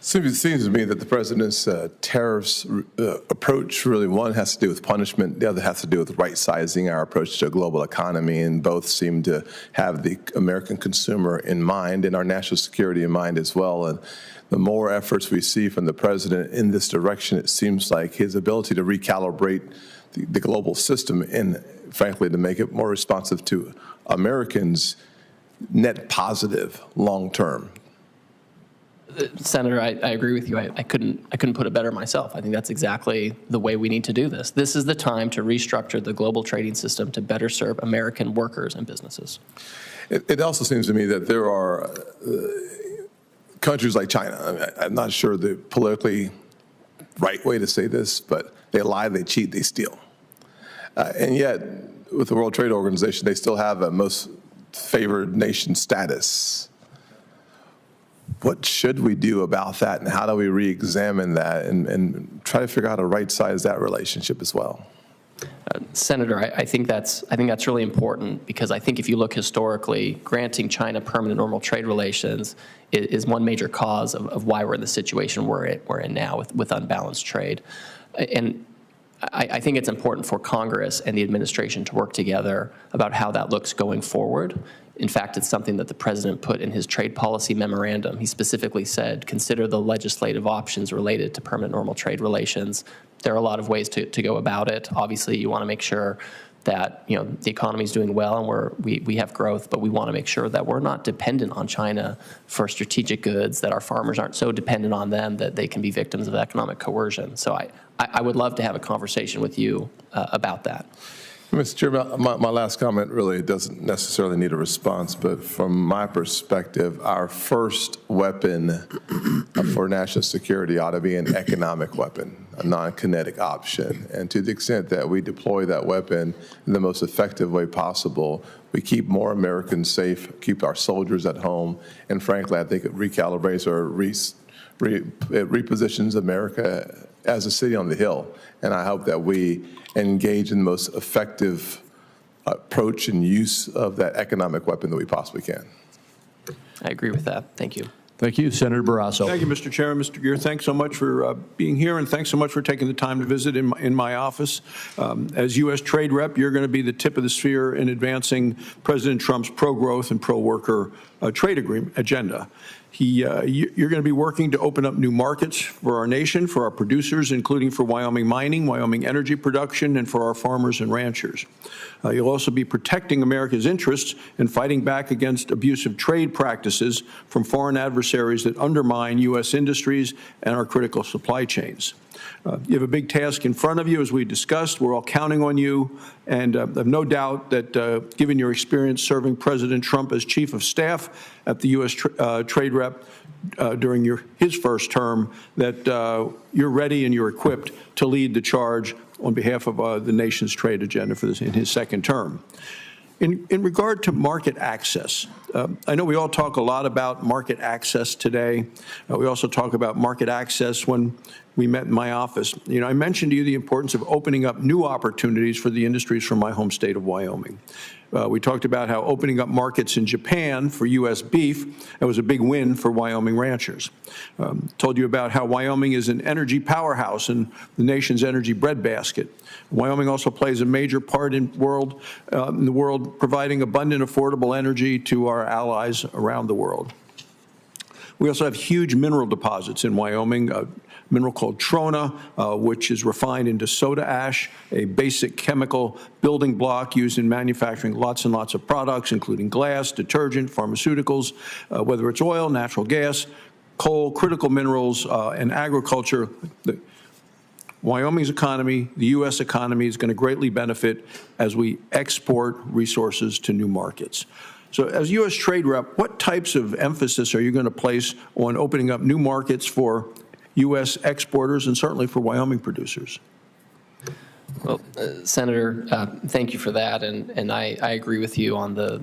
So it seems to me that the president's tariffs approach really, one has to do with punishment, the other has to do with right-sizing our approach to a global economy, and both seem to have the American consumer in mind and our national security in mind as well. And the more efforts we see from the president in this direction, it seems like his ability to recalibrate the global system and, frankly, to make it more responsive to Americans, net positive long-term. Senator, I agree with you. I couldn't put it better myself. I think that's exactly the way we need to do this. This is the time to restructure the global trading system to better serve American workers and businesses. It also seems to me that there are countries like China. I'm not sure the politically right way to say this, but they lie, they cheat, they steal. And yet, with the World Trade Organization, they still have a most favored nation status. What should we do about that, and how do we re-examine that and try to figure out how to right-size that relationship as well? Senator, I think that's really important, because I think if you look historically, granting China permanent normal trade relations is one major cause of why we're in the situation we're in now with unbalanced trade. And I think it's important for Congress and the administration to work together about how that looks going forward. In fact, it's something that the president put in his trade policy memorandum. He specifically said, consider the legislative options related to permanent normal trade relations. There are a lot of ways to go about it. Obviously, you want to make sure that the economy is doing well and we have growth, but we want to make sure that we're not dependent on China for strategic goods, that our farmers aren't so dependent on them that they can be victims of economic coercion. So I would love to have a conversation with you about that. Mr. Chairman, my last comment really doesn't necessarily need a response, but from my perspective, our first weapon for national security ought to be an economic weapon, a non-kinetic option. And to the extent that we deploy that weapon in the most effective way possible, we keep more Americans safe, keep our soldiers at home, and frankly, I think it recalibrates or it repositions America as a city on the hill. And I hope that we engage in the most effective approach and use of that economic weapon that we possibly can. I agree with that. Thank you. Thank you, Senator Barrasso. Thank you, Mr. Chairman. Mr. Greer, thanks so much for being here, and thanks so much for taking the time to visit in my office. As U.S. Trade Rep, you're going to be the tip of the spear in advancing President Trump's pro-growth and pro-worker trade agreement agenda. You're going to be working to open up new markets for our nation, for our producers, including for Wyoming mining, Wyoming energy production, and for our farmers and ranchers. You'll also be protecting America's interests and fighting back against abusive trade practices from foreign adversaries that undermine U.S. industries and our critical supply chains. You have a big task in front of you, as we discussed. We're all counting on you, and I have no doubt that given your experience serving President Trump as Chief of Staff, at the U.S. Trade Rep during his first term that you're ready and you're equipped to lead the charge on behalf of the nation's trade agenda for this in his second term. In regard to market access, I know we all talk a lot about market access today. We also talk about market access when we met in my office. You know, I mentioned to you the importance of opening up new opportunities for the industries from my home state of Wyoming. We talked about how opening up markets in Japan for U.S. beef, that was a big win for Wyoming ranchers. Told you about how Wyoming is an energy powerhouse in the nation's energy breadbasket. Wyoming also plays a major part in the world providing abundant, affordable energy to our allies around the world. We also have huge mineral deposits in Wyoming, a mineral called trona, which is refined into soda ash, a basic chemical building block used in manufacturing lots and lots of products, including glass, detergent, pharmaceuticals, whether it's oil, natural gas, coal, critical minerals, and agriculture. Wyoming's economy, the U.S. economy, is going to greatly benefit as we export resources to new markets. So as U.S. Trade Rep, what types of emphasis are you going to place on opening up new markets for U.S. exporters and certainly for Wyoming producers? Well, Senator, thank you for that, and I agree with you on the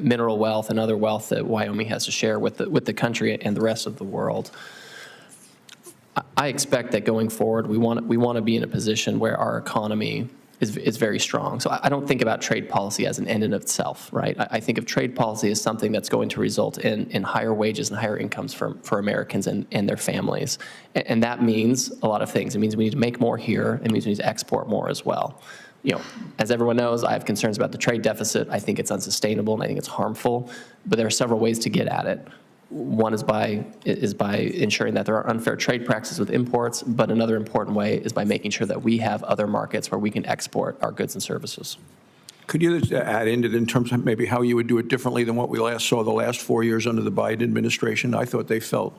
mineral wealth and other wealth that Wyoming has to share with the country and the rest of the world. I expect that going forward, we want to be in a position where our economy is very strong. So I don't think about trade policy as an end in itself, right? I think of trade policy as something that's going to result in higher wages and higher incomes for Americans and their families. And that means a lot of things. It means we need to make more here. It means we need to export more as well. You know, as everyone knows, I have concerns about the trade deficit. I think it's unsustainable and I think it's harmful, but there are several ways to get at it. One is by ensuring that there are unfair trade practices with imports, but another important way is by making sure that we have other markets where we can export our goods and services. Could you add into it in terms of maybe how you would do it differently than what we last saw the last 4 years under the Biden administration? I thought they fell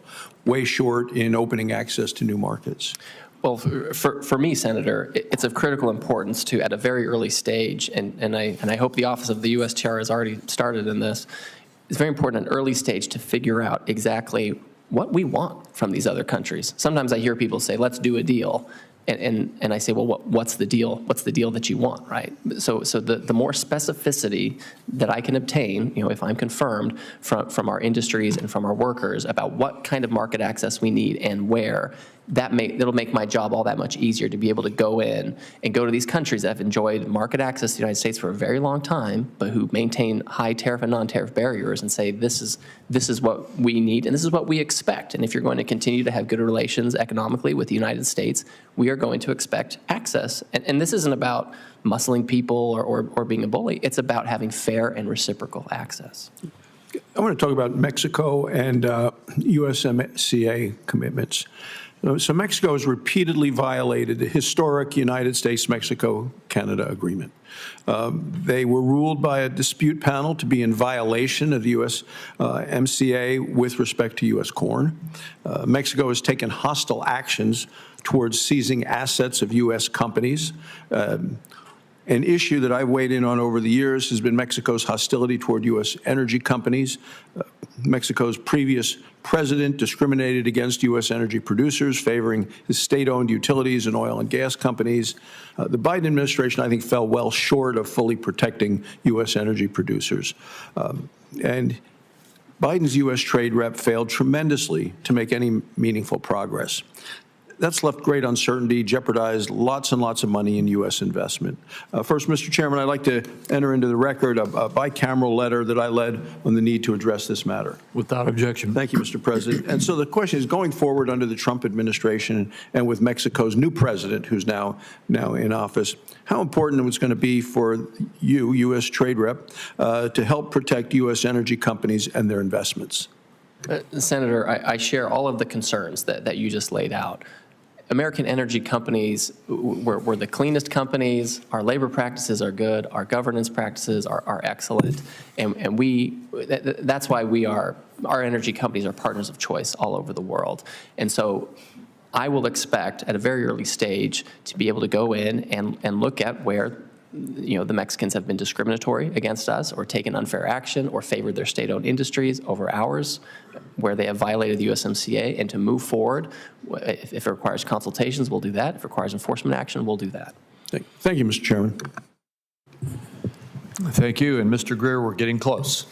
way short in opening access to new markets. Well, for me, Senator, it's of critical importance to, at a very early stage, and I hope the Office of the U.S. TR has already started in this, it's very important at an early stage to figure out exactly what we want from these other countries. Sometimes I hear people say, let's do a deal. And I say, well, what's the deal? What's the deal that you want, right? So the more specificity that I can obtain, if I'm confirmed from our industries and from our workers about what kind of market access we need and where, that'll make my job all that much easier to be able to go in and go to these countries that have enjoyed market access to the United States for a very long time, but who maintain high tariff and non-tariff barriers and say, this is what we need and this is what we expect. And if you're going to continue to have good relations economically with the United States, we are going to expect access. And this isn't about muscling people or being a bully. It's about having fair and reciprocal access. I want to talk about Mexico and USMCA commitments. So Mexico has repeatedly violated the historic United States-Mexico-Canada agreement. They were ruled by a dispute panel to be in violation of the USMCA with respect to U.S. corn. Mexico has taken hostile actions towards seizing assets of U.S. companies. An issue that I've weighed in on over the years has been Mexico's hostility toward U.S. energy companies. Mexico's previous president discriminated against U.S. energy producers, favoring his state-owned utilities and oil and gas companies. The Biden administration, I think, fell well short of fully protecting U.S. energy producers. And Biden's U.S. trade rep failed tremendously to make any meaningful progress. That's left great uncertainty, jeopardized lots and lots of money in U.S. investment. First, Mr. Chairman, I'd like to enter into the record a bicameral letter that I led on the need to address this matter. Without objection. Thank you, Mr. President. And so the question is, going forward under the Trump administration and with Mexico's new president, who's now in office, how important it's going to be for you, U.S. trade rep, to help protect U.S. energy companies and their investments? Senator, I share all of the concerns that you just laid out. American energy companies, we're the cleanest companies, our labor practices are good, our governance practices are excellent, and that's why our energy companies are partners of choice all over the world. And so I will expect at a very early stage to be able to go in and look at where the Mexicans have been discriminatory against us or taken unfair action or favored their state-owned industries over ours, where they have violated the USMCA, and to move forward, if it requires consultations, we'll do that. If it requires enforcement action, we'll do that. Thank you, Mr. Chairman. Thank you. And Mr. Greer, we're getting close.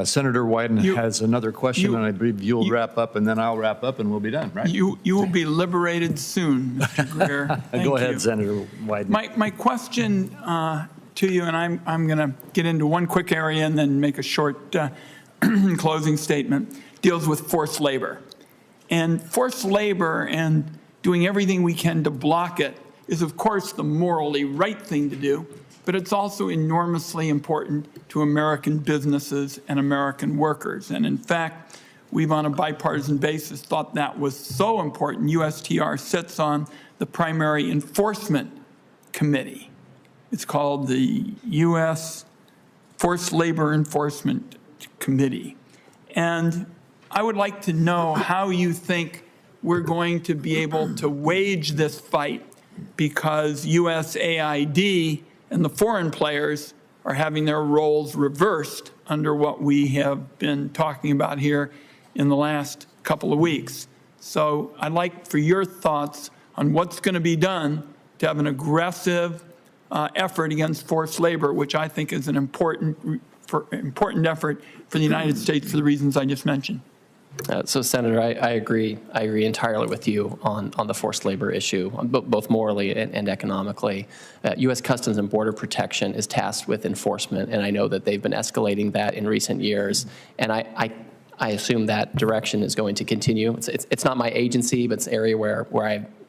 Senator Wyden has another question, and I believe you'll wrap up, and then I'll wrap up, and we'll be done, right? You will be liberated soon, Mr. Greer. Go ahead, Senator Wyden. My question to you, and I'm going to get into one quick area and then make a short closing statement, deals with forced labor. And forced labor and doing everything we can to block it is, of course, the morally right thing to do, but it's also enormously important to American businesses and American workers. And in fact, we've on a bipartisan basis thought that was so important. USTR sits on the primary enforcement committee. It's called the U.S. Forced Labor Enforcement Committee. And I would like to know how you think we're going to be able to wage this fight, because USAID and the foreign players are having their roles reversed under what we have been talking about here in the last couple of weeks. So I'd like for your thoughts on what's going to be done to have an aggressive effort against forced labor, which I think is an important effort for the United States for the reasons I just mentioned. So, Senator, I agree. I agree entirely with you on the forced labor issue, both morally and economically. U.S. Customs and Border Protection is tasked with enforcement, and I know that they've been escalating that in recent years. And I assume that direction is going to continue. It's not my agency, but it's an area where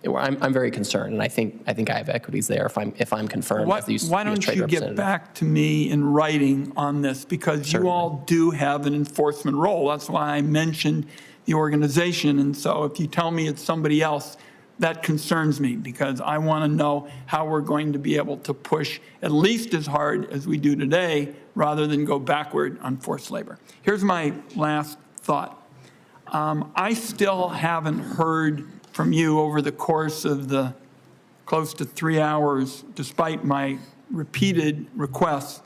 I'm very concerned, and I think I have equities there if I'm confirmed as the U.S. Why don't Trade you Representative. get back to me in writing on this, because you all do have an enforcement role. That's why I mentioned the organization. And so if you tell me it's somebody else, that concerns me, because I want to know how we're going to be able to push at least as hard as we do today, rather than go backward on forced labor. Here's my last thought. I still haven't heard from you over the course of the close to 3 hours, despite my repeated requests,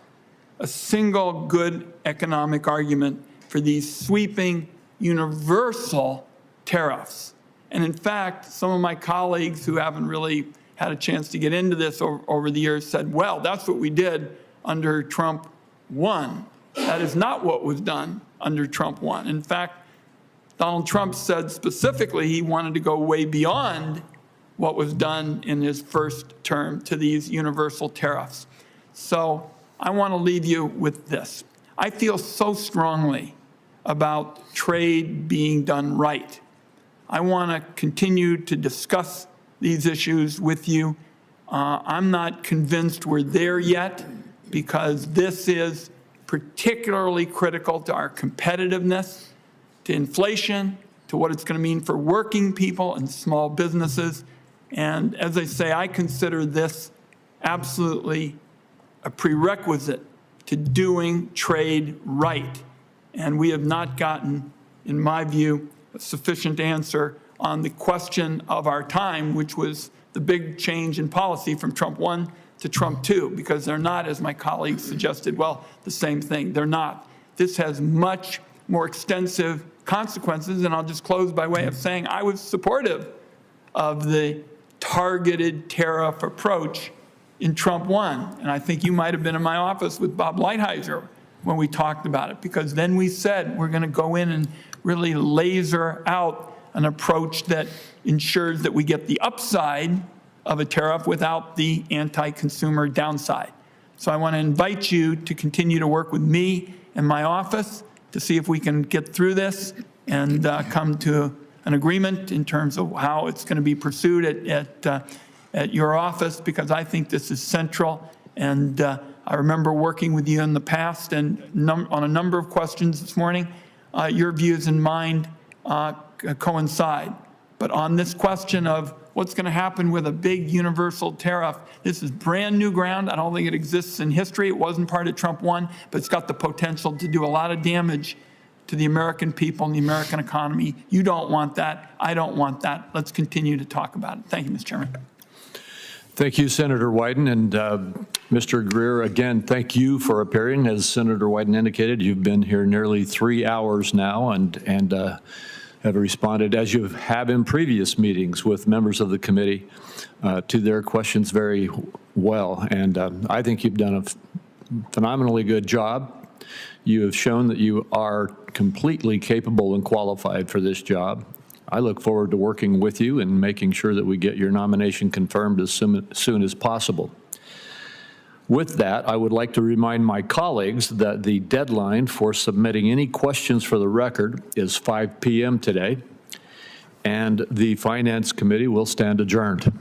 a single good economic argument for these sweeping, universal tariffs. And in fact, some of my colleagues who haven't really had a chance to get into this over the years said, well, that's what we did under Trump 1. That is not what was done under Trump 1. In fact, Donald Trump said specifically he wanted to go way beyond what was done in his first term to these universal tariffs. So I want to leave you with this. I feel so strongly about trade being done right. I want to continue to discuss these issues with you. I'm not convinced we're there yet, because this is particularly critical to our competitiveness, to inflation, to what it's going to mean for working people and small businesses. And as I say, I consider this absolutely a prerequisite to doing trade right. And we have not gotten, in my view, a sufficient answer on the question of our time, which was the big change in policy from Trump 1 to Trump 2, because they're not, as my colleagues suggested, well, the same thing. They're not. This has much more extensive consequences, and I'll just close by way of saying I was supportive of the targeted tariff approach in Trump 1. And I think you might have been in my office with Bob Lighthizer when we talked about it, because then we said we're going to go in and really laser out an approach that ensures that we get the upside of a tariff without the anti-consumer downside. So I want to invite you to continue to work with me and my office to see if we can get through this and come to an agreement in terms of how it's going to be pursued at your office, because I think this is central. And I remember working with you in the past, and on a number of questions this morning, your views and mine coincide. But on this question of what's going to happen with a big universal tariff, this is brand new ground. I don't think it exists in history. It wasn't part of Trump 1, but it's got the potential to do a lot of damage to the American people and the American economy. You don't want that. I don't want that. Let's continue to talk about it. Thank you, Mr. Chairman. Thank you, Senator Wyden. And Mr. Greer, again, thank you for appearing. As Senator Wyden indicated, you've been here nearly 3 hours now and have responded, as you have in previous meetings with members of the committee, to their questions very well. And I think you've done a phenomenally good job. You have shown that you are completely capable and qualified for this job. I look forward to working with you and making sure that we get your nomination confirmed as soon as possible. With that, I would like to remind my colleagues that the deadline for submitting any questions for the record is 5 p.m. today, and the Finance Committee will stand adjourned.